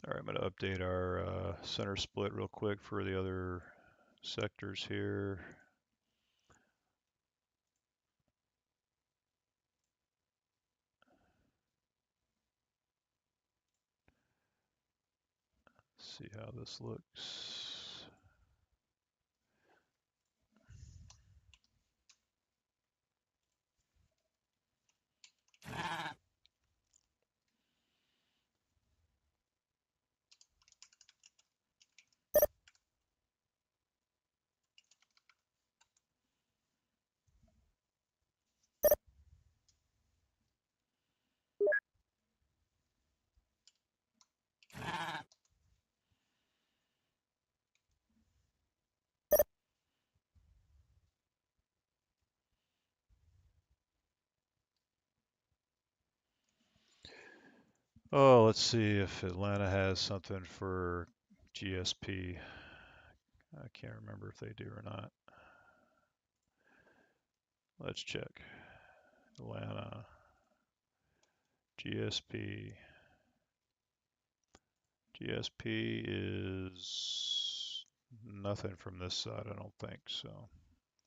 All right, I'm going to update our center split real quick for the other sectors here. See how this looks. Oh, let's see if Atlanta has something for GSP. I can't remember if they do or not. Let's check. Atlanta, GSP. GSP is nothing from this side, I don't think, so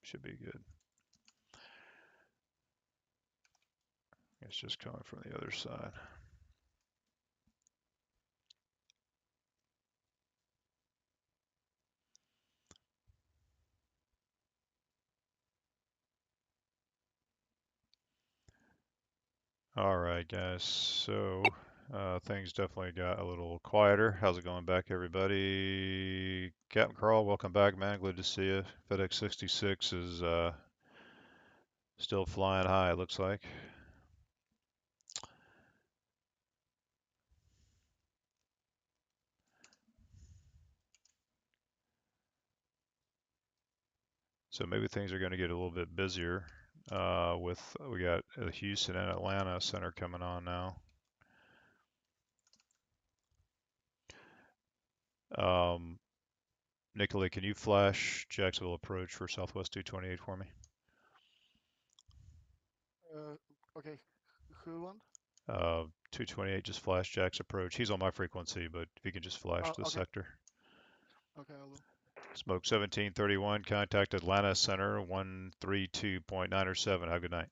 should be good. It's just coming from the other side. All right, guys, so things definitely got a little quieter. How's it going back, everybody? Captain Carl, welcome back, man. Glad to see you. FedEx 66 is still flying high, it looks like. So maybe things are going to get a little bit busier we got Houston and Atlanta center coming on now. Nicolay, can you flash Jacksonville approach for Southwest 228 for me? Okay. Who won? 228, just flash Jack's approach. He's on my frequency, but if you can just flash the okay. sector. Okay, I will. Smoke 1731, contact Atlanta Center 132.907. Have a good night.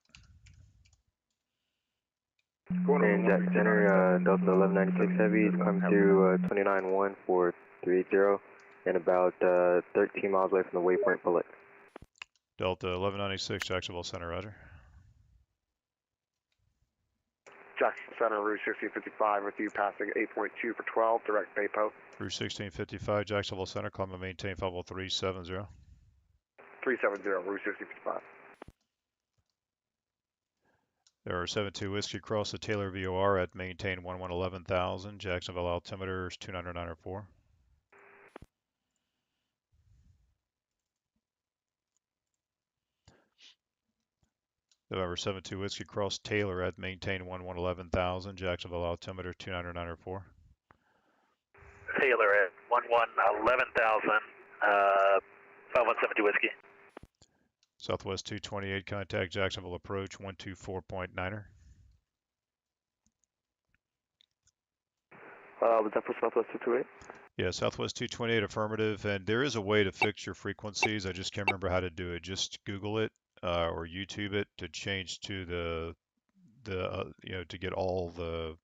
And Jack Center, Delta 1196 Heavy is coming through 291-430 and about 13 miles away from the waypoint bullet. Delta 1196, Jacksonville Center, roger. Jackson Center, Route 1655 with you passing 8.2 for 12, direct PayPo. Route 1655, Jacksonville Center, climb and maintain 50370. 370, Route 1655. There are 72 Whiskey across the Taylor VOR at maintain 111000, Jacksonville altimeter is 29904. November 72 Whiskey Cross Taylor at maintain 111000, Jacksonville altimeter 29904. Taylor at 111000, 5172 Whiskey. Southwest 228, contact Jacksonville approach 124.9er. Was that for Southwest 228? Yeah, Southwest 228 affirmative, and there is a way to fix your frequencies. I just can't remember how to do it. Just Google it or YouTube it to change to the to get all the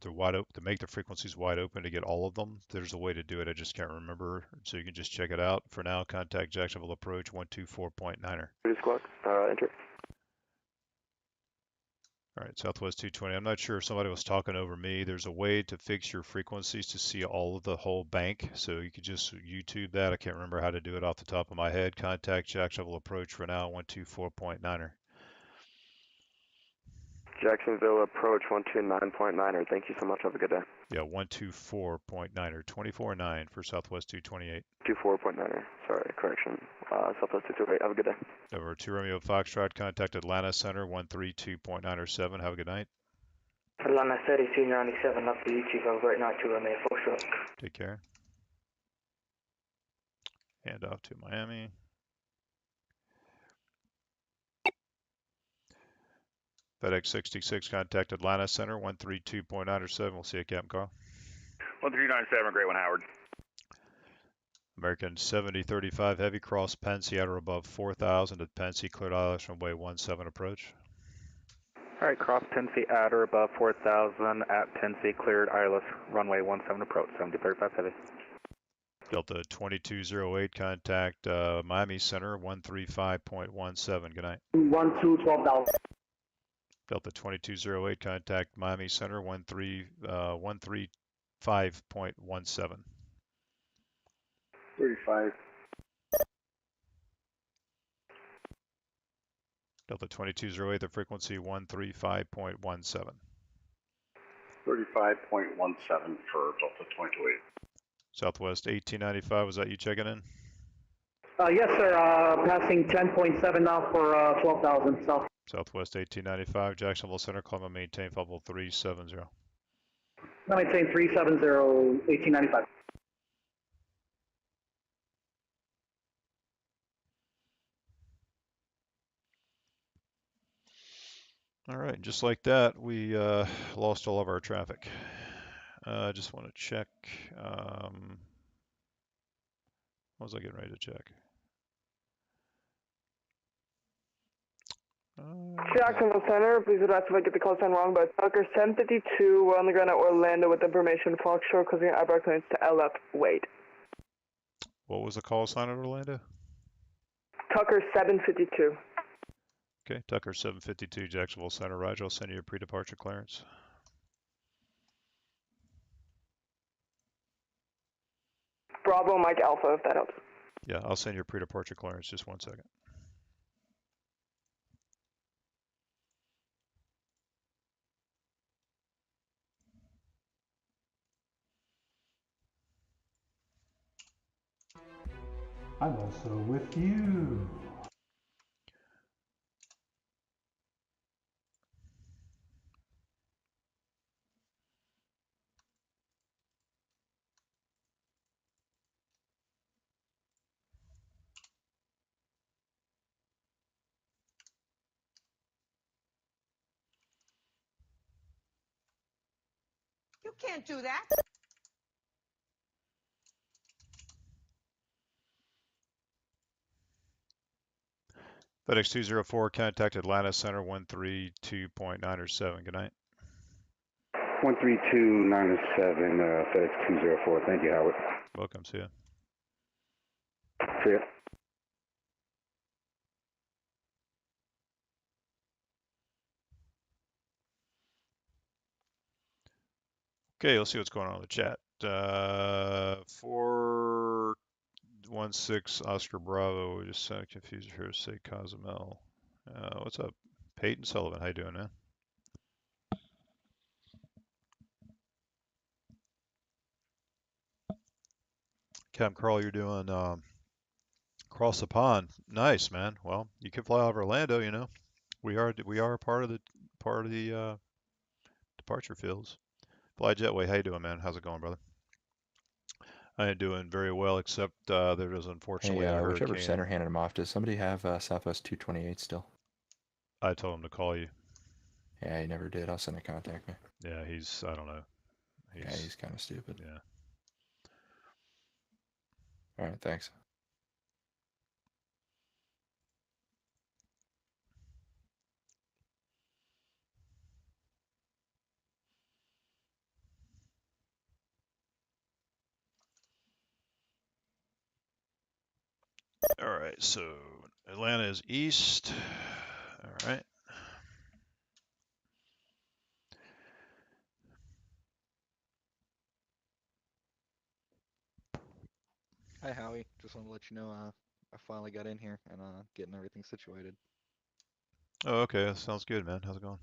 to make the frequencies wide open to get all of them. There's a way to do it. I just can't remember. So you can just check it out. For now, contact Jacksonville approach 124.9er. Squawk, enter. All right, Southwest 220. I'm not sure if somebody was talking over me. There's a way to fix your frequencies to see all of the whole bank. So you could just YouTube that. I can't remember how to do it off the top of my head. Contact Jacksonville approach for now 124.9er. Jacksonville approach 129.9er. Thank you so much. Have a good day. Yeah, 124.9er, 24.9 for Southwest 228. 24.9er. Sorry, correction. Southwest 228. Have a good day. Over 2 Romeo Foxtrot, contact Atlanta Center 132.907. Have a good night. Atlanta 3297, up to you, Chief. Have a great night, 2 Romeo Foxtrot. Take care. Hand off to Miami. FedEx 66, contact Atlanta Center 132.907. We'll see you, Captain Carl. 1397, great one, Howard. American 7035 Heavy, cross Pensy at or above 4,000 at Pensy, cleared ILS runway 17 approach. Alright, cross Pensy at or above 4,000 at Pensy, cleared ILS runway 17 approach, 7035 heavy. Delta 2208, contact Miami Center 135.17, good night. 12,000. Delta 2208, contact Miami Center 135.17. 35. Delta 2208, the frequency 135.17. 35.17 for Delta 228. Southwest 1895, was that you checking in? Yes, sir. Passing 10.7 now for 12,000 south. Southwest 1895, Jacksonville Center, climb and maintain level 370. Now maintain 370, 1895. All right, just like that, we lost all of our traffic. I just want to check. What was I getting ready to check? Jacksonville Center, please advise if I get the call sign wrong, but Tucker 752, we're on the ground at Orlando with information, Foxtrot closing at Airport clearance to LF, wait. What was the call sign at Orlando? Tucker 752. Okay, Tucker 752, Jacksonville Center, Roger, I'll send you a pre-departure clearance. Bravo Mike Alpha, if that helps. Yeah, I'll send you a pre-departure clearance, just 1 second. I'm also with you. You can't do that. FedEx 204, contact Atlanta Center 132.907. Good night. 13297, FedEx 204. Thank you, Howard. Welcome, see ya. See ya. Okay, let's see what's going on in the chat. 416 Oscar Bravo. We just sounded confused here to say Cozumel. What's up? Peyton Sullivan, how you doing, man? Cam Carl, you're doing across the pond. Nice, man. Well, you can fly out of Orlando, you know. We are part of the departure fields. Fly Jetway, how you doing, man? How's it going, brother? I am doing very well, except there is unfortunately a hurricane. Whichever center handed him off, does somebody have Southwest 228 still? I told him to call you. Yeah, he never did. I'll send a contact me. Yeah, I don't know. He's kind of stupid. Yeah. All right, thanks. All right, so Atlanta is east. All right. Hi, Howie. Just wanted to let you know I finally got in here and getting everything situated. Oh, okay. That sounds good, man. How's it going?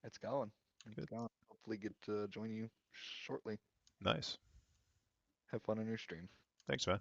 It's going. It's going. Hopefully get to join you shortly. Nice. Have fun on your stream. Thanks, man.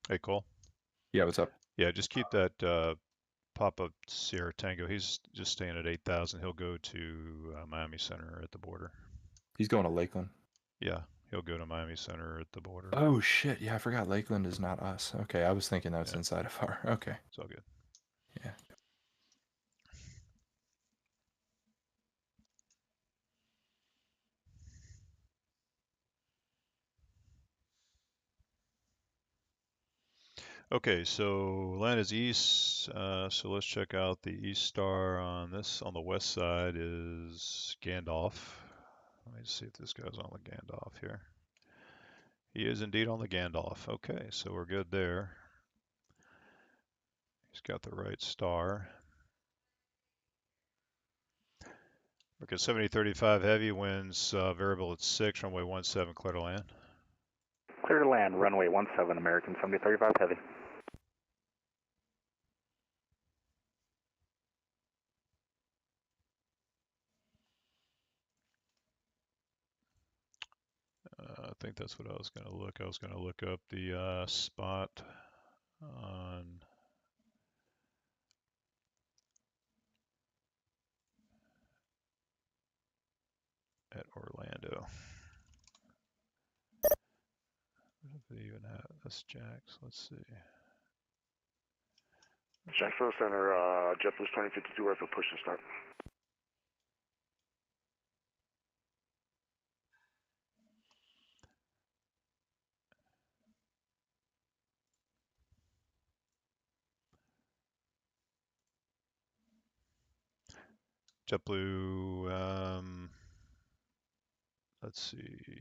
Hey, Cole. Yeah, what's up? Yeah, just keep that pop-up Sierra Tango. He's just staying at 8,000. He'll go to Miami Center at the border. He's going to Lakeland. Yeah, he'll go to Miami Center at the border. Oh shit! Yeah, I forgot Lakeland is not us. Okay, I was thinking that's inside of our. Okay. It's all good. Yeah. Okay, so land is east. So let's check out the east star on this. On the west side is Gandalf. Let me see if this guy's on the Gandalf here. He is indeed on the Gandalf. Okay, so we're good there. He's got the right star. Okay, 7035 heavy, winds variable at 6, runway 17, clear to land. Clear to land, runway 17, American 7035 heavy. I think that's what I was going to look. I was going to look up the spot on at Orlando. What do they even have? That's Jax. Let's see. Jacksonville Center, JetBlue 2052, ready for push to start. JetBlue, let's see.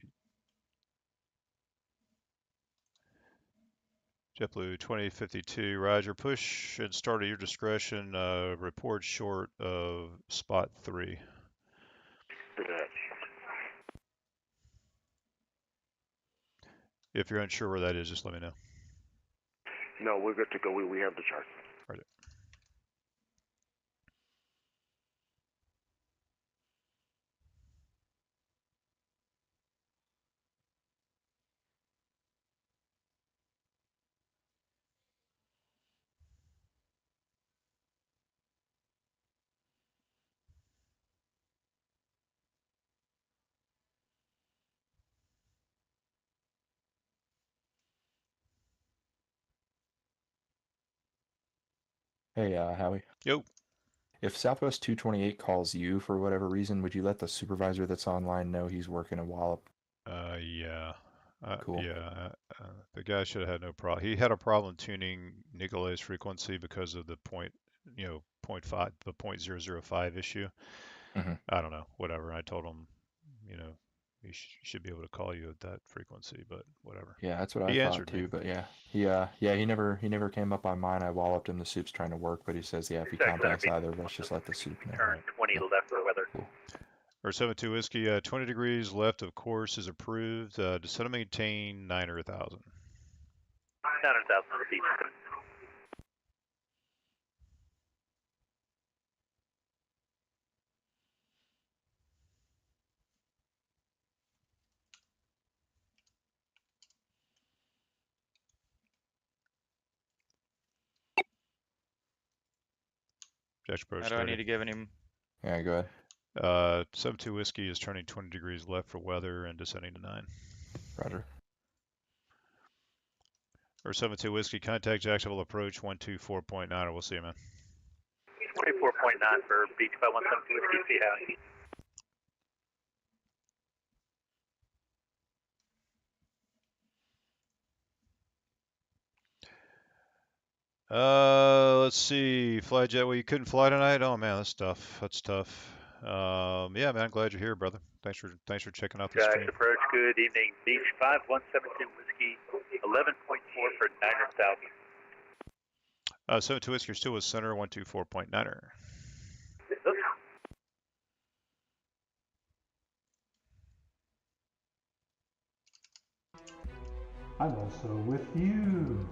JetBlue 2052, Roger. Push and start at your discretion. Report short of spot 3. If you're unsure where that is, just let me know. No, we're good to go. We have the chart. Right. Hey, Howie. Yo. If Southwest 228 calls you for whatever reason, would you let the supervisor that's online know he's working a wallop? Yeah. Cool. Yeah. The guy should have had no problem. He had a problem tuning Nicolay's frequency because of the point, you know, 0.5, the 0.005 issue. I don't know. Whatever. I told him, you know, he should be able to call you at that frequency, but whatever. Yeah, that's what I He thought answered too. me. But yeah, he never came up on mine. I walloped him. The soup's trying to work, but he says, yeah, if he contacts either of us, just let the soup know. Turn 20 left for weather. Cool. Or 72 whiskey, 20 degrees left of course is approved. Descend and maintain 9 or 1,000. 900,000 on the beach. Jack approach How do I need to give him? Yeah, go ahead. 72 whiskey is turning 20 degrees left for weather and descending to 9. Roger. Or 72 whiskey, contact Jacksonville approach 124.9, or we'll see you, man. 24.9 for beach by 172 whiskey, see how. Let's see. Fly jet. Well, you couldn't fly tonight. Oh man, that's tough. That's tough. Yeah, man. I'm glad you're here, brother. Thanks for checking out the stream. Approach. Good evening. Beach 5172 whiskey, 11.4 for 900,000. 72 whiskey, you're still with center 124.9er. I'm also with you.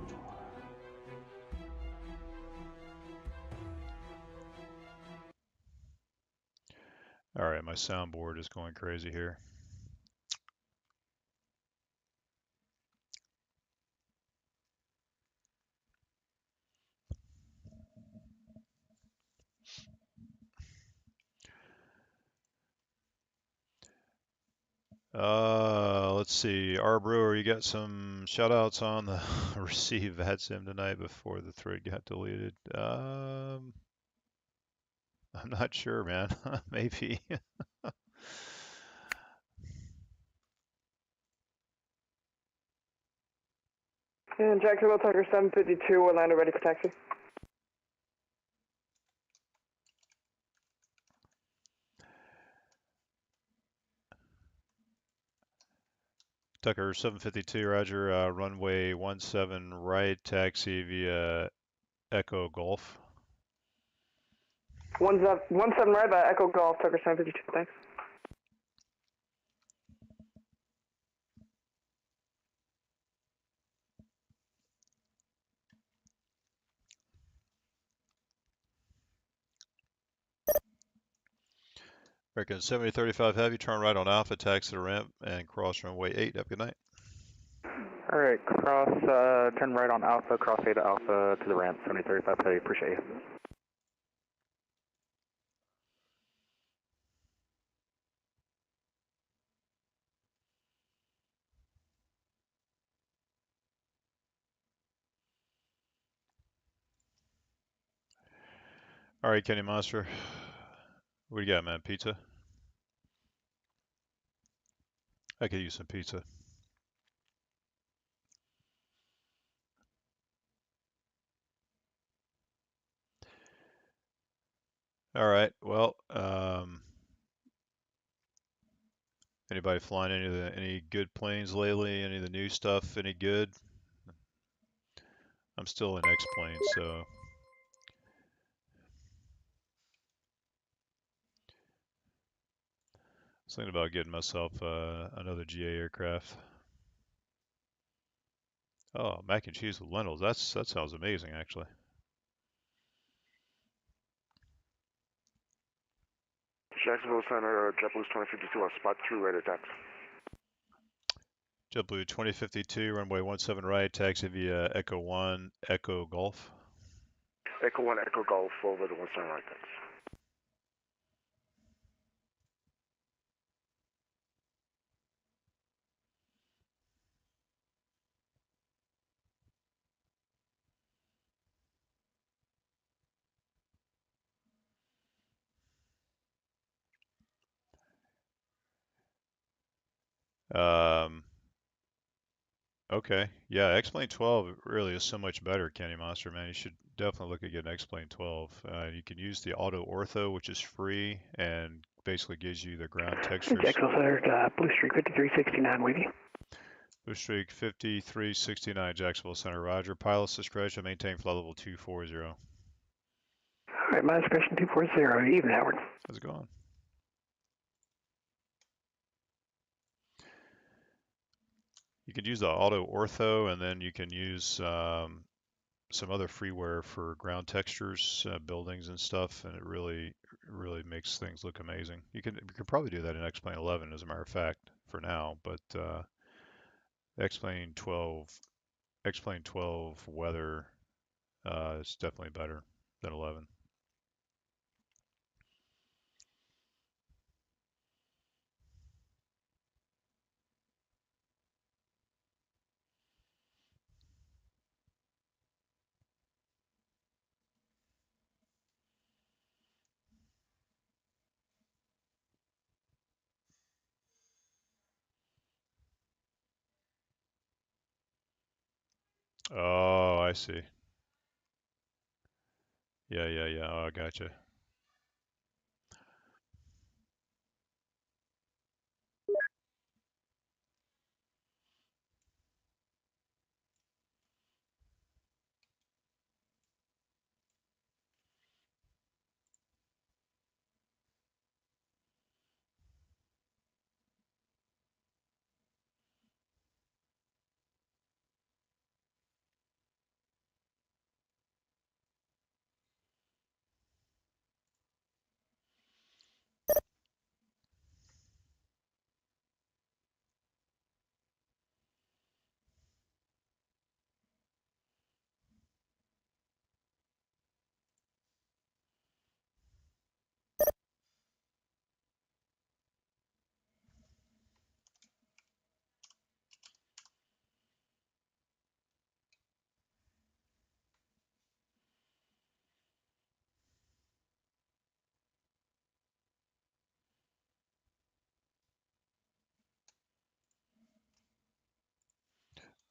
All right, my soundboard is going crazy here. Let's see. R Brewer, you got some shout outs on the receive VATSIM tonight before the thread got deleted. I'm not sure, man. Maybe. And Jacksonville Tucker 752, Orlando ready for taxi. Tucker 752, Roger. Runway 17 right, taxi via Echo Golf. 17 right by Echo Golf, Tucker 752, thanks. American 7035 Heavy, turn right on Alpha, taxi to ramp, and cross runway 8. Have a good night. Alright, turn right on Alpha, cross 8 Alpha to the ramp, 7035 Heavy, appreciate you. All right, Kenny Monster. What do you got, man? Pizza? I could use some pizza. All right. Well, anybody flying any good planes lately? Any of the new stuff? Any good? I'm still in X-plane, so I was thinking about getting myself another GA aircraft. Oh, mac and cheese with lentils. That sounds amazing, actually. Jacksonville Center, JetBlue 2052, spot 2, ready to tax. JetBlue 2052, runway 17 right, taxi via Echo 1, Echo Golf. Echo 1, Echo Golf, over to 17 right, thanks. Okay. Yeah, X-Plane 12 really is so much better, Kenny Monster, man. You should definitely look at getting X-Plane 12. You can use the auto ortho, which is free and basically gives you the ground textures. Jacksonville Center, Blue Streak 5369, wavy. Blue Streak 5369, Jacksonville Center, Roger. Pilot's discretion, maintain flight level 240. All right, my discretion 240, even Howard. How's it going? You could use the auto ortho, and then you can use some other freeware for ground textures, buildings and stuff, and it really makes things look amazing. You could probably do that in X-Plane 11, as a matter of fact, for now, but X-Plane 12 weather is definitely better than 11. Oh, I see. Yeah. Oh, I gotcha.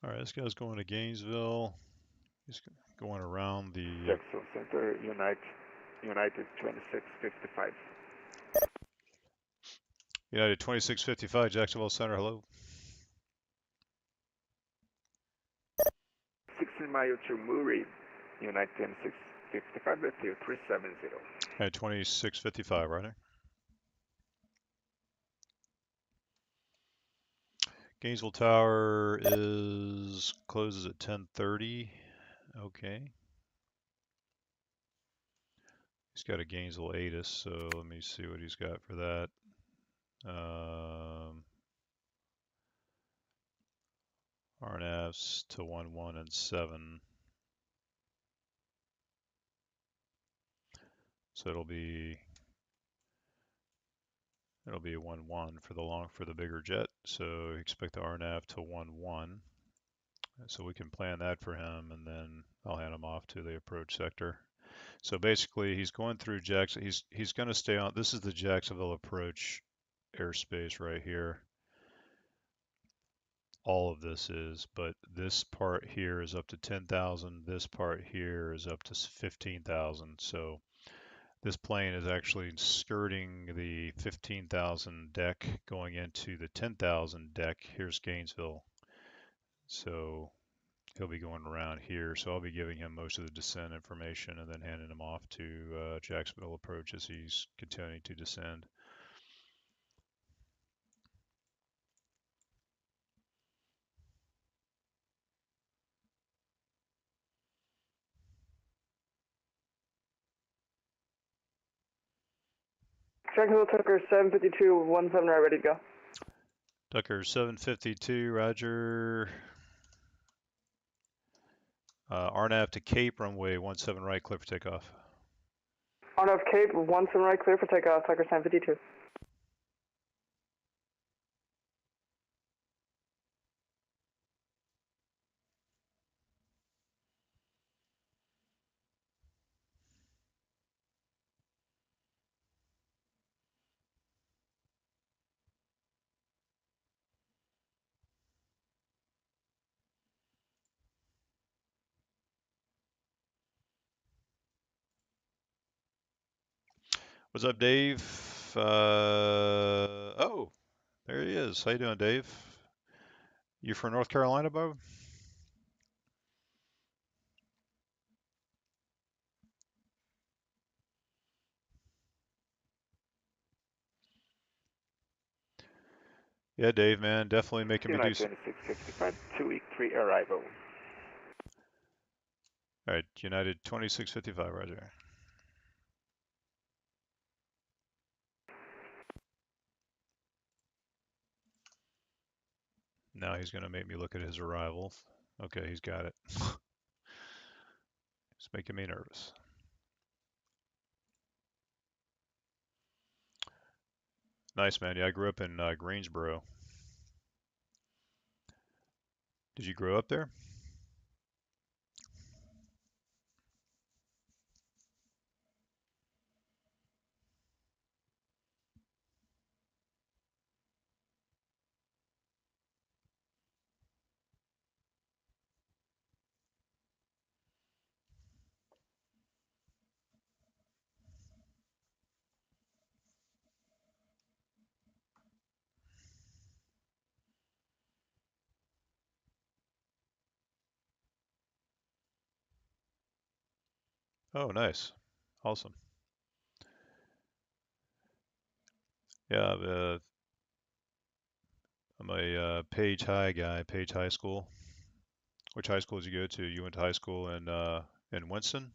All right, this guy's going to Gainesville. He's going around the Jackson Center, United 2655. United 2655, Jacksonville Center. Hello. 16 mile to Murray, United 2655 with you 370. At 2655, right there. Gainesville Tower closes at 10:30. Okay. He's got a Gainesville ATIS, so let me see what he's got for that. RNFs to 11 and 7. So it'll be a 1-1 for the bigger jet. So expect the RNAV to 1-1. So we can plan that for him, and then I'll hand him off to the approach sector. So basically, he's going through Jackson. He's going to stay on. This is the Jacksonville approach airspace right here. All of this is, but this part here is up to 10,000. This part here is up to 15,000. So this plane is actually skirting the 15,000 deck going into the 10,000 deck. Here's Gainesville. So he'll be going around here. So I'll be giving him most of the descent information and then handing him off to Jacksonville approach as he's continuing to descend. Jacksonville Tucker 752, 17 right, ready to go. Tucker 752, roger. RNAV to Cape, runway 17 right, clear for takeoff. RNAV Cape 17 right, clear for takeoff, Tucker 752. What's up, Dave? Oh, there he is. How you doing, Dave? You from North Carolina, Bob? Yeah, Dave, man, definitely making me do. United 2655, 2-3 arrival. All right, United 2655, roger. Now he's going to make me look at his arrival. Okay, he's got it. It's making me nervous. Nice, man. Yeah, I grew up in Greensboro. Did you grow up there? Oh, nice. Awesome. Yeah, I'm a Page High guy, Page High School. Which high school did you go to? You went to high school in Winston?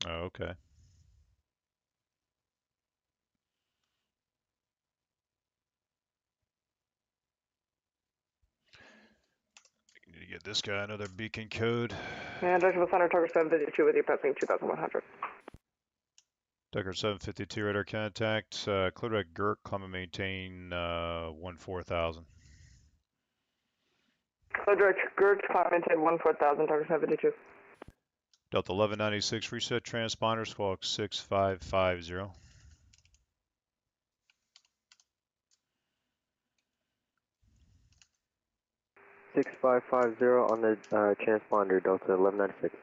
Oh, okay. get this guy another beacon code. And Directional Center, Tucker 752 with you, passing 2,100. Tucker 752, radar contact. Clear at Gert, climb and maintain 14,000. Clear direct Gert, climb and maintain 14,000, Tucker 752. Delta 1196, reset transponder, squawk 6550. on the transponder, Delta 1196.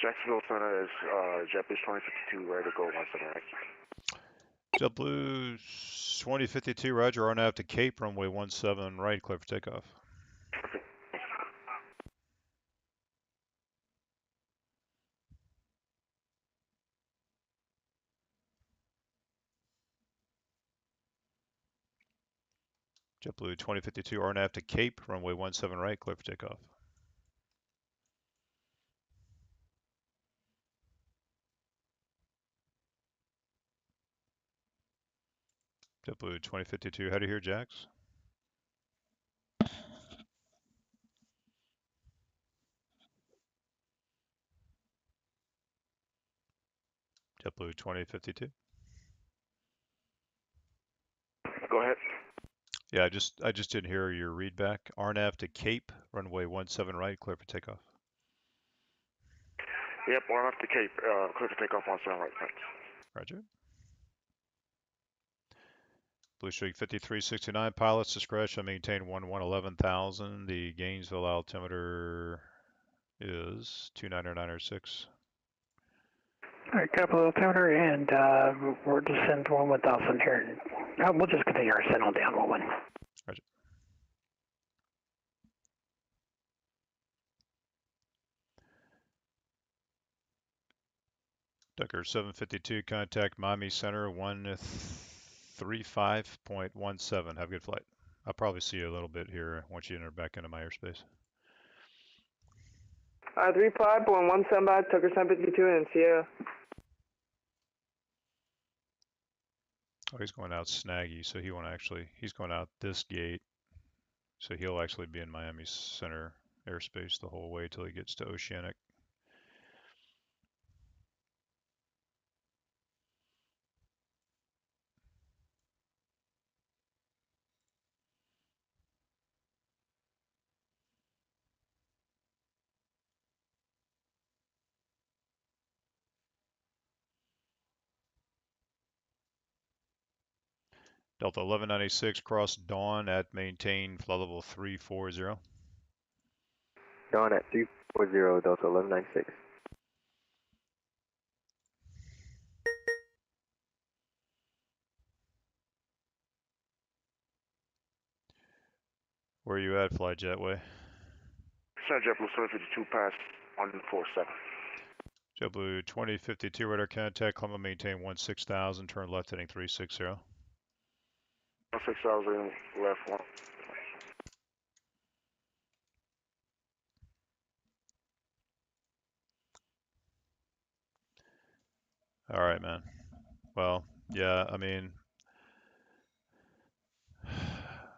Jacksonville Center is JetBlue 2052, ready to go 17 right. JetBlue 2052, roger, RNAV to Cape, runway 17 right, clear for takeoff. JetBlue 2052, RNAV to Cape, runway 17 right, clear for takeoff. JetBlue 2052, how do you hear, Jax? JetBlue 2052. Go ahead. Yeah, I just didn't hear your read back. RNAV to Cape, runway 17 right, clear for takeoff. Yep, we're off the Cape, clear to take off 17 right, thanks. Roger. Blue Streak 5369, pilots discretion, maintain 11,000. The Gainesville altimeter is 29906. All right, capital altimeter, and we're descend 1,000 here. We'll just continue our ascent on down 1. Roger. Tucker 752, contact Miami Center 135.17. Have a good flight. I'll probably see you a little bit here once you enter back into my airspace. 35.17 back, Tucker 752 and Sierra. Oh, he's going out Snaggy, so he won't actually, he's going out this gate, so he'll actually be in Miami Center airspace the whole way till he gets to Oceanic. Delta 1196, cross Dawn at maintain flight level 340. Dawn at 340, Delta 1196. Where are you at, Fly Jetway? Center JetBlue 752, pass 147. JetBlue 2052, radar contact, climb and maintain 16,000, turn left heading 360. 16,000, left 1. All right, man. Well, yeah, I mean,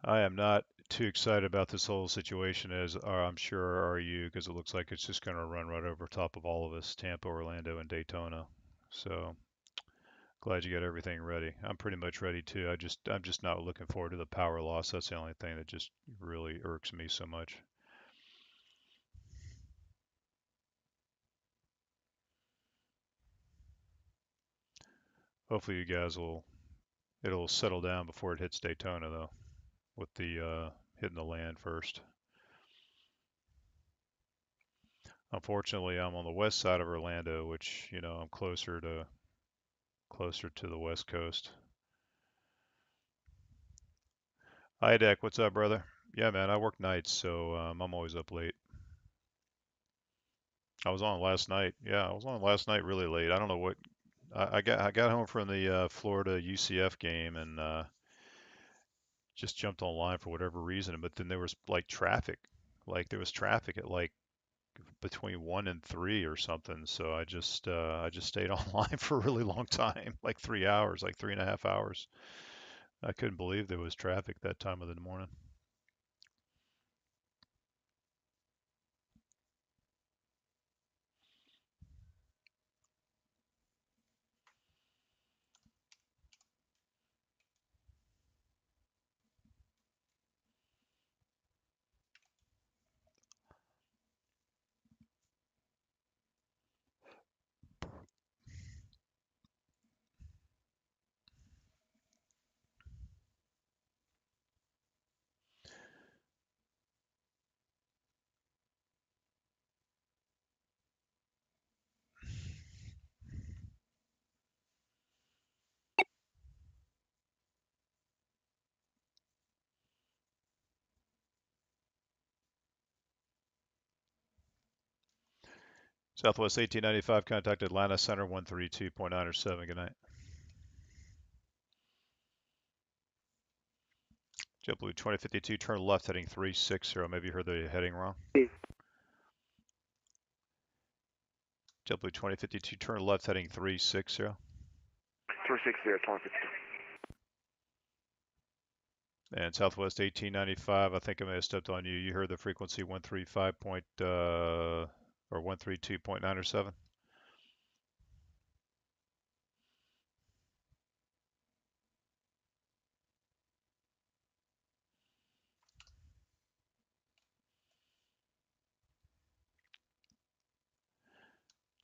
I am not too excited about this whole situation as I'm sure are you, because it looks like it's just going to run right over top of all of us, Tampa, Orlando, and Daytona. So glad you got everything ready. I'm pretty much ready too. I'm just not looking forward to the power loss. That's the only thing that just really irks me so much. Hopefully you guys it'll settle down before it hits Daytona though, with the hitting the land first. Unfortunately, I'm on the west side of Orlando, which, you know, I'm closer to the west coast. Hi, Deck. What's up, brother? Yeah, man, I work nights, so I'm always up late. I was on last night. Yeah, I was on last night really late. I don't know what I got home from the Florida UCF game and just jumped online for whatever reason, but then there was like traffic Like there was traffic at like between 1 and 3 or something. So I just stayed online for a really long time, like 3 hours, like 3.5 hours. I couldn't believe there was traffic that time of the morning. Southwest 1895, contact Atlanta Center 132.907. Good night. JetBlue 2052, turn left heading 360. Maybe you heard the heading wrong. JetBlue 2052, turn left heading 360. 360, 2052. And Southwest 1895, I think I may have stepped on you. You heard the frequency 135 or 132.907.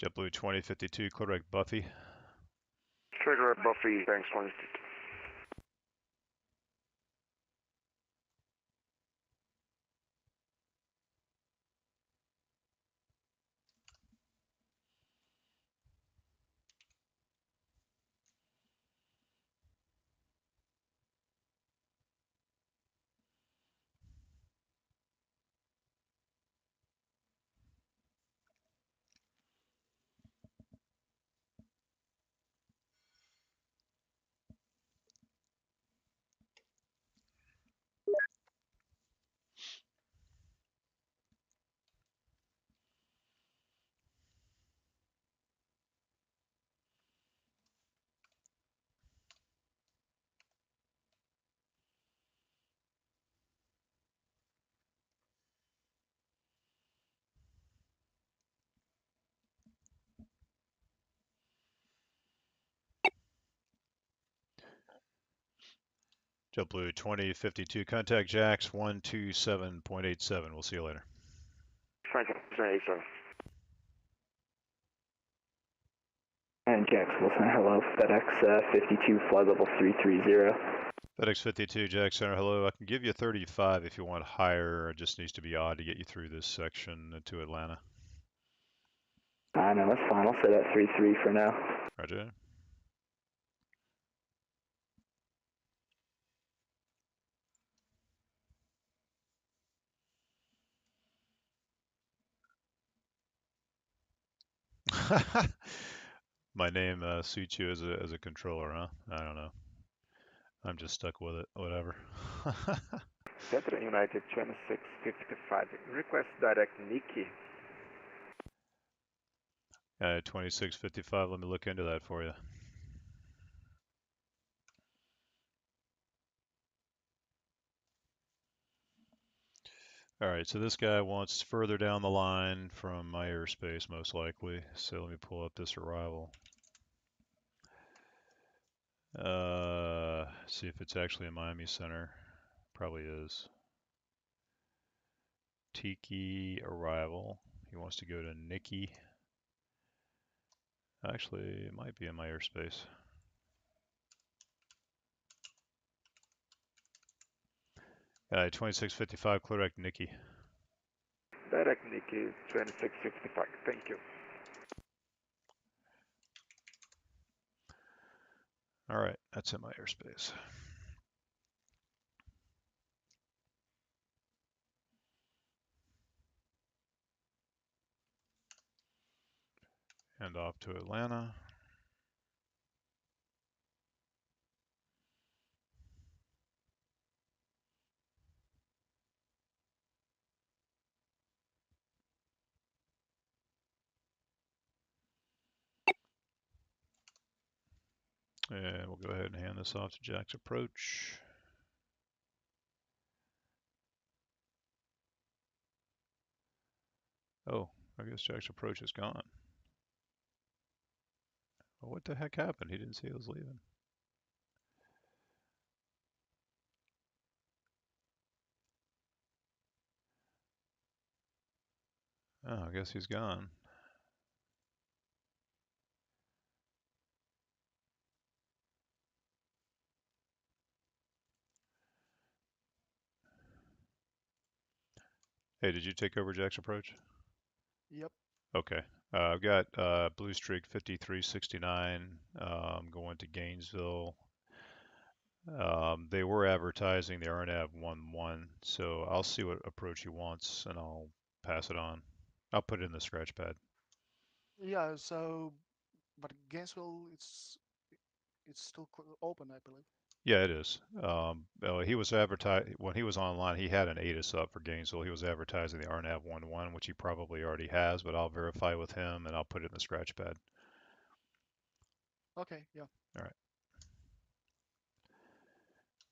JetBlue 2052, correct Buffy. Trigger at Buffy, thanks 2052. JetBlue 2052, contact Jax 127.87. We'll see you later. Franklin 87. And Jax Wilson, hello, FedEx 52, flight level 330. FedEx 52, Jax Center, hello. I can give you 35 if you want higher. It just needs to be odd to get you through this section to Atlanta. I know, that's fine. I'll set at 33 for now. Roger. My name suits you as a controller, huh? I don't know. I'm just stuck with it. Whatever. Central United 2655. Request direct Nikki. 2655. Let me look into that for you. All right, so this guy wants further down the line from my airspace, most likely. So let me pull up this arrival. See if it's actually in Miami Center. Probably is. Tiki arrival. He wants to go to Nikki. Actually, it might be in my airspace. Guy 2655, clear direct Nikki. Direct Nikki 2655. Thank you. All right, that's in my airspace. And off to Atlanta. And we'll go ahead and hand this off to Jack's approach. Oh, I guess Jack's approach is gone. Well, what the heck happened? He didn't say he was leaving. Oh, I guess he's gone. Hey, did you take over Jack's approach? Yep. Okay. I've got Blue Streak 5369 going to Gainesville. They were advertising the RNAV 11, so I'll see what approach he wants and I'll pass it on. I'll put it in the scratch pad. Yeah. So, but Gainesville, it's still open, I believe. Yeah, it is. He was when he was online. He had an ATIS up for Gainesville. He was advertising the RNAV 11, which he probably already has, but I'll verify with him and I'll put it in the scratch pad. Okay. Yeah. All right.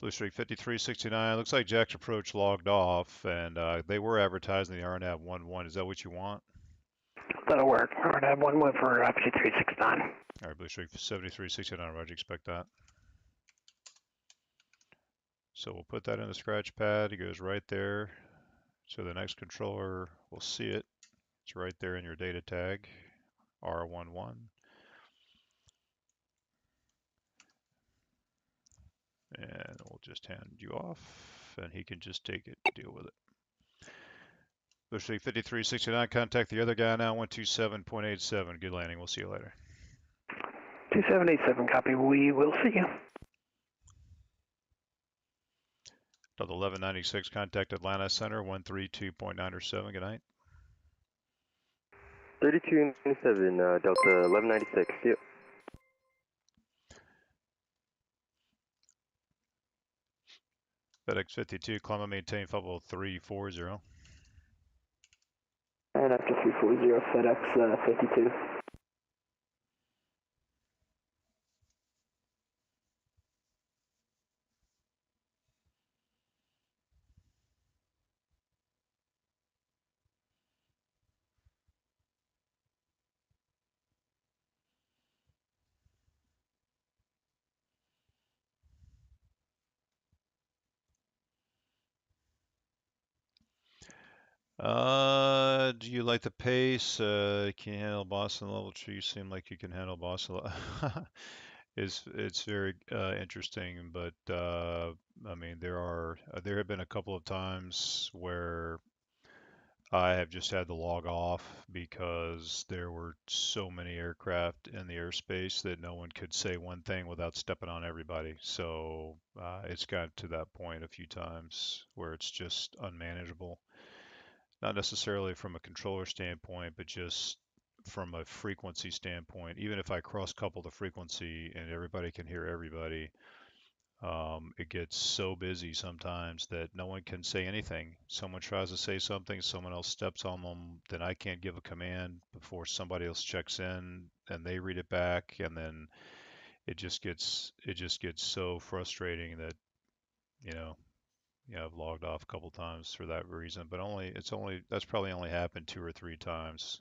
Blue Streak 5369. Looks like Jack's approach logged off, and they were advertising the RNAV 11. Is that what you want? That'll work. RNAV 11 for 5369. All right, Blue Streak 7369. Roger, expect that. So we'll put that in the scratch pad. It goes right there. So the next controller will see it. It's right there in your data tag, R11. And we'll just hand you off, and he can just take it, deal with it. Blue Streak 5369, contact the other guy now, 127.87. Good landing. We'll see you later. 2787, copy. We will see you. Delta 1196, contact Atlanta Center, 132.907. Good night. 3297, Delta 1196. Yep. FedEx 52, climb and maintain flight level 340. And after 340, FedEx 52. Do you like the pace? Can you handle Boston level 2? You seem like you can handle Boston level. It's very interesting, but I mean there have been a couple of times where I have just had to log off because there were so many aircraft in the airspace that no one could say one thing without stepping on everybody. So it's got to that point a few times where it's just unmanageable. Not necessarily from a controller standpoint, but just from a frequency standpoint. Even if I cross couple the frequency and everybody can hear everybody, it gets so busy sometimes that no one can say anything. Someone tries to say something, someone else steps on them, then I can't give a command before somebody else checks in and they read it back, and then it just gets so frustrating that you know I've logged off a couple times for that reason, but that's probably only happened 2 or 3 times,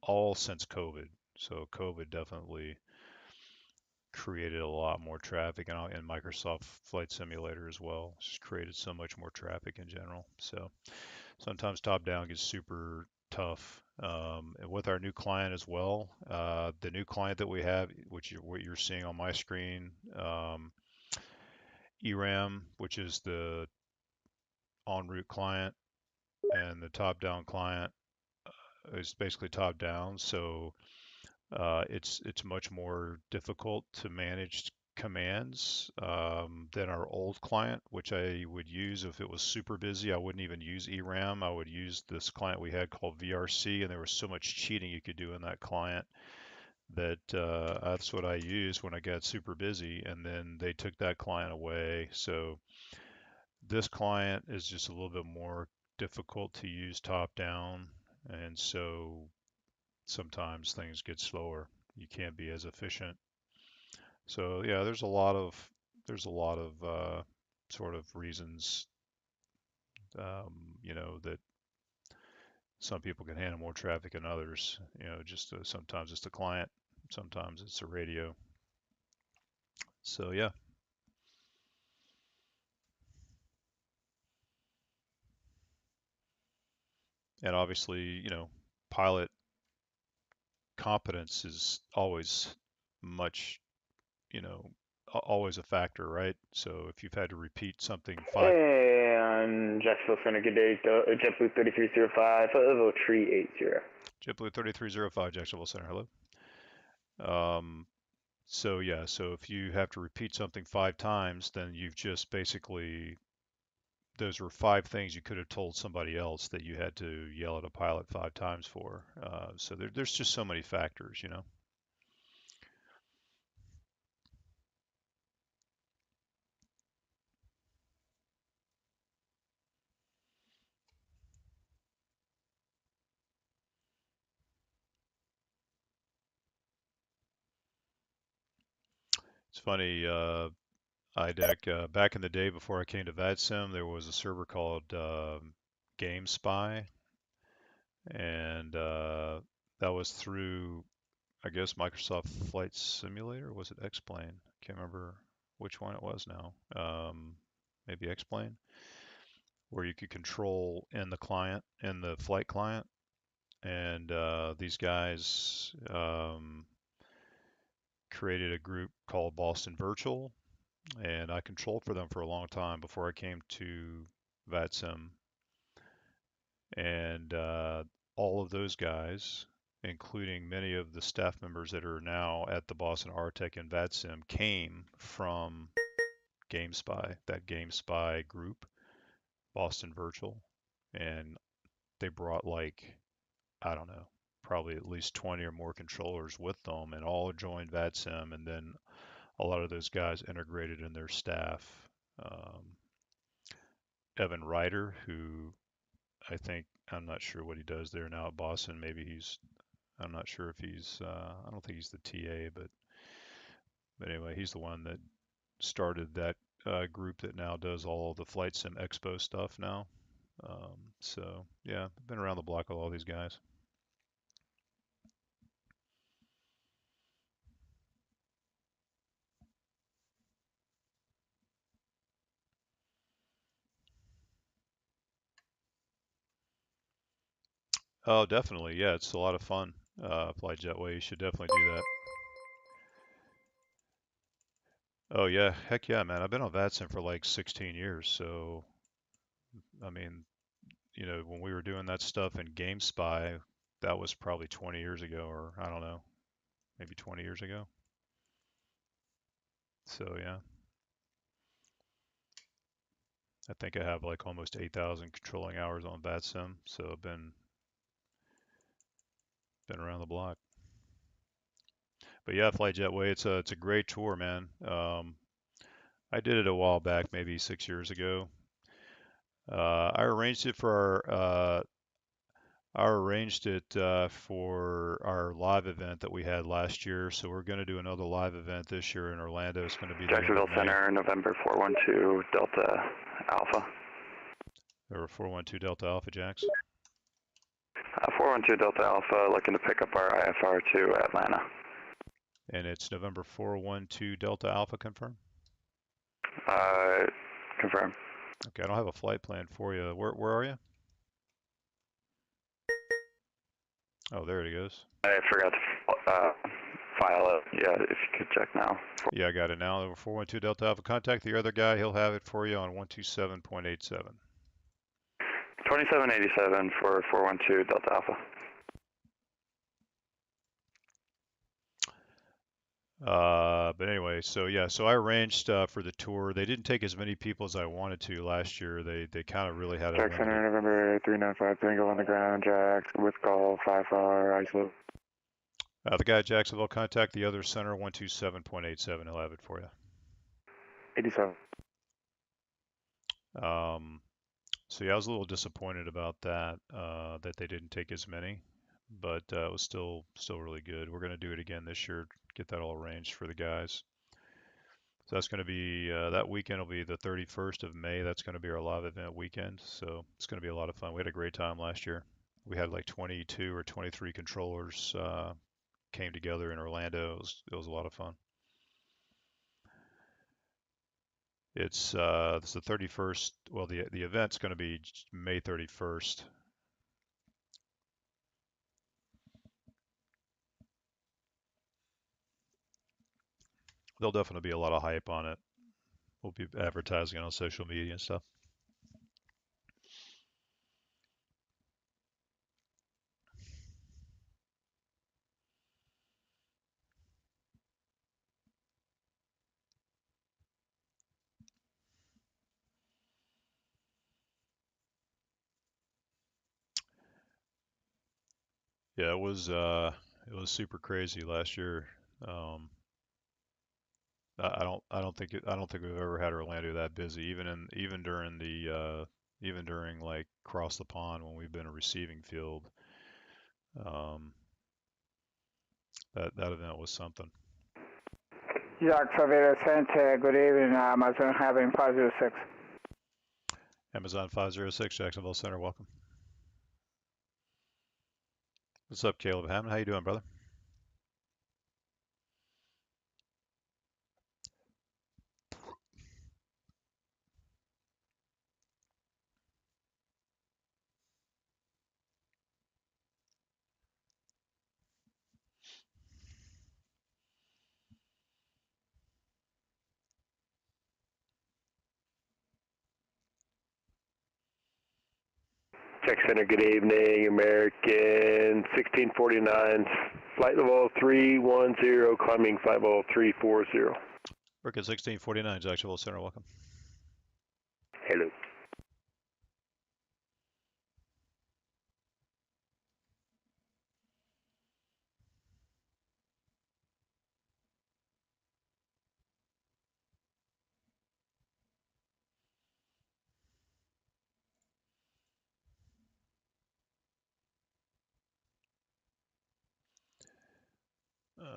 all since COVID. So COVID definitely created a lot more traffic, and Microsoft Flight Simulator as well. It's just created so much more traffic in general. So sometimes top down gets super tough. And with our new client as well, the new client that we have, what you're seeing on my screen, ERAM, which is the en route client, and the top down client is basically top down. So it's much more difficult to manage commands than our old client, which I would use if it was super busy. I wouldn't even use ERAM. I would use this client we had called VRC, and there was so much cheating you could do in that client that that's what I used when I got super busy, and then they took that client away. So this client is just a little bit more difficult to use top down, and so sometimes things get slower. You can't be as efficient. So yeah, there's a lot of sort of reasons, you know, that some people can handle more traffic than others. You know, just sometimes it's the client, sometimes it's the radio. So yeah. And obviously, you know, pilot competence is always much, you know, always a factor, right? So if you've had to repeat something And Jacksonville Center, good day. JetBlue 3305, level 380. JetBlue 3305, Jacksonville Center, hello. So yeah, so if you have to repeat something 5 times, then you've just basically, those were 5 things you could have told somebody else that you had to yell at a pilot 5 times for. So there's just so many factors, you know. It's funny, IDEC, back in the day before I came to VATSIM, there was a server called GameSpy, and that was through, I guess, Microsoft Flight Simulator, or was it X-Plane? Can't remember which one it was now. Maybe X-Plane, where you could control in the client, in the flight client, and these guys created a group called Boston Virtual, and I controlled for them for a long time before I came to VATSIM. And all of those guys, including many of the staff members that are now at the Boston RTEC and VATSIM, came from GameSpy, that GameSpy group, Boston Virtual. And they brought, like, I don't know, probably at least 20 or more controllers with them, and all joined VATSIM, and then a lot of those guys integrated in their staff. Evan Ryder, who I think, I'm not sure what he does there now at Boston. Maybe he's, I'm not sure if he's, I don't think he's the TA, but anyway, he's the one that started that group that now does all of the Flight Sim Expo stuff now. So yeah, I've been around the block with all these guys. Oh, definitely. Yeah, it's a lot of fun. Fly Jetway, you should definitely do that. Oh yeah, heck yeah, man. I've been on VATSIM for like 16 years. So, I mean, you know, when we were doing that stuff in GameSpy, that was probably 20 years ago, or I don't know, maybe 20 years ago. So yeah, I think I have like almost 8,000 controlling hours on VATSIM. So I've been around the block. But yeah, Fly Jetway, it's a great tour, man. I did it a while back, maybe 6 years ago. I arranged it for our live event that we had last year. So we're going to do another live event this year in Orlando. It's going to be Jacksonville Center, November 412 Delta Alpha. Or 412 Delta Alpha, Jax. 412 Delta Alpha, looking to pick up our IFR to Atlanta. And it's November 412 Delta Alpha, confirm? Confirm. Okay, I don't have a flight plan for you. Where are you? Oh, there it goes. I forgot to file it. Yeah, if you could check now. Yeah, I got it now. Over 412 Delta Alpha. Contact the other guy. He'll have it for you on 127.87. 2787 for 412 Delta Alpha. But anyway, so yeah, so I arranged for the tour. They didn't take as many people as I wanted to last year. They kind of really had a Jack Center, November 395 Tango on the ground, Jax, with call 5-hour ISO. The guy at Jacksonville, contact the other center, 127.87. He'll have it for you. 87. So yeah, I was a little disappointed about that, that they didn't take as many, but it was still really good. We're going to do it again this year, get that all arranged for the guys. So that's going to be, that weekend will be the 31st of May. That's going to be our live event weekend. So it's going to be a lot of fun. We had a great time last year. We had like 22 or 23 controllers came together in Orlando. It was a lot of fun. It's the 31st. Well, the event's going to be May 31st. There'll definitely be a lot of hype on it. We'll be advertising it on social media and stuff. Yeah, it was super crazy last year. I don't think we've ever had Orlando that busy, even during the even during like across the pond when we've been a receiving field. That event was something. Jacksonville Center, good evening, Amazon having 506. Amazon 506, Jacksonville Center, welcome. What's up, Caleb Hammond? How you doing, brother? Check Center, good evening, American 1649, flight level 310, climbing flight level 340. American 1649, Jacksonville Center, welcome. Hello.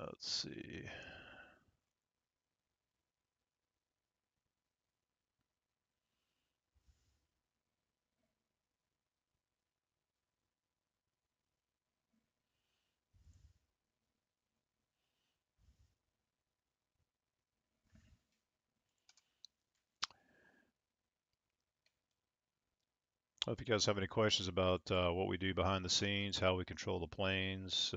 Let's see. If you guys have any questions about what we do behind the scenes, how we control the planes,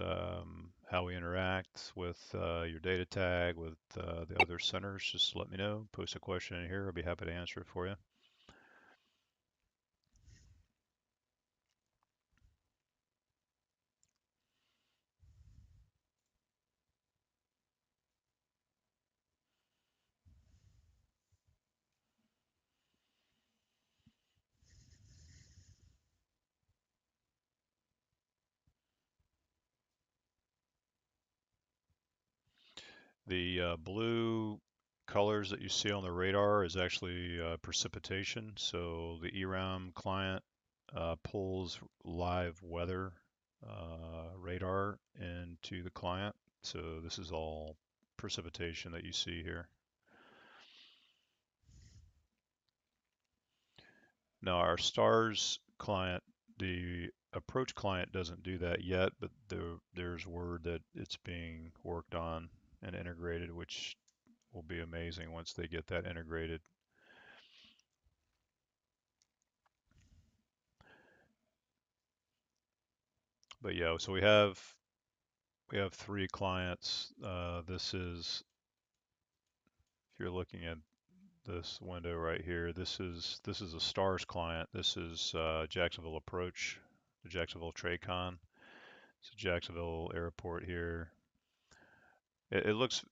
how we interact with your data tag, with the other centers, just let me know. Post a question in here. I'll be happy to answer it for you. The blue colors that you see on the radar is actually precipitation. So the ERAM client pulls live weather radar into the client. So this is all precipitation that you see here. Now our STARS client, the approach client doesn't do that yet, but there's word that it's being worked on and integrated, which will be amazing once they get that integrated. But yeah, so we have 3 clients. This is, if you're looking at this window right here, this is a STARS client. This is Jacksonville Approach, the Jacksonville TRACON. It's a Jacksonville Airport here. It looks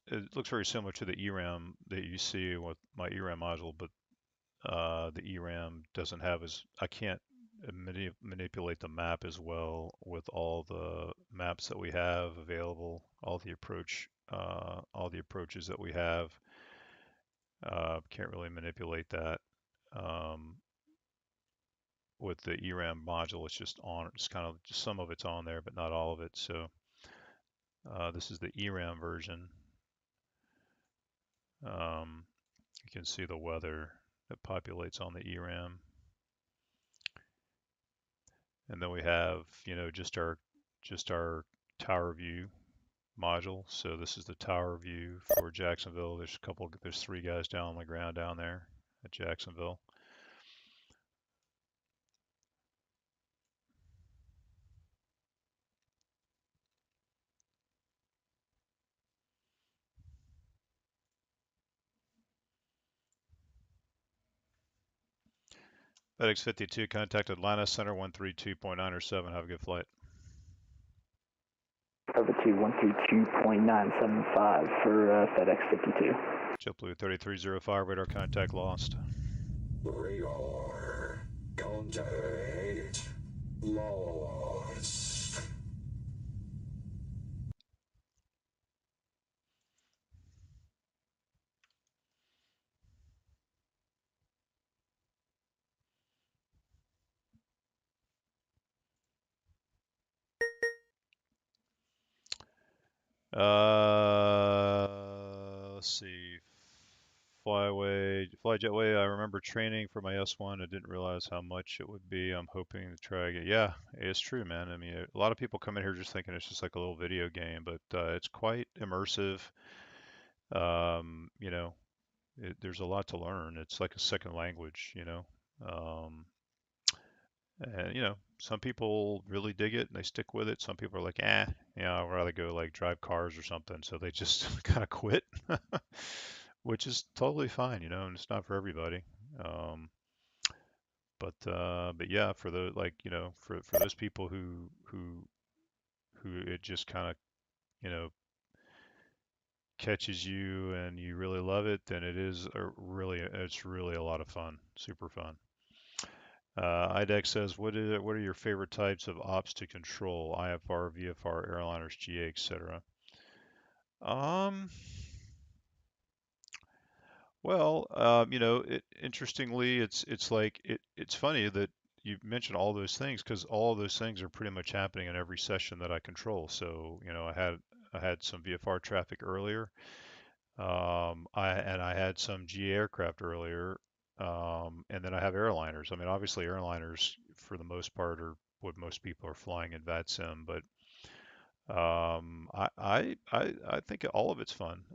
very similar to the ERAM that you see with my ERAM module, but the ERAM doesn't have I can't manipulate the map as well with all the maps that we have available, all the approaches that we have. Can't really manipulate that. With the ERAM module, it's just kind of just some of it's on there, but not all of it. So this is the ERAM version. You can see the weather that populates on the ERAM. And then we have, just our tower view module. So this is the tower view for Jacksonville. There's 3 guys down on the ground down there at Jacksonville. FedEx 52, contact Atlanta Center 132.907. Have a good flight. Over to 132.975 for FedEx 52. JetBlue 3305, radar contact lost. Radar contact lost. Let's see. Flyjetway, I remember training for my S1. I didn't realize how much it would be. I'm hoping to try again. Yeah, it's true, man. I mean, a lot of people come in here just thinking it's just like a little video game, but it's quite immersive. There's a lot to learn. It's like a second language. And some people really dig it and they stick with it. Some people are like, I'd rather go like drive cars or something. So they just kind of quit, which is totally fine, and it's not for everybody. But yeah, for the for those people who it just kind of catches you and you really love it, then it's really a lot of fun, super fun. IDEX says, what are your favorite types of ops to control? IFR, VFR, airliners, GA, etc. Well, interestingly, it's funny that you mentioned all those things because all of those things are pretty much happening in every session that I control. So, I had some VFR traffic earlier. I had some GA aircraft earlier. And then I have airliners. I mean, obviously airliners for the most part are what most people are flying in VATSIM, but I think all of it's fun.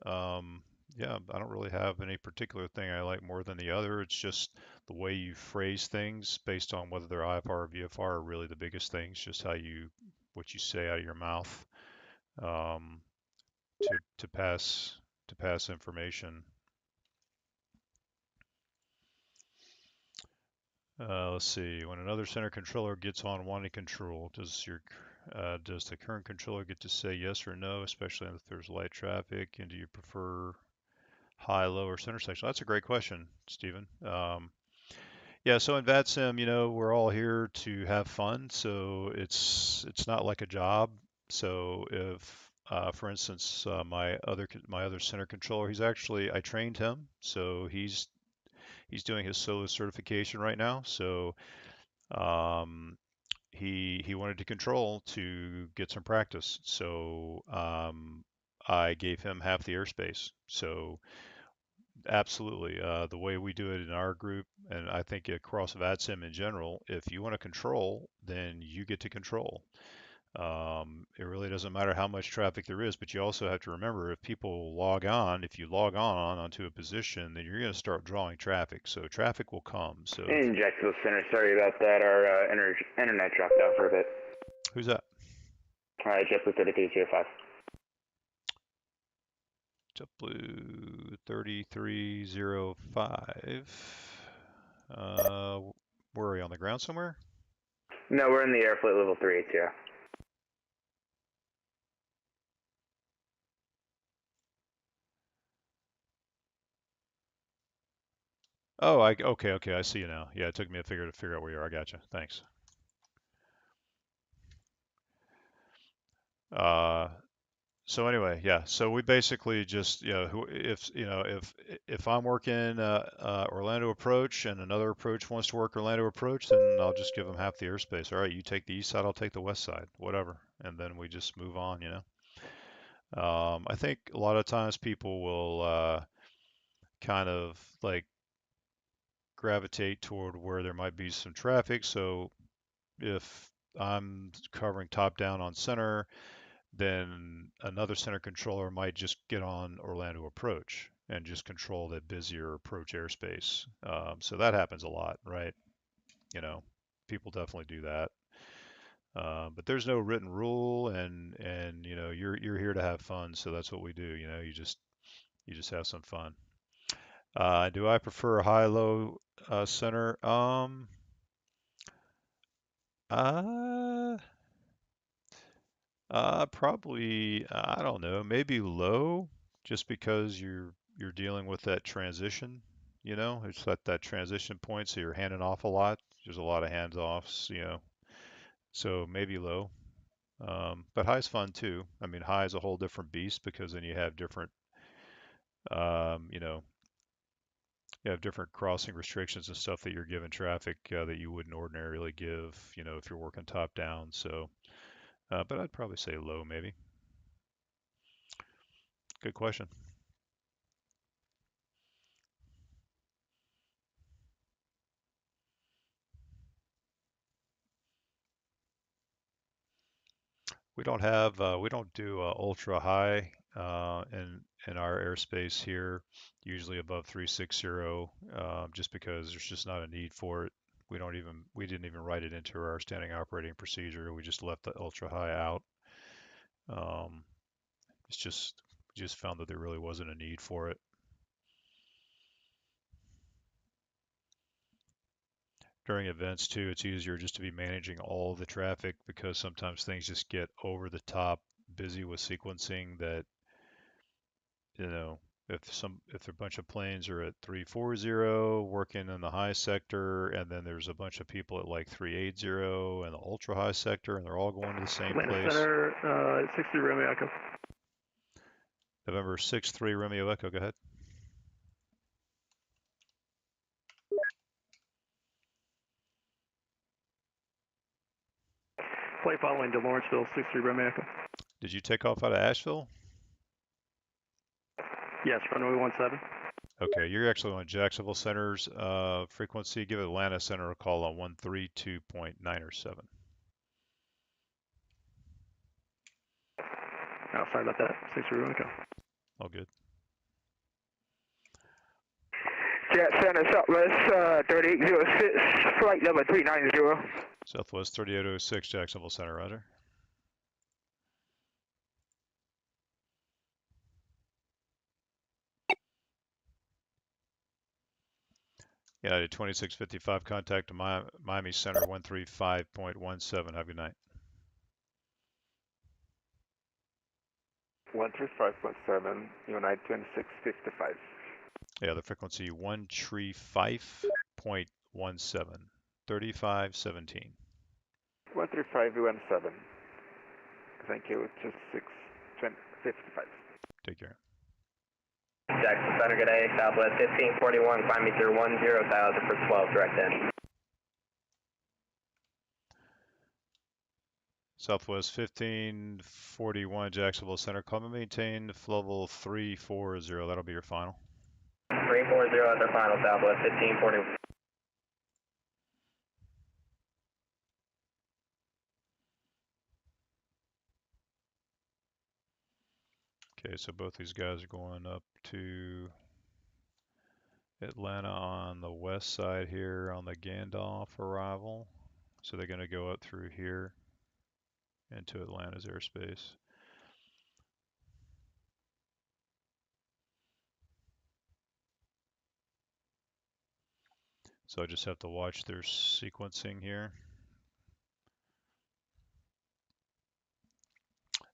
Yeah, I don't really have any particular thing I like more than the other. It's just the way you phrase things based on whether they're IFR or VFR are really the biggest things. Just what you say out of your mouth to pass information. Let's see. When another center controller gets on wanting control, does the current controller get to say yes or no, especially if there's light traffic? And do you prefer high, low, or center section? That's a great question, Stephen. Yeah, so in VATSIM, we're all here to have fun, so it's not like a job. So if, for instance, my other center controller, I trained him, so he's doing his solo certification right now. So he wanted to control to get some practice. So I gave him half the airspace. So absolutely, the way we do it in our group, and I think across VATSIM in general, if you want to control, then you get to control. It really doesn't matter how much traffic there is, but you also have to remember if you log on onto a position, then you're going to start drawing traffic. So traffic will come. So in Jacksonville Center, sorry about that. Our internet dropped out for a bit. Who's that? JetBlue 3305. JetBlue 3305. Where are you, on the ground somewhere? No, we're in the airflow level 380. Oh, okay, I see you now. Yeah, it took me a figure to figure out where you are. I got you. Thanks. So anyway, yeah. So we basically just, if I'm working Orlando approach and another approach wants to work Orlando approach, then I'll just give them half the airspace. All right, you take the east side, I'll take the west side, whatever, and then we just move on. I think a lot of times people will kind of like gravitate toward where there might be some traffic. So if I'm covering top down on center, then another center controller might just get on Orlando approach and just control that busier approach airspace. So that happens a lot, right? You know, people definitely do that. But there's no written rule, and you know, you're here to have fun, so that's what we do. You know, you just have some fun. Do I prefer high-low center? Probably, I don't know, maybe low, just because you're dealing with that transition. You know, it's that transition point, so you're handing off a lot. There's a lot of hands-offs, you know, so maybe low. But high's fun too. I mean, high is a whole different beast because then you have different, you know, you have different crossing restrictions and stuff that you're given traffic that you wouldn't ordinarily give, you know, if you're working top down. So, but I'd probably say low maybe. Good question. We don't do ultra high in our airspace here, usually above 360, just because there's just not a need for it. We didn't even write it into our standing operating procedure. We just left the ultra high out. It's just found that there really wasn't a need for it. During events too, it's easier just to be managing all the traffic because sometimes things just get over the top busy with sequencing that, you know, if a bunch of planes are at 340 working in the high sector, and then there's a bunch of people at like 380 in the ultra high sector, and they're all going to the same place. Center, 60 Romeo Echo. November 6-3 Romeo Echo, go ahead. Flight following to Lawrenceville, 63 Romeo Echo. Did you take off out of Asheville? Yes, runway 17. Okay, you're actually on Jacksonville Center's frequency. Give Atlanta Center a call on 132.9 or 7. Oh, sorry about that. 63 Romeo Echo. All good. Jet Center Southwest 3806, flight number 390. Southwest 3806, Jacksonville Center, roger. United 2655, contact to Miami Center 135.17. Have a good night. 135.7, United 2655. Yeah, the frequency 135.17, 3517. 13517. Thank you, just 655. Take care. Jackson Center, good day, Southwest 1541, climb me through 10,000 for 12, direct in. Southwest 1541, Jacksonville Center, climb and maintain level 340, that'll be your final. 340 at the final, Southwest 1541. Okay, so both these guys are going up to Atlanta on the west side here on the Gandalf arrival. So they're going to go up through here into Atlanta's airspace. So I just have to watch their sequencing here.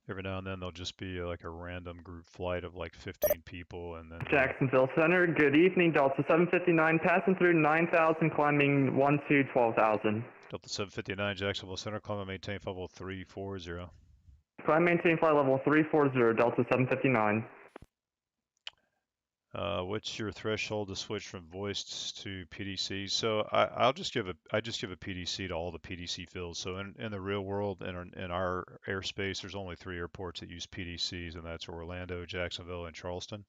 Every now and then there'll just be like a random group flight of like 15 people, and then Jacksonville Center, good evening, Delta 759, passing through 9,000, climbing 12,000. Delta 759, Jacksonville Center, climb and maintain flight level 340. Climb maintain flight level 340, Delta 759. What's your threshold to switch from voice to PDC? So I just give a PDC to all the PDC fields. So in the real world, in our airspace, there's only 3 airports that use PDCs, and that's Orlando, Jacksonville, and Charleston.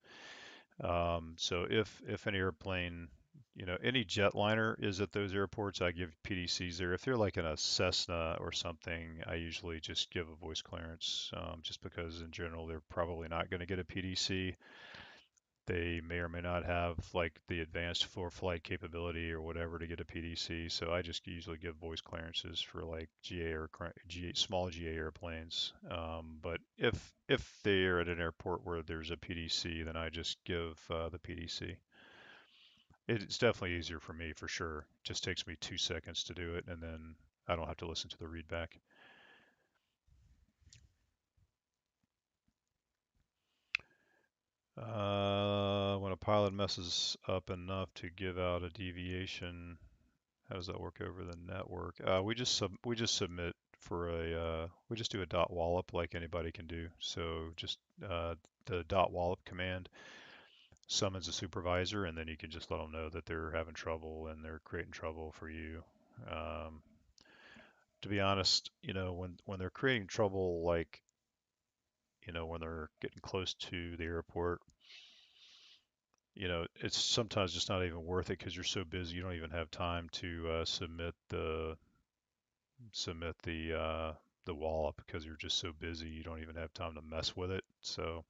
So if an airplane, any jetliner is at those airports, I give PDCs there. If they're like in a Cessna or something, I usually just give a voice clearance, just because in general they're probably not going to get a PDC. They may or may not have like the advanced for flight capability or whatever to get a PDC. So I just usually give voice clearances for like GA or small GA airplanes. But if they're at an airport where there's a PDC, then I just give the PDC. It's definitely easier for me for sure. It just takes me 2 seconds to do it, and then I don't have to listen to the readback. When a pilot messes up enough to give out a deviation, how does that work over the network? We just submit for we just do a dot wallop like anybody can do. So just the dot wallop command summons a supervisor, and then you can just let them know that they're having trouble and they're creating trouble for you. To be honest, when they're creating trouble, like when they're getting close to the airport, it's sometimes just not even worth it because you're so busy you don't even have time to submit the wallop because you're just so busy you don't even have time to mess with it. So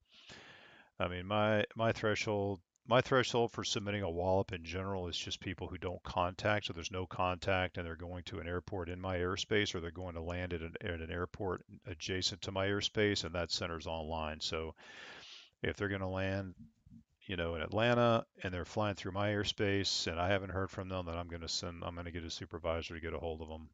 I mean my threshold for submitting a wallop in general is just people who don't contact. So there's no contact and they're going to an airport in my airspace, or they're going to land at an airport adjacent to my airspace, and that center's online. So if they're going to land in Atlanta and they're flying through my airspace and I haven't heard from them, then I'm going to get a supervisor to get a hold of them.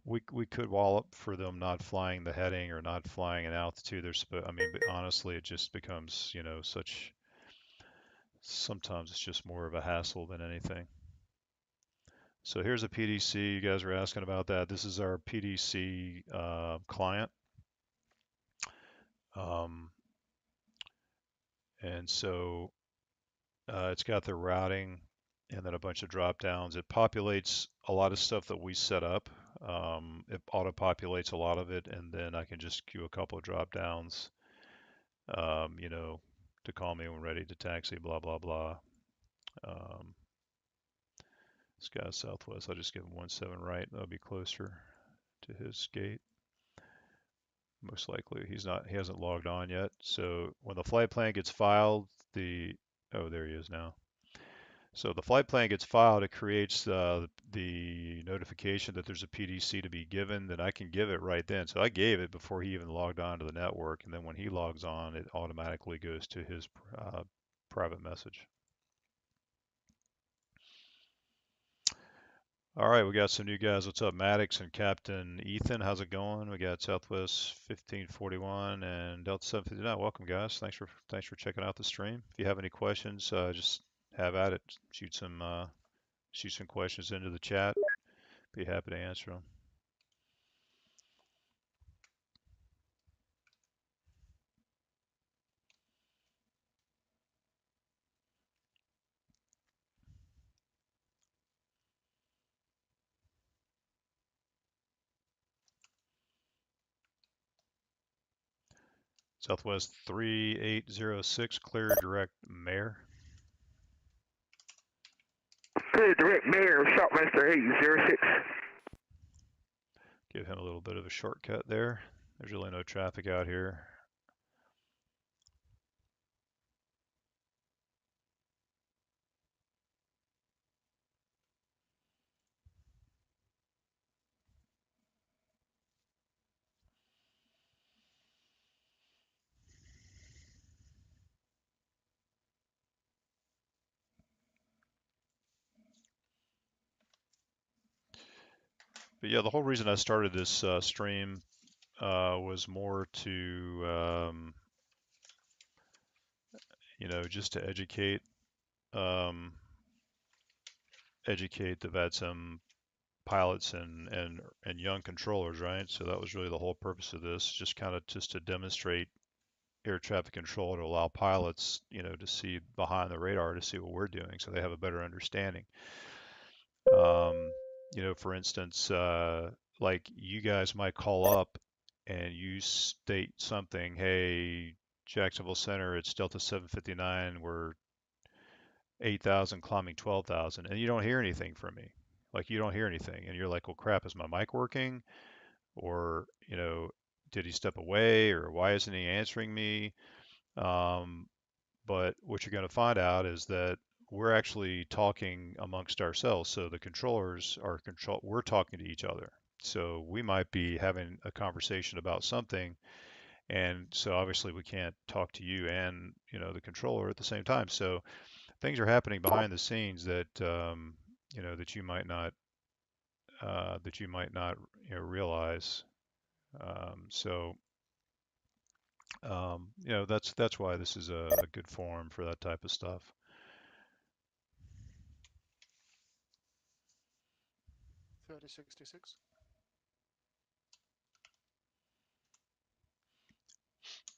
We could wallop for them not flying the heading or not flying an altitude. But honestly, it just becomes, sometimes it's just more of a hassle than anything. So here's a PDC. You guys were asking about that. This is our PDC client. And so it's got the routing and then a bunch of drop downs. It populates a lot of stuff that we set up. It auto populates a lot of it, and then I can just queue a couple of drop downs, to call me when ready to taxi, blah, blah, blah. This guy's Southwest. I'll just give him 17 right. That'll be closer to his gate. Most likely he hasn't logged on yet. So when the flight plan gets filed, oh, there he is now. So the flight plan gets filed, it creates the notification that there's a PDC to be given, then I can give it right then. So I gave it before he even logged on to the network, and then when he logs on, it automatically goes to his private message. All right, we got some new guys. What's up, Maddox and Captain Ethan? How's it going? We got Southwest 1541 and Delta 759. Welcome, guys. Thanks for checking out the stream. If you have any questions, just have at it. Shoot some questions into the chat. Be happy to answer them. Southwest 3806, clear direct Mayor. Clear direct Mayor, Shopmaster 806. Give him a little bit of a shortcut there. There's really no traffic out here. But yeah, the whole reason I started this stream was more to, just to educate the VATSIM pilots and young controllers, right? So that was really the whole purpose of this, just to demonstrate air traffic control, to allow pilots, to see behind the radar, to see what we're doing, so they have a better understanding. For instance, like you guys might call up and you state something, hey, Jacksonville Center, it's Delta 759. We're 8,000 climbing 12,000, and you don't hear anything from me. Like you don't hear anything, and you're like, well, crap, is my mic working? Or, you know, did he step away? Or why isn't he answering me? But what you're going to find out is that we're actually talking amongst ourselves. So the controllers are we're talking to each other. So we might be having a conversation about something, and so obviously we can't talk to you and the controller at the same time. So things are happening behind the scenes that that you might not realize. So that's why this is a good forum for that type of stuff. $3066.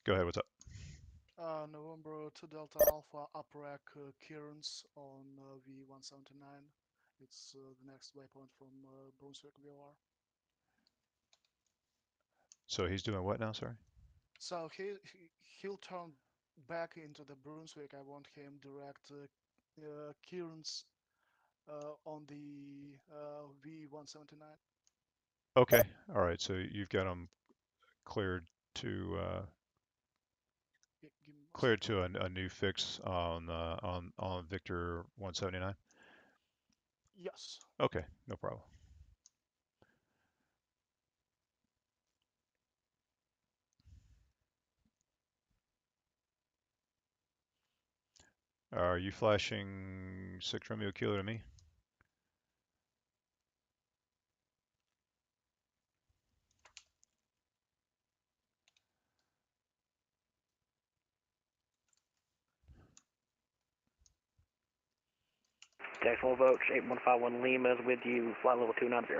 Go ahead. What's up? November 2 Delta Alpha uprack Cairns on V179. It's the next waypoint from Brunswick VOR. So he's doing what now? Sorry. So he'll turn back into the Brunswick. I want him direct Cairns on the V179. Okay. All right. So you've got him cleared to a new fix on Victor 179. Yes. Okay. No problem. Are you flashing 6 Romeo Kilo to me? Jacksonville Vote 8151 Lima is with you, flight level 290.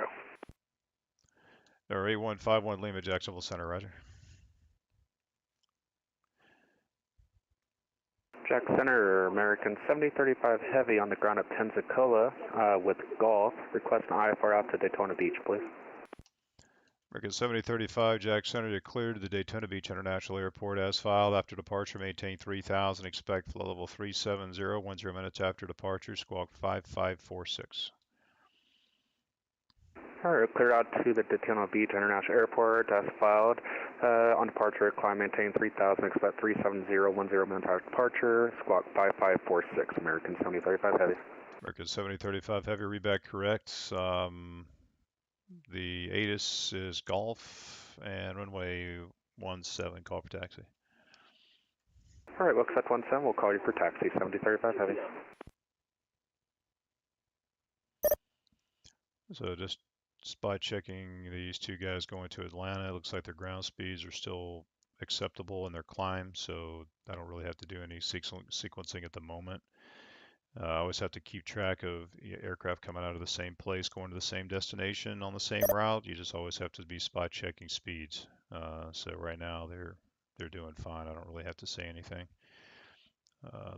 Or 8151 Lima, Jacksonville Center, roger. Jack Center, American 7035 Heavy on the ground at Pensacola with Golf. Request an IFR out to Daytona Beach, please. American 7035 Jack Center declared to the Daytona Beach International Airport as filed. After departure, maintain 3000. Expect flight level 370, 10 minutes after departure, squawk 5546. All right, clear out to the Daytona Beach International Airport as filed. On departure, climb maintain 3000. Expect 370, 10 minutes after departure, squawk 5546. American 7035 Heavy. American 7035 Heavy, read back correct. The ATIS is Golf and runway 17, call for taxi. All right, we'll accept 17, we'll call you for taxi, 7035 Heavy. So just spot checking these two guys going to Atlanta. It looks like their ground speeds are still acceptable in their climb, so I don't really have to do any sequencing at the moment. I always have to keep track of aircraft coming out of the same place, going to the same destination on the same route. You just always have to be spot checking speeds. So right now they're doing fine. I don't really have to say anything.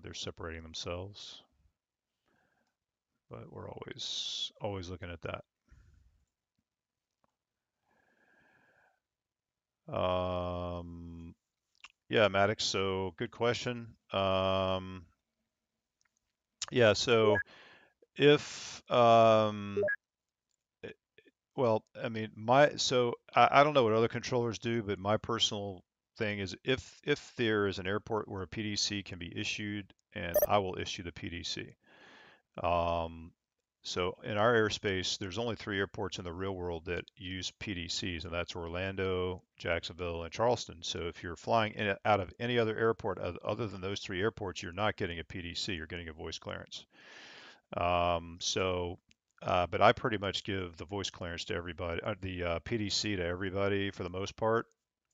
They're separating themselves, but we're always looking at that. Yeah, Maddox. So good question. Yeah. So if well, I mean, I don't know what other controllers do, but my personal thing is if there is an airport where a PDC can be issued, and I will issue the PDC. So in our airspace, there's only 3 airports in the real world that use PDCs, and that's Orlando, Jacksonville, and Charleston. So if you're flying out of any other airport other than those 3 airports, you're not getting a PDC, you're getting a voice clearance. But I pretty much give the voice clearance to everybody, the PDC to everybody for the most part,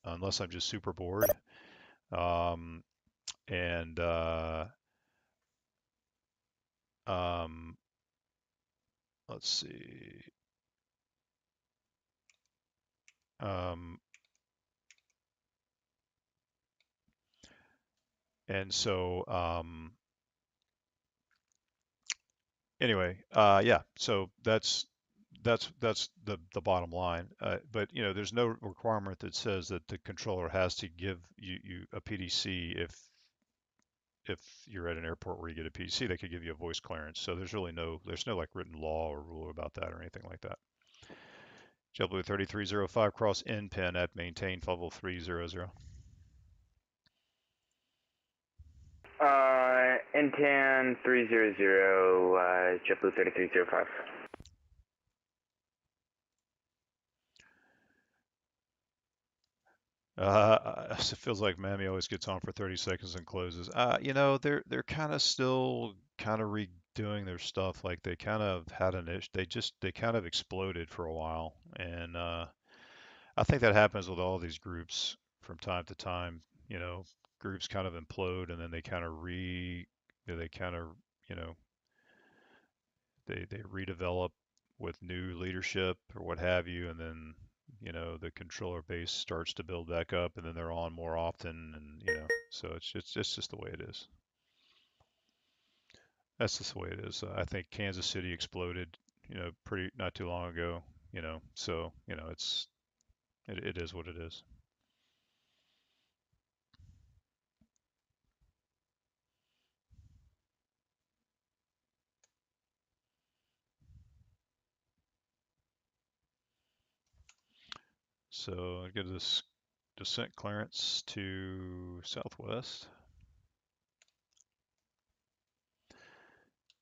unless I'm just super bored. Let's see. And so anyway, yeah, so that's that's the bottom line. But you know, there's no requirement that says that the controller has to give you a PDC if you're at an airport where you get a PDC. They could give you a voice clearance. So there's no like written law or rule about that or anything like that. JetBlue 3305 cross N pin at maintain level 300. N10 300, JetBlue 3305. It feels like Mammy always gets on for 30 seconds and closes. You know, they're kind of still kind of redoing their stuff. Like they kind of had an issue. They kind of exploded for a while, and I think that happens with all these groups from time to time. You know, groups kind of implode, and then they kind of they kind of you know they redevelop with new leadership or what have you, and then you know the controller base starts to build back up, and then they're on more often, and you know, so it's just the way it is. That's just the way it is. I think Kansas City exploded, you know, pretty not too long ago, you know, so you know it is what it is. So I get this descent clearance to Southwest.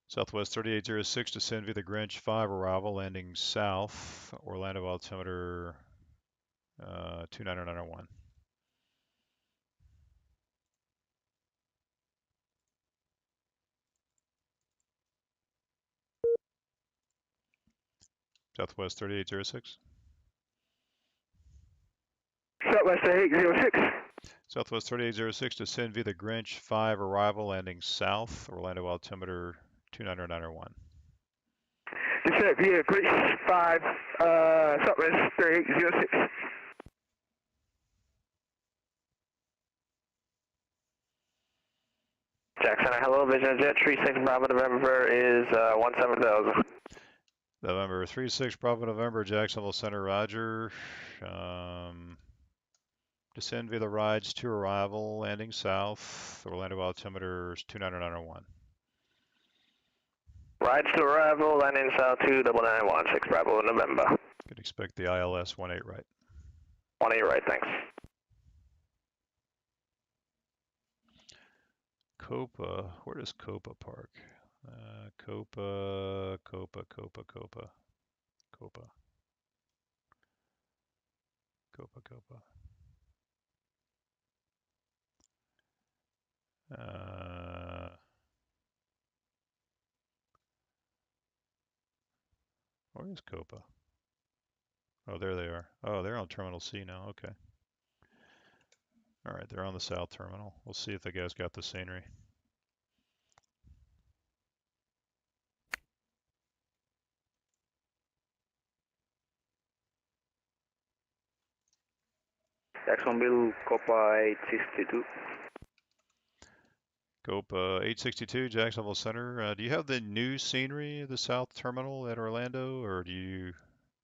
Southwest 3806, descend via the Greenwich 5 arrival, landing south, Orlando altimeter 29901. Southwest 3806. Southwest 3806. Southwest 3806, descend via the Greenwich 5 arrival, landing south, Orlando altimeter 29901. Descent via Greenwich 5, Southwest 3806. Jackson, hello, Vision Jet 36 Bravo November is 17000. November 36 Bravo November, Jacksonville Center, Roger. Descend via the rides to arrival, landing south, Orlando altimeter 29901. Rides to arrival, landing south 29916 Bravo November. Could expect the ILS 18 right. 18 right, thanks. Copa, where does Copa park? Copa. Where is Copa? Oh, there they are. Oh, they're on Terminal C now. Okay. All right, they're on the south terminal. We'll see if the guys got the scenery. Jacksonville, Copa 862. Copa 862, Jacksonville Center. Do you have the new scenery of the south terminal at Orlando, or do you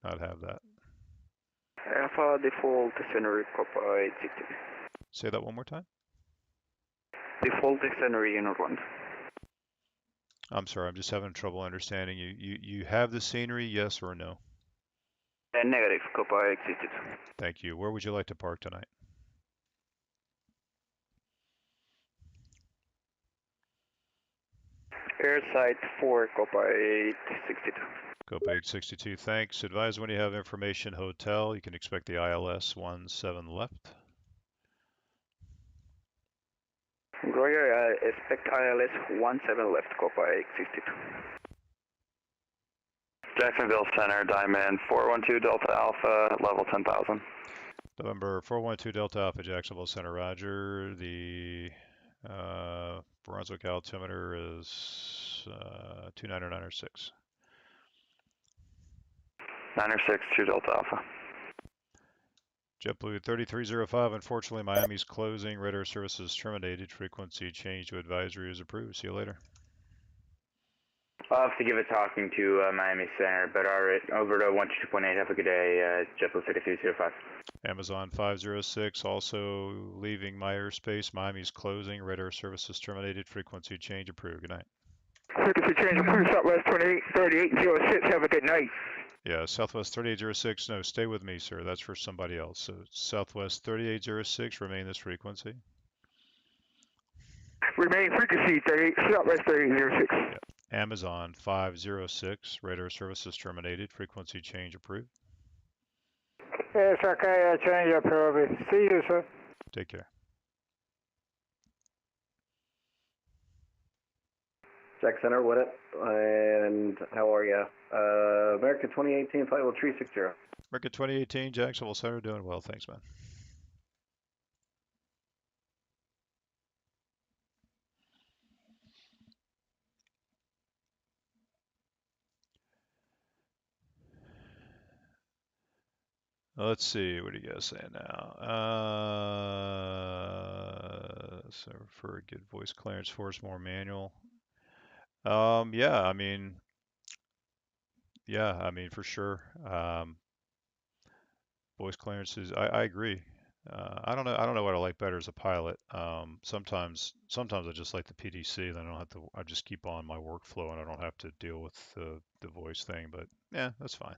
not have that? I have a default scenery, Copa 862. Say that one more time. Default scenery in Orlando. I'm sorry, I'm just having trouble understanding you. You have the scenery, yes or no? Negative, Copa 862. Thank you. Where would you like to park tonight? Airside 4, Copa 862. Copa 862, thanks. Advise when you have information hotel. You can expect the ILS 17 left. Roger, expect ILS 17 left, Copa 862. Jacksonville Center, Diamond 412 Delta Alpha, level 10,000. November 412 Delta Alpha, Jacksonville Center, Roger. The Brunswick altimeter is 29906. 906 2 Delta Alpha. JetBlue 3305, unfortunately Miami's closing, radar services terminated, frequency change to advisory is approved. See you later. I'll have to give a talking to Miami Center, but all right, over to 122.8. Have a good day, JetBlue 3305. Amazon 506 also leaving my airspace. Miami's closing. Radar services terminated. Frequency change approved. Good night. Frequency change approved. Southwest 3806. Have a good night. Yeah, Southwest 3806. No, stay with me, sir. That's for somebody else. So Southwest 3806. Remain this frequency. Remain frequency 38. Southwest 3806. Yeah. Amazon 506. Radar services terminated. Frequency change approved. Yes, okay, change approved. See you, sir. Take care. Jack Center, what up? And how are you? American 2018 flight level 360. American 2018, Jacksonville Center, doing well. Thanks, man. Let's see, what are you guys saying now? So for a good voice clearance force, more manual. Yeah, I mean, for sure. Voice clearances, I agree. I don't know what I like better as a pilot. Sometimes I just like the PDC, then I don't have to, I just keep on my workflow and I don't have to deal with the voice thing, but yeah, that's fine.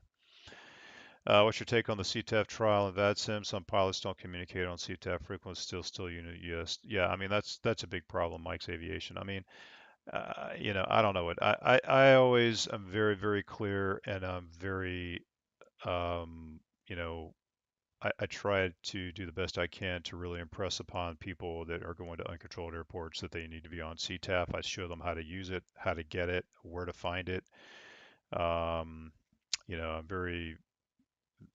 What's your take on the CTAF trial and VATSIM? Some pilots don't communicate on CTAF frequency, still unit US. Yeah, I mean, that's a big problem, Mike's Aviation. I mean, I don't know what, I always am very, very clear and I'm very, you know, I try to do the best I can to really impress upon people that are going to uncontrolled airports that they need to be on CTAF. I show them how to use it, how to get it, where to find it. I'm very,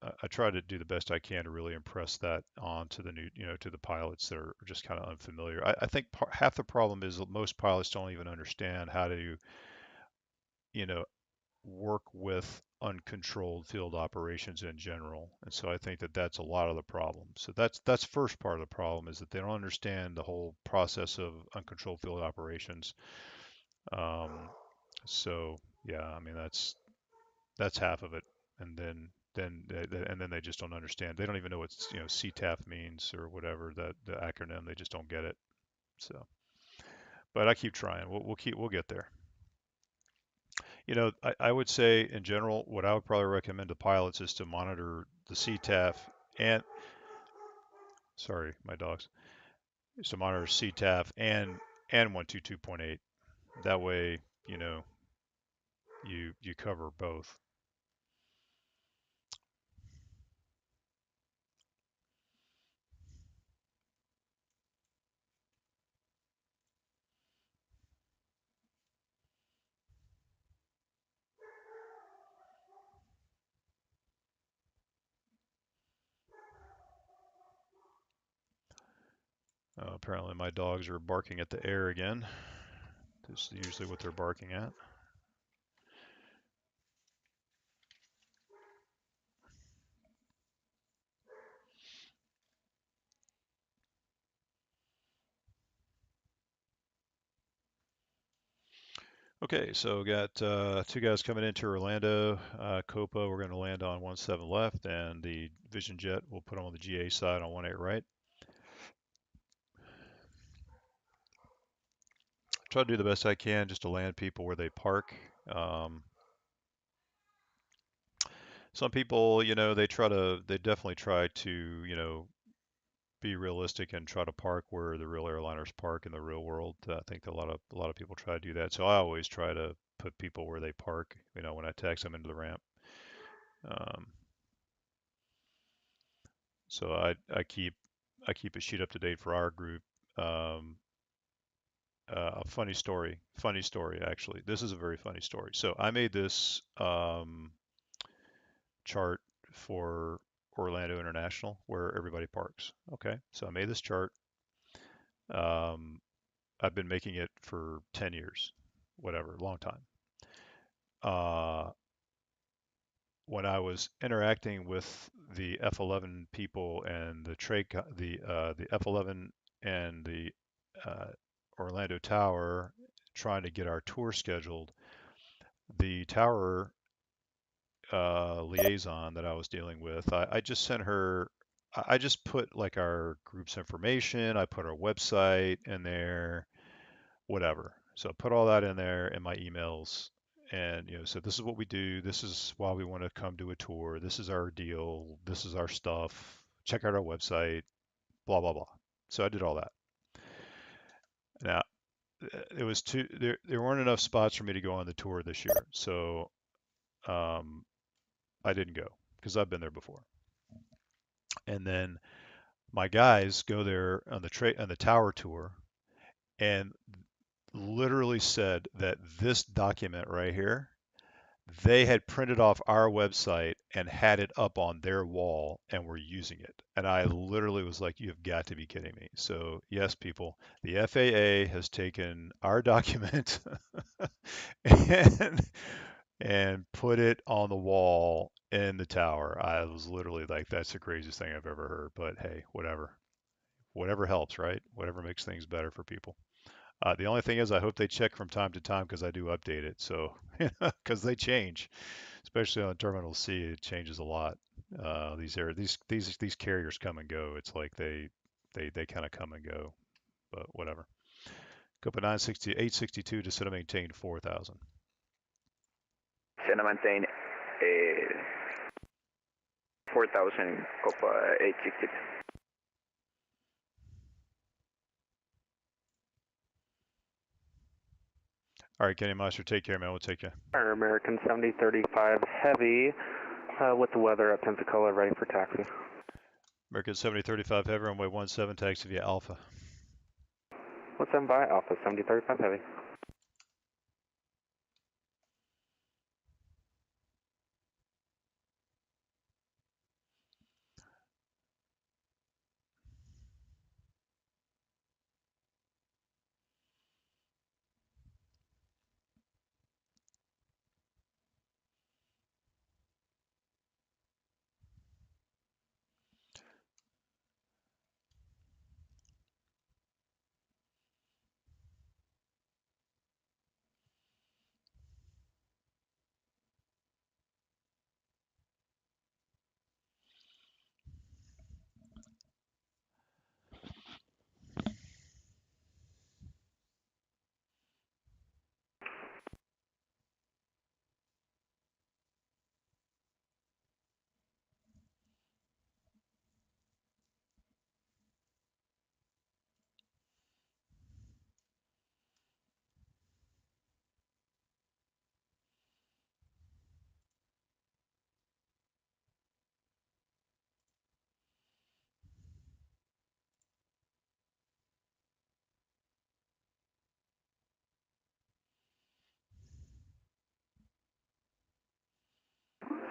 I try to do the best I can to really impress that on to the new, to the pilots that are just kind of unfamiliar. I think half the problem is that most pilots don't even understand how to, work with uncontrolled field operations in general. And so I think that that's a lot of the problem. So that's first part of the problem is that they don't understand the whole process of uncontrolled field operations. So yeah, I mean that's half of it. And then they just don't understand. They don't even know what CTAF means or whatever that the acronym. They just don't get it. So, but I keep trying. We'll get there. I would say in general, what I would probably recommend to pilots is to monitor the CTAF and, sorry, my dogs, is to monitor CTAF and 122.8. That way, you cover both. Apparently my dogs are barking at the air again. This is usually what they're barking at. Okay, so we got two guys coming into Orlando. Copa, we're going to land on 17 left, and the Vision Jet, we'll put them on the GA side on 18 right. Try to do the best I can just to land people where they park. Some people, they definitely try to, be realistic and try to park where the real airliners park in the real world. I think a lot of people try to do that. So I always try to put people where they park, when I taxi them into the ramp. So I keep a sheet up to date for our group. A funny story actually. This is a very funny story. So I made this chart for Orlando International where everybody parks. Okay, so I made this chart. I've been making it for 10 years, whatever, long time. When I was interacting with the F11 people and the F11 and the Orlando Tower, trying to get our tour scheduled, the tower liaison that I was dealing with, I just sent her, I just put like our group's information, I put our website in there, whatever. So I put all that in there in my emails and, you know, said, this is what we do. This is why we want to come do a tour. This is our deal. This is our stuff. Check out our website, blah, blah, blah. So I did all that. Now, it was there weren't enough spots for me to go on the tour this year. So I didn't go because I've been there before. And then my guys go there on the tower tour and literally said that this document right here, they had printed off our website and had it up on their wall and were using it. And I literally was like, you've got to be kidding me. So yes, people, the FAA has taken our document and put it on the wall in the tower. I was literally like, that's the craziest thing I've ever heard. But hey, whatever helps, right? Whatever makes things better for people. The only thing is, I hope they check from time to time because I do update it. So, because they change, especially on Terminal C, it changes a lot. These carriers come and go. It's like they kind of come and go, but whatever. Copa 862 to set and maintain 4,000. Set and maintain 4,000 Copa 862. All right, Kenny Meister, take care, man. We'll take you. Our American 7035 Heavy with the weather at Pensacola, ready for taxi. American 7035 Heavy, runway 17, taxi via Alpha. 17 by Alpha, 7035 Heavy.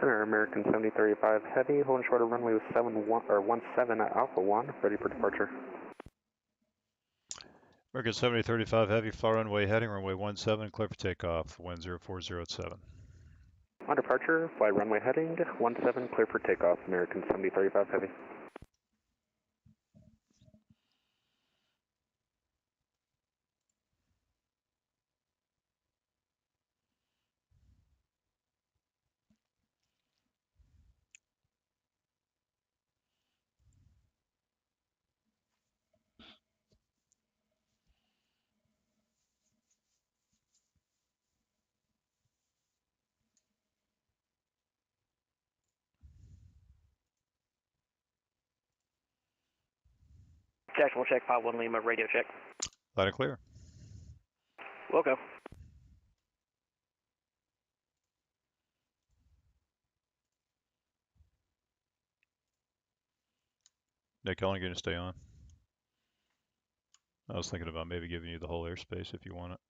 Center American 7035 Heavy, holding short of runway with 17 at Alpha 1, ready for departure. American 7035 Heavy, fly runway heading, runway 17, clear for takeoff, wind 0407. On departure, fly runway heading, 17, clear for takeoff, American 7035 Heavy. Jacksonville check, 51 Lima, radio check. Loud and clear. We'll go. Nick, how long are you going to stay on? I was thinking about maybe giving you the whole airspace if you want it.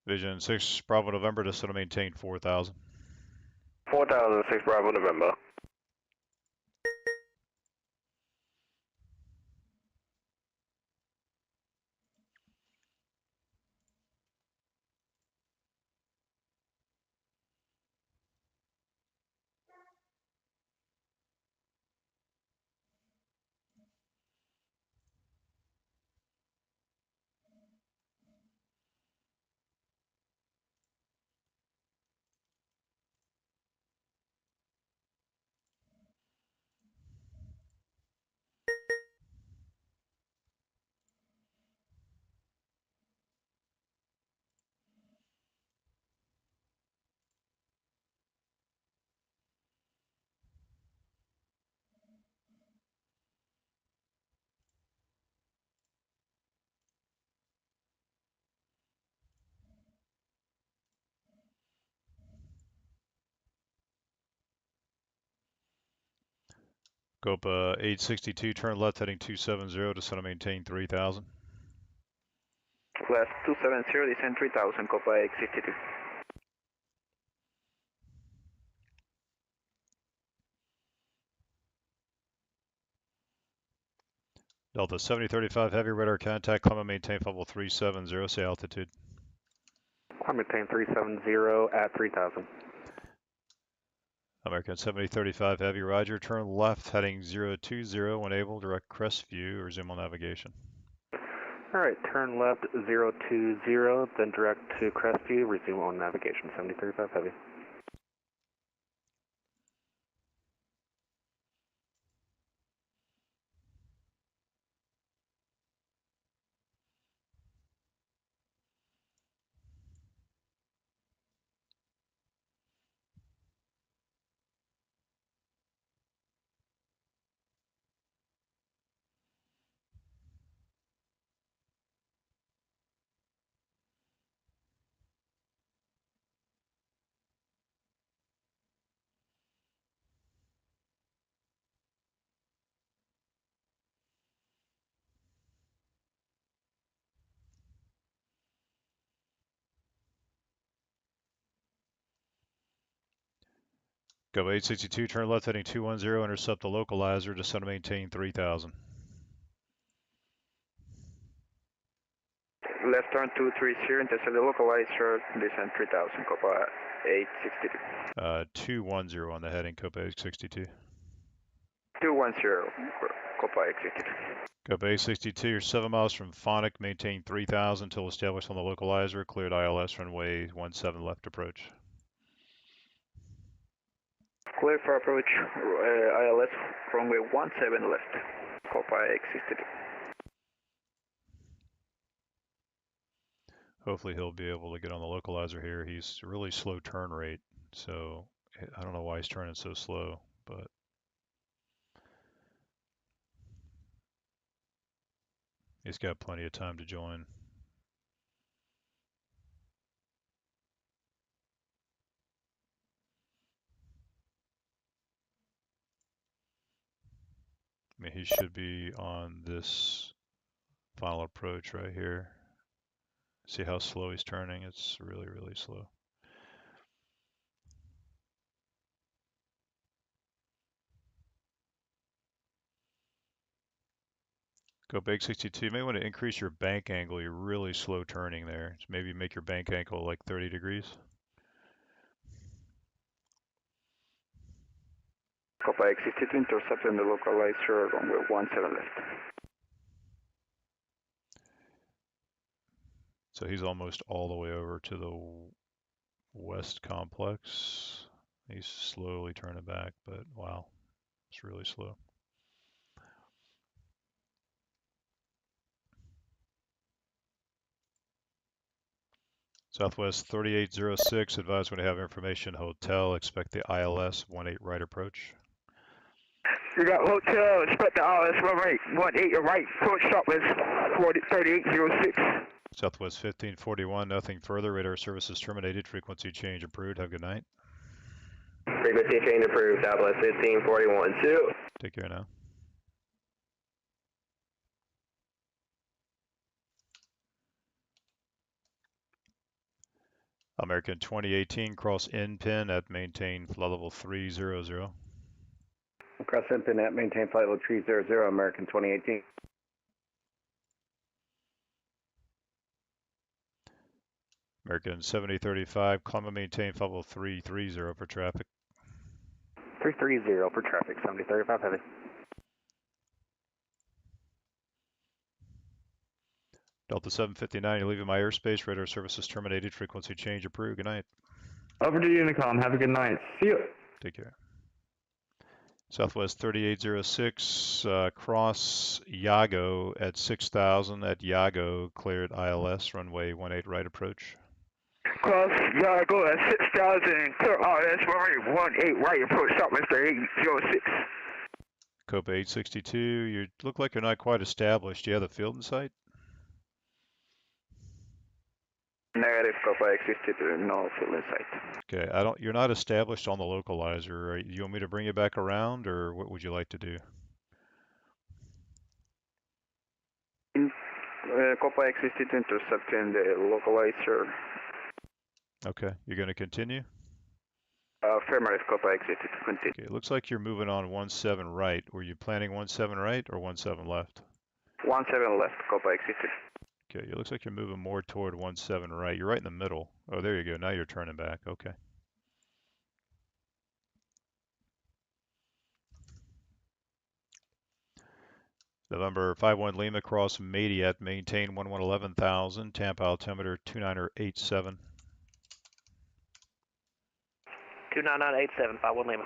Vision 6 Bravo November, descend and maintain 4,000. 4006 Bravo November. Copa 862, turn left heading 270, descend and maintain 3,000. Left 270, descend 3000, Copa 862. Delta 7035 heavy radar contact, climb and maintain level 370, say altitude. Climb maintain 370 at 3000. American 7035 heavy, roger, turn left heading 020 when able, direct crest view, or resume on navigation. Alright, turn left 020, then direct to crest view, resume on navigation, 7035 heavy. Go 862, turn left heading 210, intercept the localizer, descend and maintain 3,000. Left turn 230, intercept the localizer, descend 3000, Copa 862. 210 on the heading, Copa 862. 210, Copa 862. Copa 862, you're 7 miles from Phonic, maintain 3,000 until established on the localizer, cleared ILS runway 17 left approach. Clear for approach, ILS runway 17 left, Copa 862. Hopefully he'll be able to get on the localizer here. He's a really slow turn rate, so I don't know why he's turning so slow, but he's got plenty of time to join. I mean, he should be on this final approach right here. See how slow he's turning? It's really, really slow. Go big 62. You may want to increase your bank angle. You're really slow turning there. So maybe make your bank angle like 30 degrees. Copa 862, intercepting the localizer, runway 17 left. So he's almost all the way over to the west complex. He's slowly turning back, but wow, it's really slow. Southwest 3806, advise when you have information. Hotel, expect the ILS 18 right approach. You got hotel, expect the ILS runway 18 right, approach Southwest 3806. Southwest 1541, nothing further. Radar services terminated. Frequency change approved. Have a good night. Frequency change approved. Southwest 1541. 2. Take care now. American 2018, cross in pin at maintain flight level 300. Cross in at maintain flight level 300, American 2018. American 7035, climb and maintain flight level 330 for traffic. 330 for traffic, 7035 heavy. Delta 759, you're leaving my airspace. Radar services terminated. Frequency change approved. Good night. Over to Unicom. Have a good night. See you. Take care. Southwest 3806, cross Yago at 6,000 at Yago, cleared ILS, runway 18 right approach. Cross Yago at 6,000, clear ILS, runway 18 right approach, Southwestern 806. Copa 862, you look like you're not quite established. Do you have the field in sight? Negative, Copa 862, no field in sight. Okay, you're not established on the localizer. You want me to bring you back around, or what would you like to do? Copa 862 intercepting the localizer. Okay, you're going to continue? Affirmative, Copa 862, continue. Okay, it looks like you're moving on 17 right. Were you planning 17 right or 17 left? 17 left, Copa 862. Okay, it looks like you're moving more toward 17 right. You're right in the middle. Oh, there you go. Now you're turning back. Okay. November 51 Lima, cross Mady at maintain 11,000, Tampa altimeter 29087. 29987, 51 Lima.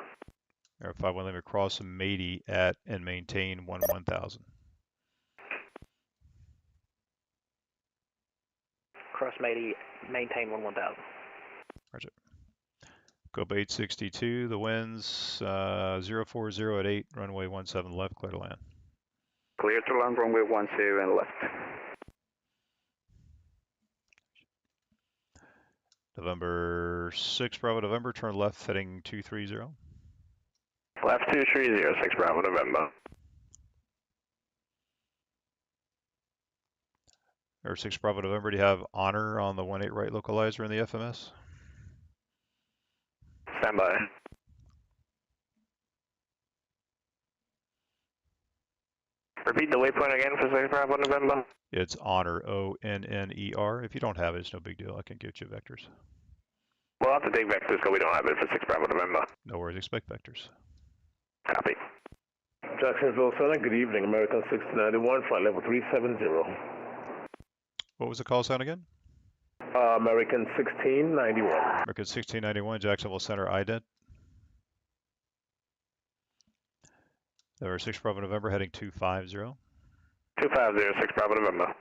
51 Lima, cross Mady at and maintain 11,000. Cross Mady, maintain 11,000. Roger. Copa 862, the winds 040 at 8, runway 17 left, clear to land. Clear to land, runway 17 left. November 6 Bravo November, turn left heading 230. Left 230, 6 Bravo November. Or 6 Bravo November, do you have honor on the 18 right localizer in the FMS? Stand by. Repeat the waypoint again for 6 Bravo November. It's honor, O-N-N-E-R. If you don't have it, it's no big deal. I can get you vectors. We'll have to take vectors because we don't have it for 6 Bravo November. No worries, expect vectors. Copy. Jacksonville Center, good evening. American 691, flight level 370. What was the call sign again? American 1691. American 1691, Jacksonville Center, ident. November 6 Bravo November, heading 250. 250, 6 Bravo November.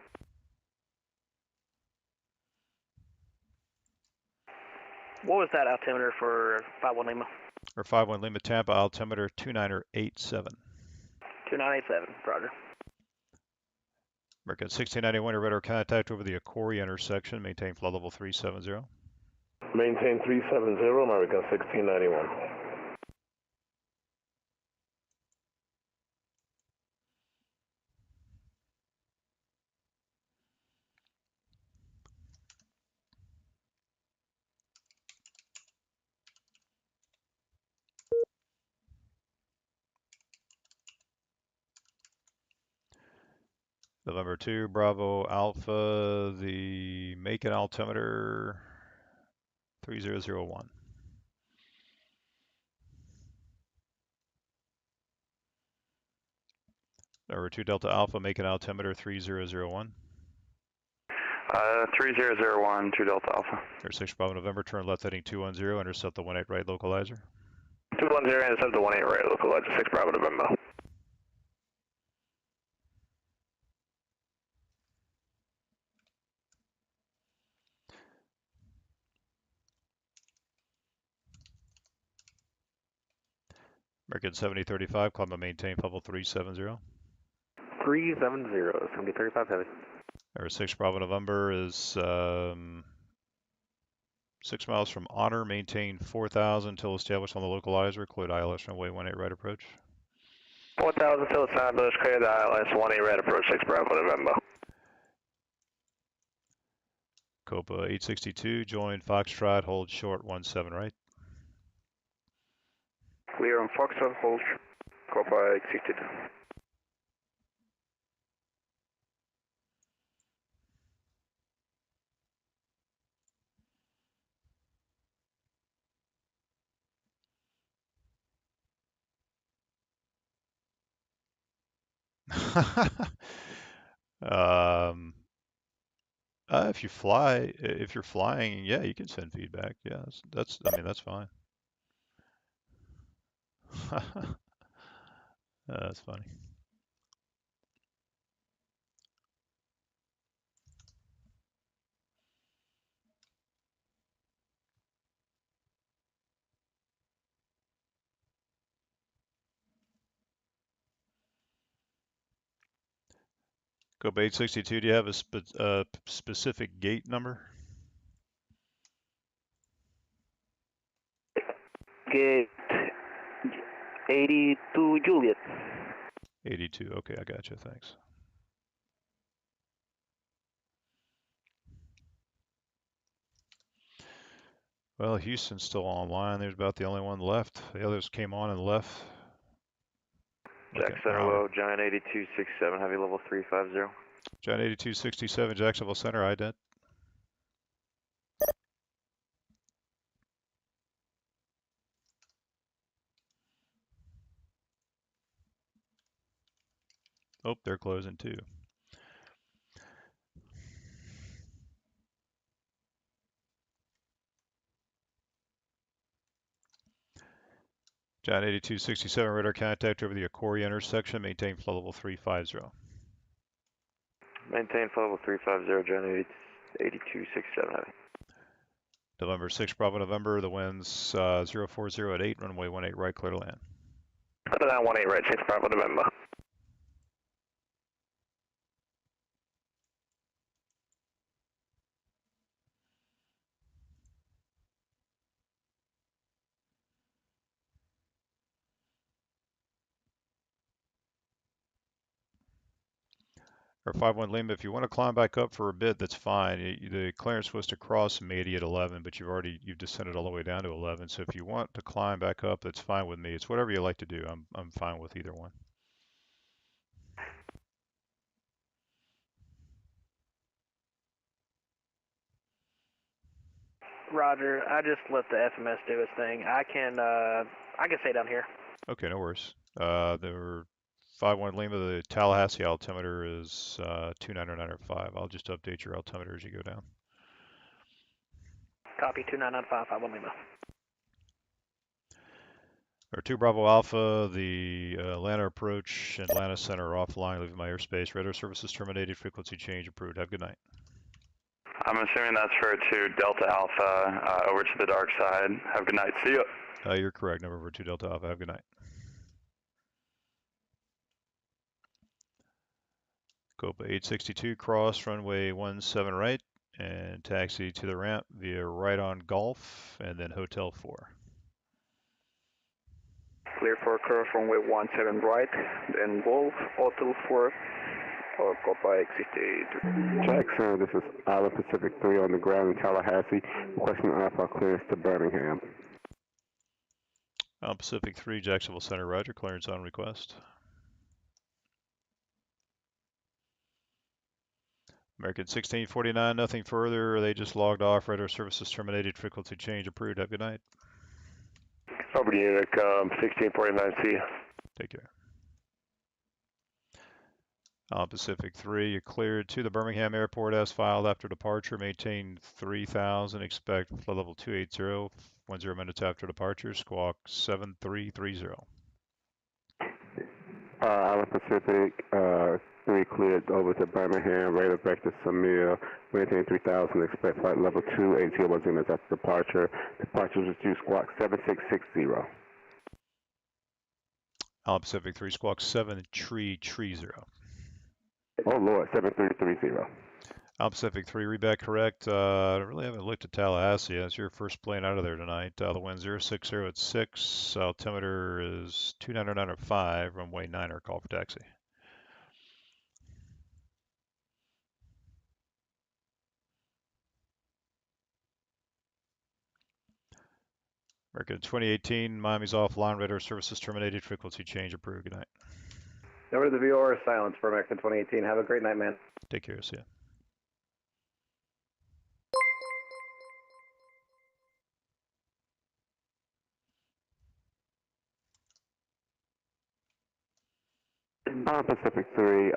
What was that altimeter for 51 Lima? Or 51 Lima Tampa, altimeter 29087. 2987, roger. American 1691, radar contact over the Akori intersection, maintain flight level 370. Maintain 370, American 1691. November 2, Bravo Alpha, the Macon altimeter 3001. November 2, Delta Alpha, Macon altimeter 3001. 3001, 2 Delta Alpha. Air 6 Bravo November, turn left heading 210, intercept the 18 right localizer. 210, intercept the 18 right localizer, 6 Bravo November. American 7035, climb and maintain level 370. 370, 7035 heavy. Air 6 Bravo November is 6 miles from Honor, maintain 4,000 until established on the localizer, cleared ILS runway 18 right approach. 4,000 until established, clear the ILS 18 right approach, 6 Bravo November. Copa 862, join Foxtrot, hold short 17 right. Clear on Foxtrot, hold Copa 862. If you're flying, yeah, you can send feedback. Yeah, I mean, that's fine. That's funny. Copa 862, do you have a specific gate number? Gate 82 Juliet. 82, okay, I got you, thanks. Well, Houston's still online. There's about the only one left. The others came on and left. Jack Center low, Giant 8267, heavy level 350. Giant 8267, Jacksonville Center, ident. Oh, they're closing too. Giant 8267, radar contact over the Aquaria intersection, maintain flow level 350. Maintain flow level 350, Giant 8267, heavy. November 6 Bravo November, the winds 040 at 8, runway 18 right, clear to land. Clear to land 18 right, 6 Bravo November. Or 51 Lima, if you want to climb back up for a bit, that's fine. The clearance was to cross Mady at 11, but you've descended all the way down to 11. So if you want to climb back up, that's fine with me. It's whatever you like to do. I'm fine with either one. Roger. I just let the FMS do its thing. I can stay down here. Okay, no worries. There were 51 Lima, the Tallahassee altimeter is 29905. I'll just update your altimeter as you go down. Copy 2995, 51 Lima. Or 2 Bravo Alpha, the Atlanta approach and Atlanta Center are offline, leaving my airspace. Radar services terminated, frequency change approved. Have a good night. I'm assuming that's for 2 Delta Alpha over to the dark side. Have a good night. See you. You're correct. November 2 Delta Alpha. Have a good night. Copa 862, cross runway 17 right and taxi to the ramp via right on Golf and then Hotel 4. Clear for cross runway 17 right, then Golf, Hotel 4, or Copa 862. Jack Center, this is Island Pacific 3 on the ground in Tallahassee, requesting IFR clearance to Birmingham. Island Pacific 3, Jacksonville Center, roger, clearance on request. American 1649, nothing further. They just logged off. Radar services terminated. Frequency change approved. Have a good night. Over to Unit 1649, see you. Take care. Pacific 3, you're cleared to the Birmingham Airport as filed after departure. Maintain 3000. Expect flow level 280. 10 minutes after departure. Squawk 7330. Island Pacific 3 cleared over to Birmingham, radar vector Samir, maintain 3000, expect flight level 280, 10 minutes after departure. Departure was due squawk 7660. Island Pacific 3, squawk 7330. Oh Lord, 7330. Island Pacific 3, read back correct. I really haven't looked at Tallahassee. That's your first plane out of there tonight. The wind 060 at 6. Altimeter is 29905. Runway 9er, call for taxi. American 2018, Miami's offline, radar services terminated, frequency change approved. Good night. Over to the VOR silence for American 2018. Have a great night, man. Take care, see ya. Pacific 3,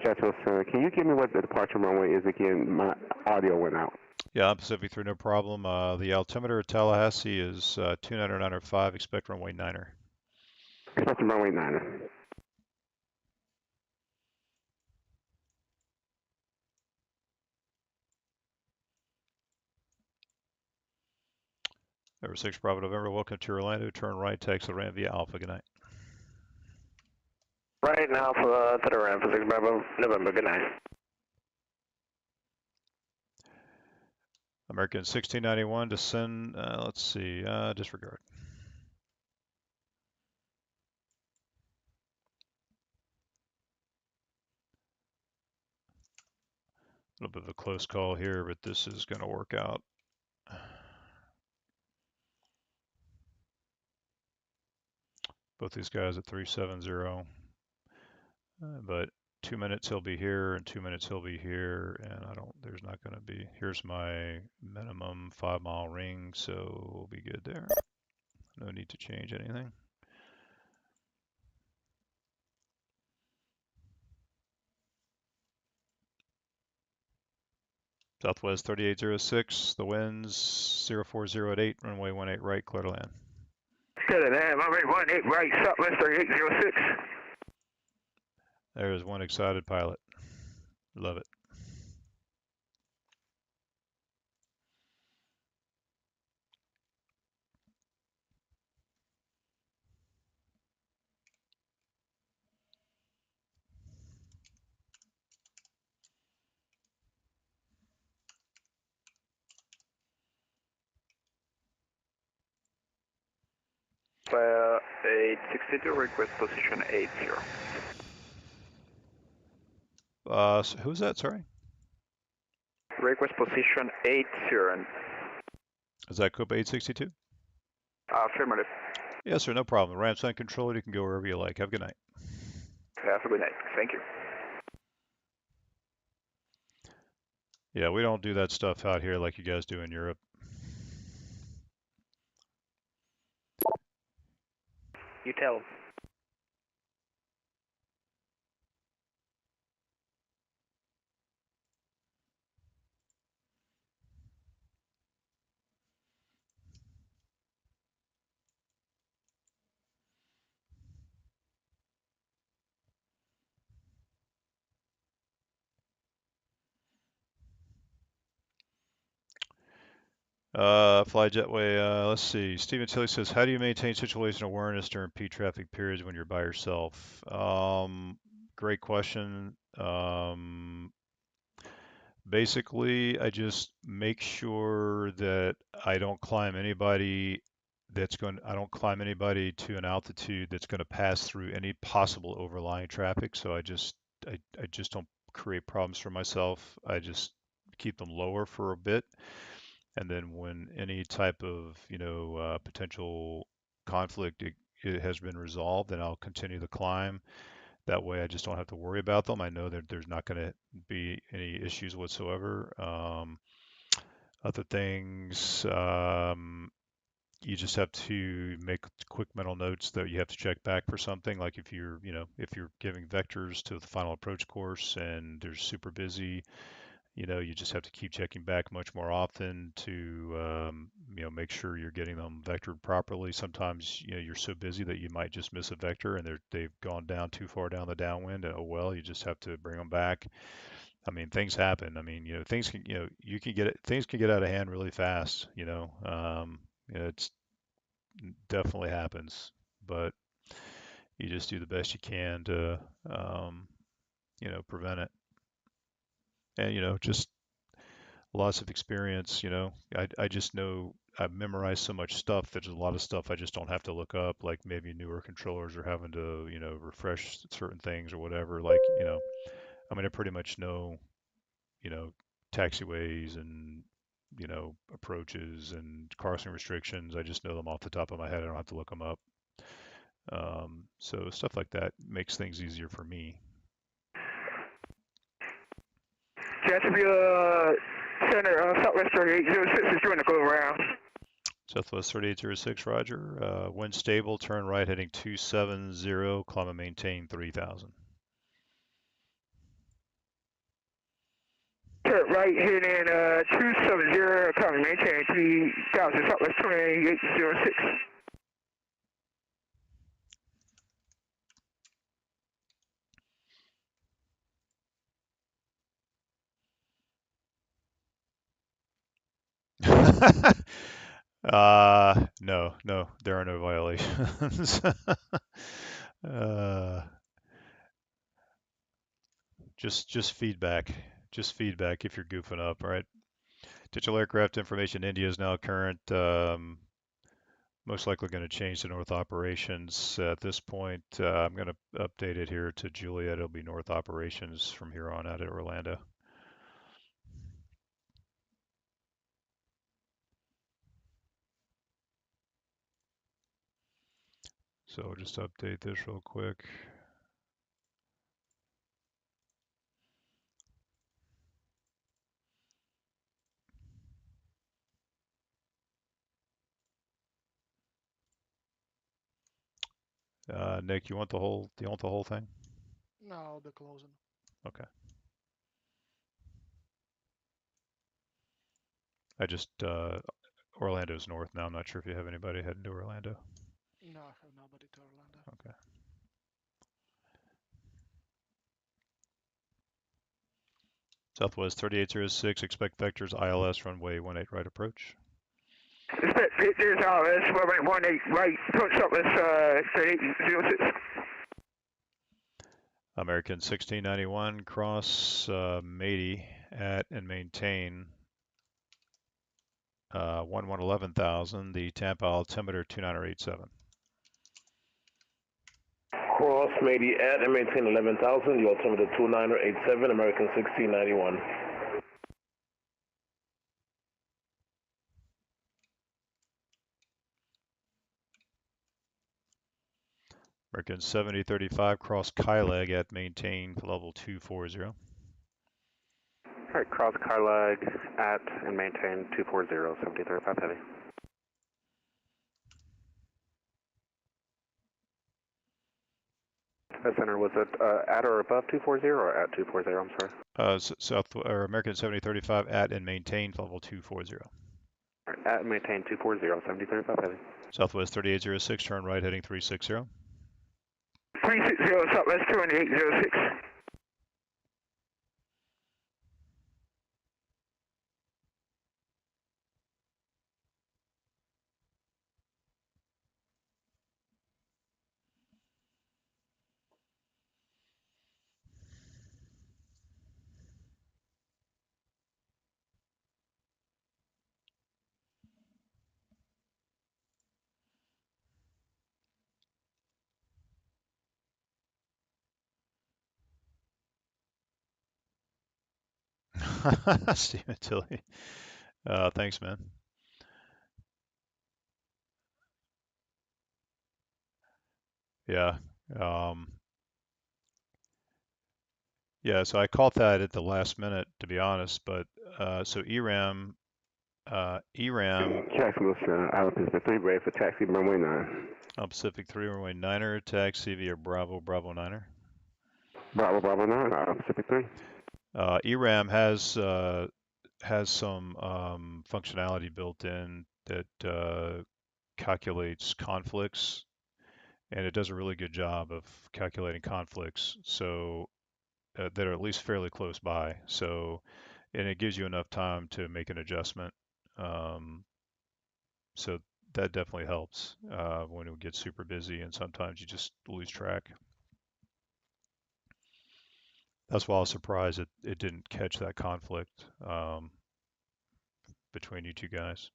Jacksonville Center. Can you give me what the departure runway is again? My audio went out. Yeah, Pacific 3, no problem. The altimeter at Tallahassee is 29905, expect runway 9er. Expect runway 9er. Number 6, Bravo November, welcome to Orlando. Turn right, taxi the ramp via Alpha. Good night. Right now for to the ramp for 6 Bravo November. Good night. American 1691, descend, let's see, disregard. A little bit of a close call here, but this is going to work out. Both these guys at 370, but 2 minutes he'll be here and 2 minutes he'll be here, and there's not going to be, here's my minimum 5-mile ring, so we'll be good there. No need to change anything. Southwest 3806, the winds 040 runway 18 right, clear to land. Clear to land, runway 18 right, Southwest 3806. There's one excited pilot. Love it. Fire 862, request position 80. So who's that, sorry? Request position 80. Is that Copa 862? Affirmative. Yes, sir, no problem. The ramp's uncontrolled. You can go wherever you like. Have a good night. Have a good night. Thank you. Yeah, we don't do that stuff out here like you guys do in Europe. You tell them. Fly Jetway, let's see. Stephen Tilly says, how do you maintain situational awareness during peak traffic periods when you're by yourself? Great question. Basically, I just make sure that I don't climb anybody I don't climb anybody to an altitude that's going to pass through any possible overlying traffic. So I just don't create problems for myself. I just keep them lower for a bit. And then when any type of, potential conflict it has been resolved, then I'll continue the climb. That way I just don't have to worry about them. I know that there's not going to be any issues whatsoever. Other things, you just have to make quick mental notes that you have to check back for something. Like if you're giving vectors to the final approach course and they're super busy, you just have to keep checking back much more often to, make sure you're getting them vectored properly. Sometimes, you're so busy that you might just miss a vector and they've gone down too far down the downwind. And, oh, well, you just have to bring them back. I mean, things happen. I mean, things can, things can get out of hand really fast, it's definitely happens, but you just do the best you can to, prevent it. And, just lots of experience, I just know I've memorized so much stuff that there's a lot of stuff I just don't have to look up, like maybe newer controllers are having to, refresh certain things or whatever. Like, I mean, I pretty much know, taxiways and you know, approaches and crossing restrictions. I just know them off the top of my head. I don't have to look them up. So stuff like that makes things easier for me. Jacksonville Center, Southwest 3806 is doing a go around. Southwest 3806, roger. Wind stable, turn right heading 270, climb and maintain 3000. Turn right heading 270, climb and maintain 3000, Southwest 2806. No, there are no violations. Just feedback. Just feedback if you're goofing up, all right? Digital aircraft information, India is now current. Most likely going to change to North Operations at this point. I'm going to update it here to Juliet. It'll be North Operations from here on out at Orlando. So I'll just update this real quick. Nick, you want the whole thing? No, the closing. Okay. I just Orlando's north now. I'm not sure if you have anybody heading to Orlando. No, I have nobody to Orlando. Okay. Southwest 3806, expect vectors ILS runway 18 right approach. Expect vectors ILS runway 18 right approach Southwest 3806. American 1691, cross Matey at and maintain 11,000, the Tampa altimeter 2987. Cross Matey at and maintain 11,000, the altimeter 2987, American 1691. American 7035, cross Kyleg at maintain level 240. All right, cross Kyleg at and maintain 240, 7035 heavy. Center, was it at or above 240 or at 240? I'm sorry. American 7035 at and maintain level 240. All right, at and maintain 240, 7035 heavy. Southwest 3806, turn right heading 360. 360 Southwest 2806. Stephen Tilley. Thanks, man. Yeah. Yeah, so I caught that at the last minute, to be honest, but so ERAM. Jacksonville Center, Island Pacific 3, ready for taxi, runway 9. Pacific 3, runway 9er, taxi via Bravo 9er. Bravo 9, Island Pacific 3. ERAM has some functionality built in that calculates conflicts, and it does a really good job of calculating conflicts, so that are at least fairly close by. So, and it gives you enough time to make an adjustment. So that definitely helps when it gets super busy and sometimes you just lose track. That's why I was surprised it didn't catch that conflict between you two guys.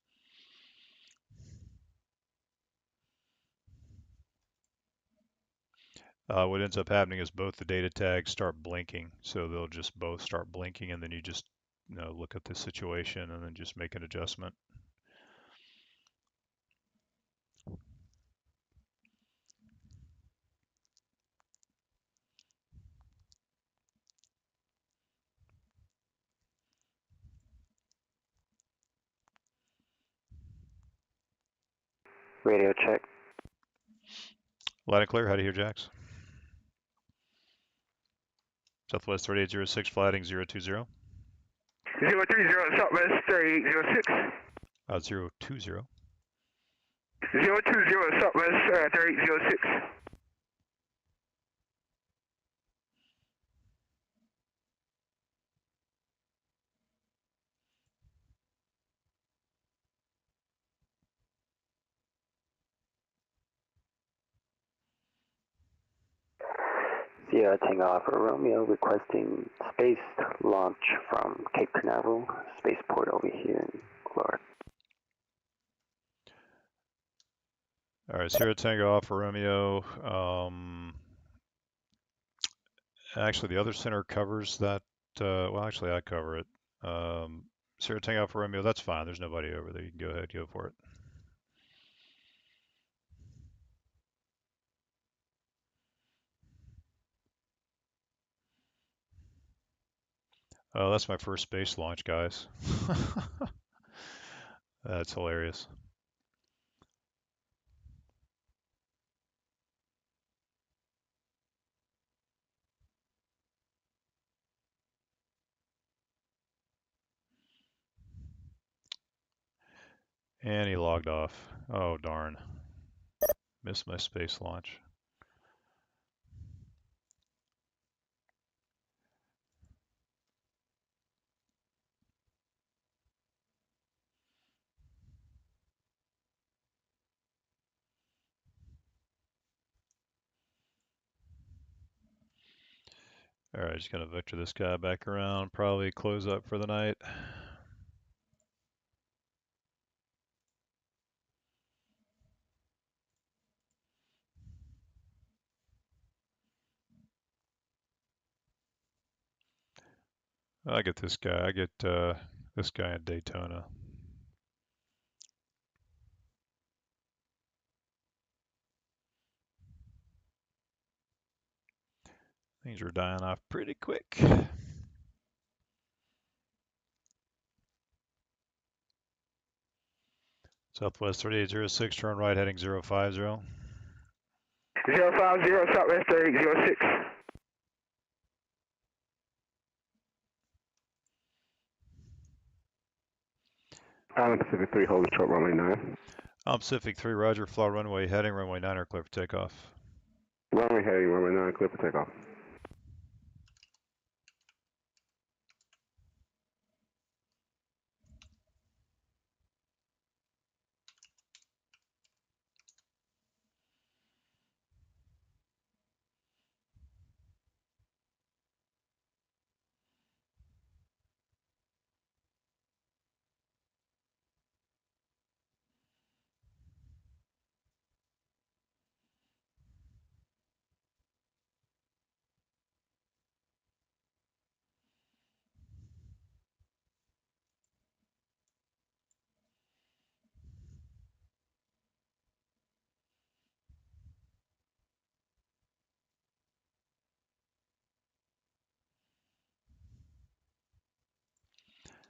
What ends up happening is both the data tags start blinking. So they'll just both start blinking and then you just look at the situation and then just make an adjustment. Radio check. Loud and clear. How do you hear, Jax? Southwest 3806, flighting 020. 030, Southwest 3806. 020. 020, Southwest 3806. Sierra Tango Alpha Romeo requesting space launch from Cape Canaveral, spaceport over here in Florida. All right, Sierra Tango Alpha Romeo. Actually, the other center covers that. Well, actually, I cover it. Sierra Tango Alpha Romeo, that's fine. There's nobody over there. You can go ahead, go for it. Oh, that's my first space launch, guys. That's hilarious. And he logged off. Oh, darn. Missed my space launch. All right, just gonna vector this guy back around, probably close up for the night. I get this guy. I get this guy in Daytona. Things are dying off pretty quick. Southwest 3806, turn right heading 050. 050, Southwest 3806. Island Pacific 3, hold the short runway 9. Island Pacific 3, roger, fly runway heading, runway 9 are clear for takeoff. Runway heading, runway 9, clear for takeoff.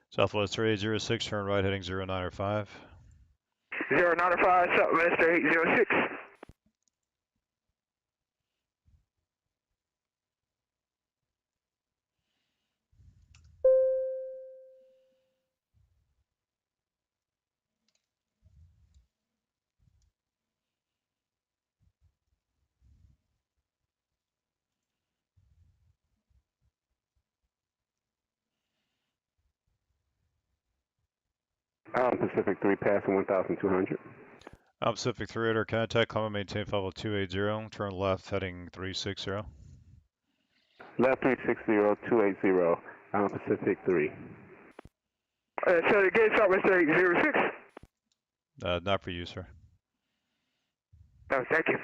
Southwest 3806, turn right heading 095. 095, Southwest 3806. Island Pacific 3, passing 1,200. Island Pacific 3, radar contact, climb and maintain level 280, turn left heading 360. Left 360, 280, Island Pacific 3. So again, Southwest 3806. Not for you, sir. Oh, thank you.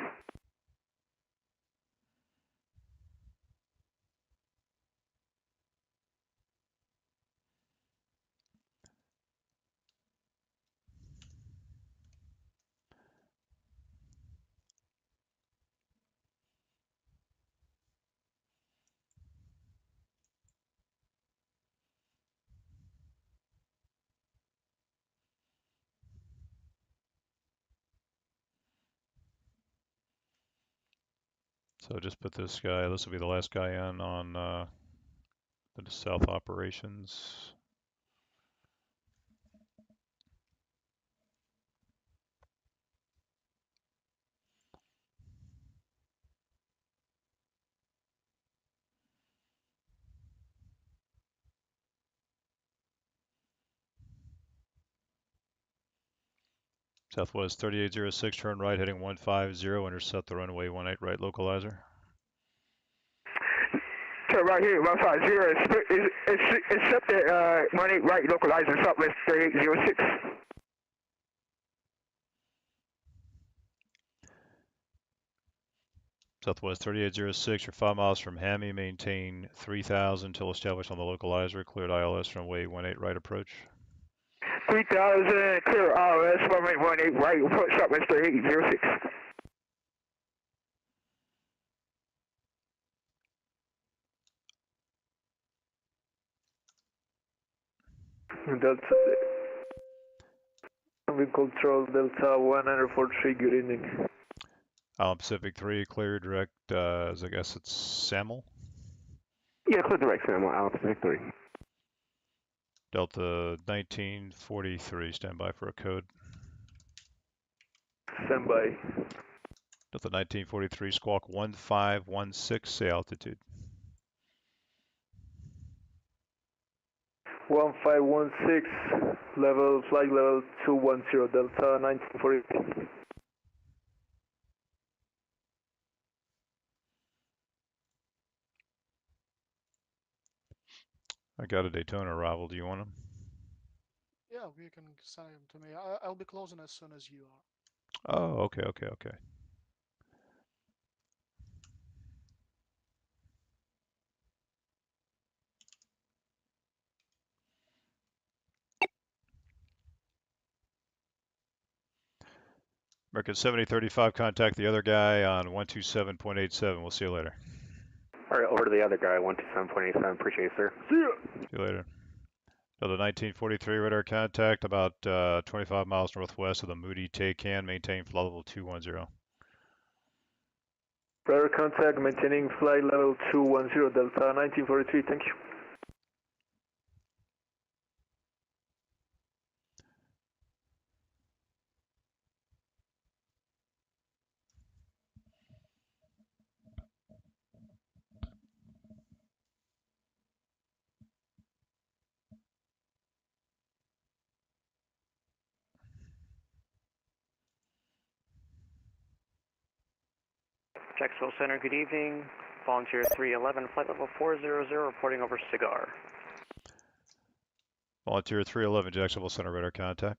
So just put this guy, this will be the last guy in on the south operations. Southwest 3806, turn right, heading 150, intercept the runway 18 right localizer. Turn right here, 150, accept the 18 right localizer, Southwest 3806. Southwest 3806, you're 5 miles from Hammy, maintain 3000 until established on the localizer, cleared ILS runway 18 right approach. 3000, clear ILS, runway 18 right approach, Southwest 3806. Delta, we control Delta 143, good evening. Pacific 3, clear direct, I guess it's SAML. Yeah, clear direct SAML, Alpha Pacific 3. Delta 1943, stand by for a code. Stand by. Delta 1943, squawk 1516, say altitude. 1516, flight level 210, Delta 1943. I got a Daytona arrival, do you want them? Yeah, we can send him to me. I'll be closing as soon as you are. Oh, okay. American 7035, contact the other guy on 127.87. We'll see you later. All right, over to the other guy, 127.87. Appreciate it, sir. See ya. See you later. Delta 1943, radar contact about 25 miles northwest of the Moody Taycan. Maintain flight level 210. Radar contact, maintaining flight level 210, Delta 1943. Thank you. Jacksonville Center, good evening. Volunteer 311, flight level 400, reporting over Cigar. Volunteer 311, Jacksonville Center, radar contact.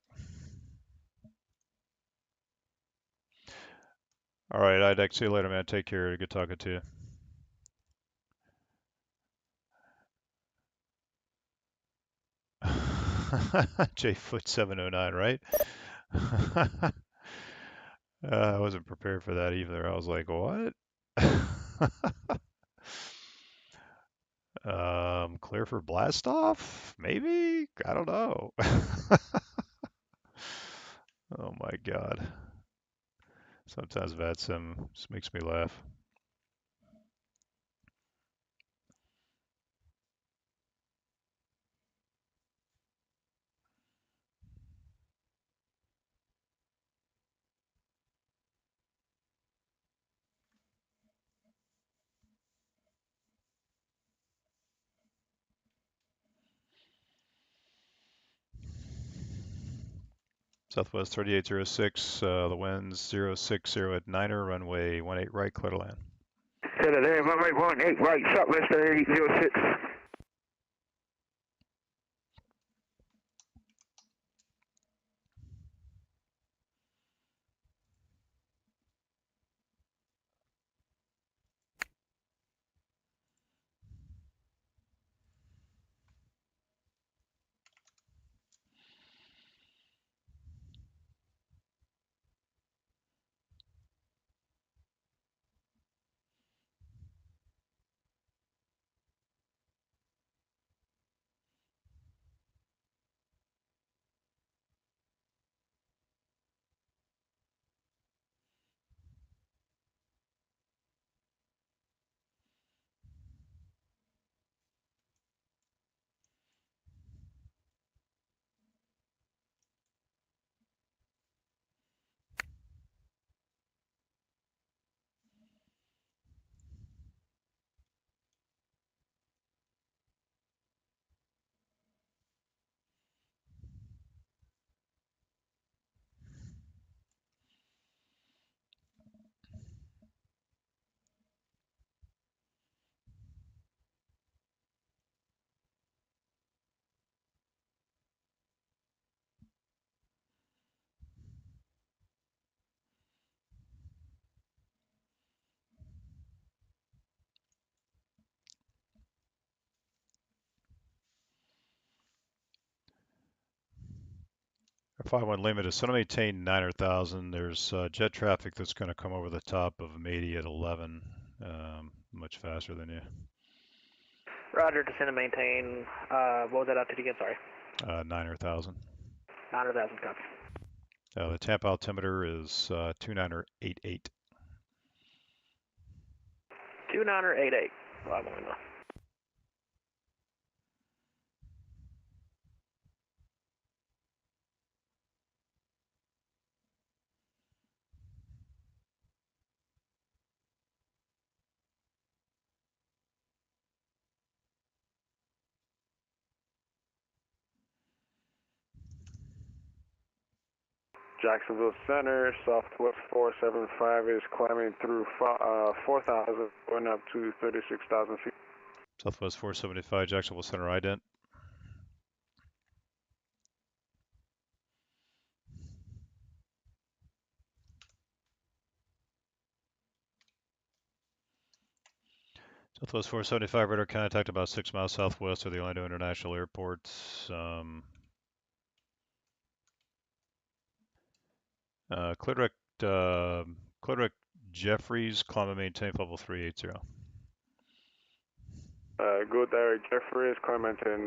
All right, IDEC, see you later, man. Take care. Good talking to you. J-Foot 709, right? I wasn't prepared for that either. I was like, what? Clear for blast off? Maybe? I don't know. Oh my God. Sometimes VATSIM just makes me laugh. Southwest 3806, the wind's 060 at Niner, runway 18 right, clear to land. Clear to land, runway 18 right, Southwest 3806. 51 Lima to center maintain 9,000. There's jet traffic that's going to come over the top of Mady at 11, much faster than you. Roger, descend and maintain. What was that altitude again? Sorry. 9,000. 9,000, copy. The Tampa altimeter is 2988. 2988. Well, Jacksonville Center, Southwest 475 is climbing through 4,000, going up to 36,000 feet. Southwest 475, Jacksonville Center ident. Southwest 475, radar contact about 6 miles southwest of the Orlando International Airport. Clear direct Jeffries, climb and maintain level 380. Go direct Jeffries, climb and maintain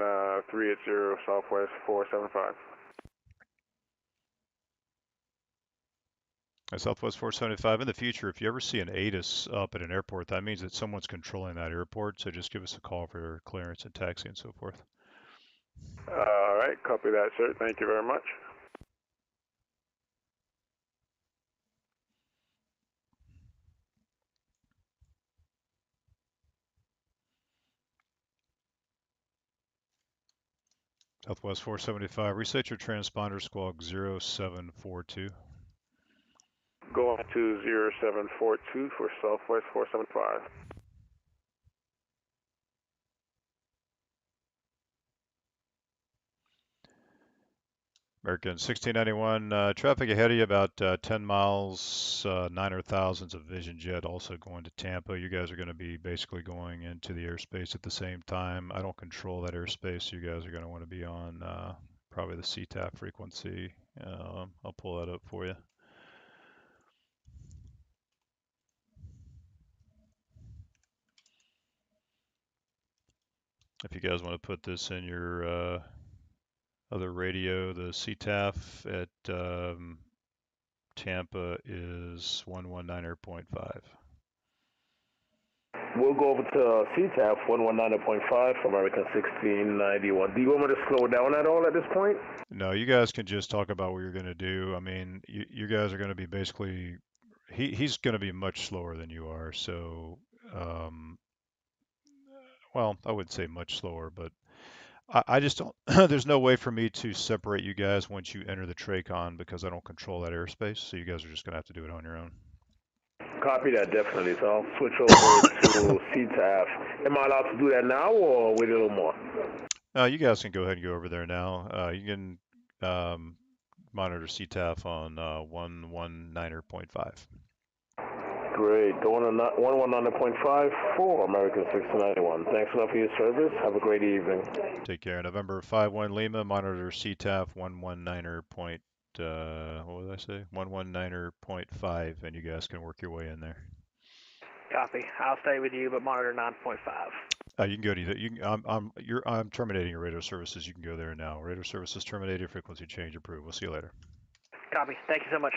380, Southwest 475. Southwest 475, in the future, if you ever see an ATIS up at an airport, that means that someone's controlling that airport, so just give us a call for clearance and taxi and so forth. All right, copy that, sir. Thank you very much. Southwest 475, reset your transponder, squawk 0742. Going to 0742 for Southwest 475. American 1691, traffic ahead of you about 10 miles, 9 thousands of Vision Jet also going to Tampa. You guys are going to be basically going into the airspace at the same time. I don't control that airspace. You guys are going to want to be on probably the CTAF frequency. I'll pull that up for you. If you guys want to put this in your other radio, the CTAF at Tampa is 119.5. We'll go over to CTAF 119.5 for American 1691. Do you want me to slow down at all at this point? No, you guys can just talk about what you're going to do. I mean, you guys are going to be basically, he's going to be much slower than you are. So, well, I wouldn't say much slower, but I just don't, there's no way for me to separate you guys once you enter the TRACON because I don't control that airspace. So you guys are just going to have to do it on your own. Copy that, definitely. So I'll switch over to CTAF. Am I allowed to do that now or wait a little more? You guys can go ahead and go over there now. You can monitor CTAF on 119.5. Great. Going on 119.5 for American 1691. Thanks a lot for your service. Have a great evening. Take care. November 51 Lima, monitor CTAF 119. What did I say? 119.5, and you guys can work your way in there. Copy. I'll stay with you, but monitor 9.5. You can go to either. I'm terminating your radio services. You can go there now. Radio services terminated. Frequency change approved. We'll see you later. Copy. Thank you so much.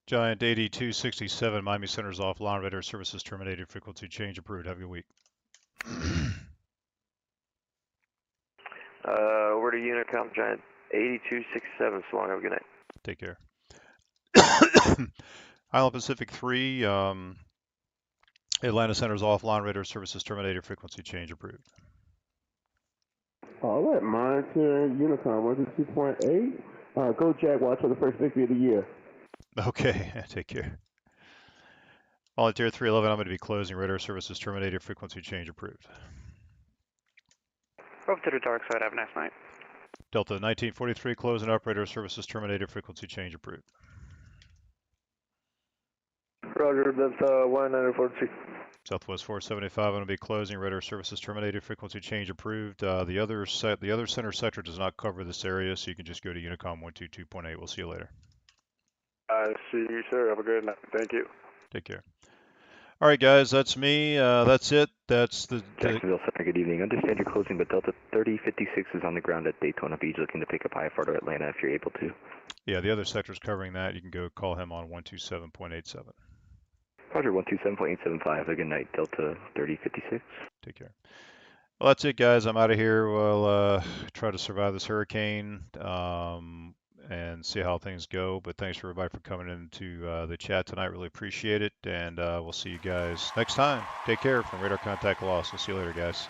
Giant 8267, Miami Center's offline, radar services terminated, frequency change approved. Have a good week. Over to Unicom, Giant 8267, so long, have a good night. Take care. Island Pacific 3, Atlanta Center's offline, radar services terminated, frequency change approved. All right, monitor Unicom 122.8. Go Jaguars for the first victory of the year. Okay, take care. Volunteer 311, I'm going to be closing, radar services terminated, frequency change approved. Over to the dark side, have a nice night. Delta 1943, closing up, radar services terminated, frequency change approved. Roger, Delta 1943. Southwest 475, I'm going to be closing, radar services terminated, frequency change approved. The other center sector does not cover this area, so you can just go to Unicom 122.8. We'll see you later. I see you, sir. Have a good night. Thank you. Take care. All right, guys, that's me. That's it. That's the... Jacksonville Center, good evening. Understand you're closing, but Delta 3056 is on the ground at Daytona Beach looking to pick up IFR to Atlanta if you're able to. Yeah, the other sector's covering that. You can go call him on 127.87. Roger, 127.875. Have a good night, Delta 3056. Take care. Well, that's it, guys. I'm out of here. We'll try to survive this hurricane and see how things go. But thanks for everybody for coming into the chat tonight. Really appreciate it. And we'll see you guys next time. Take care from Radar Contact Loss. We'll see you later, guys.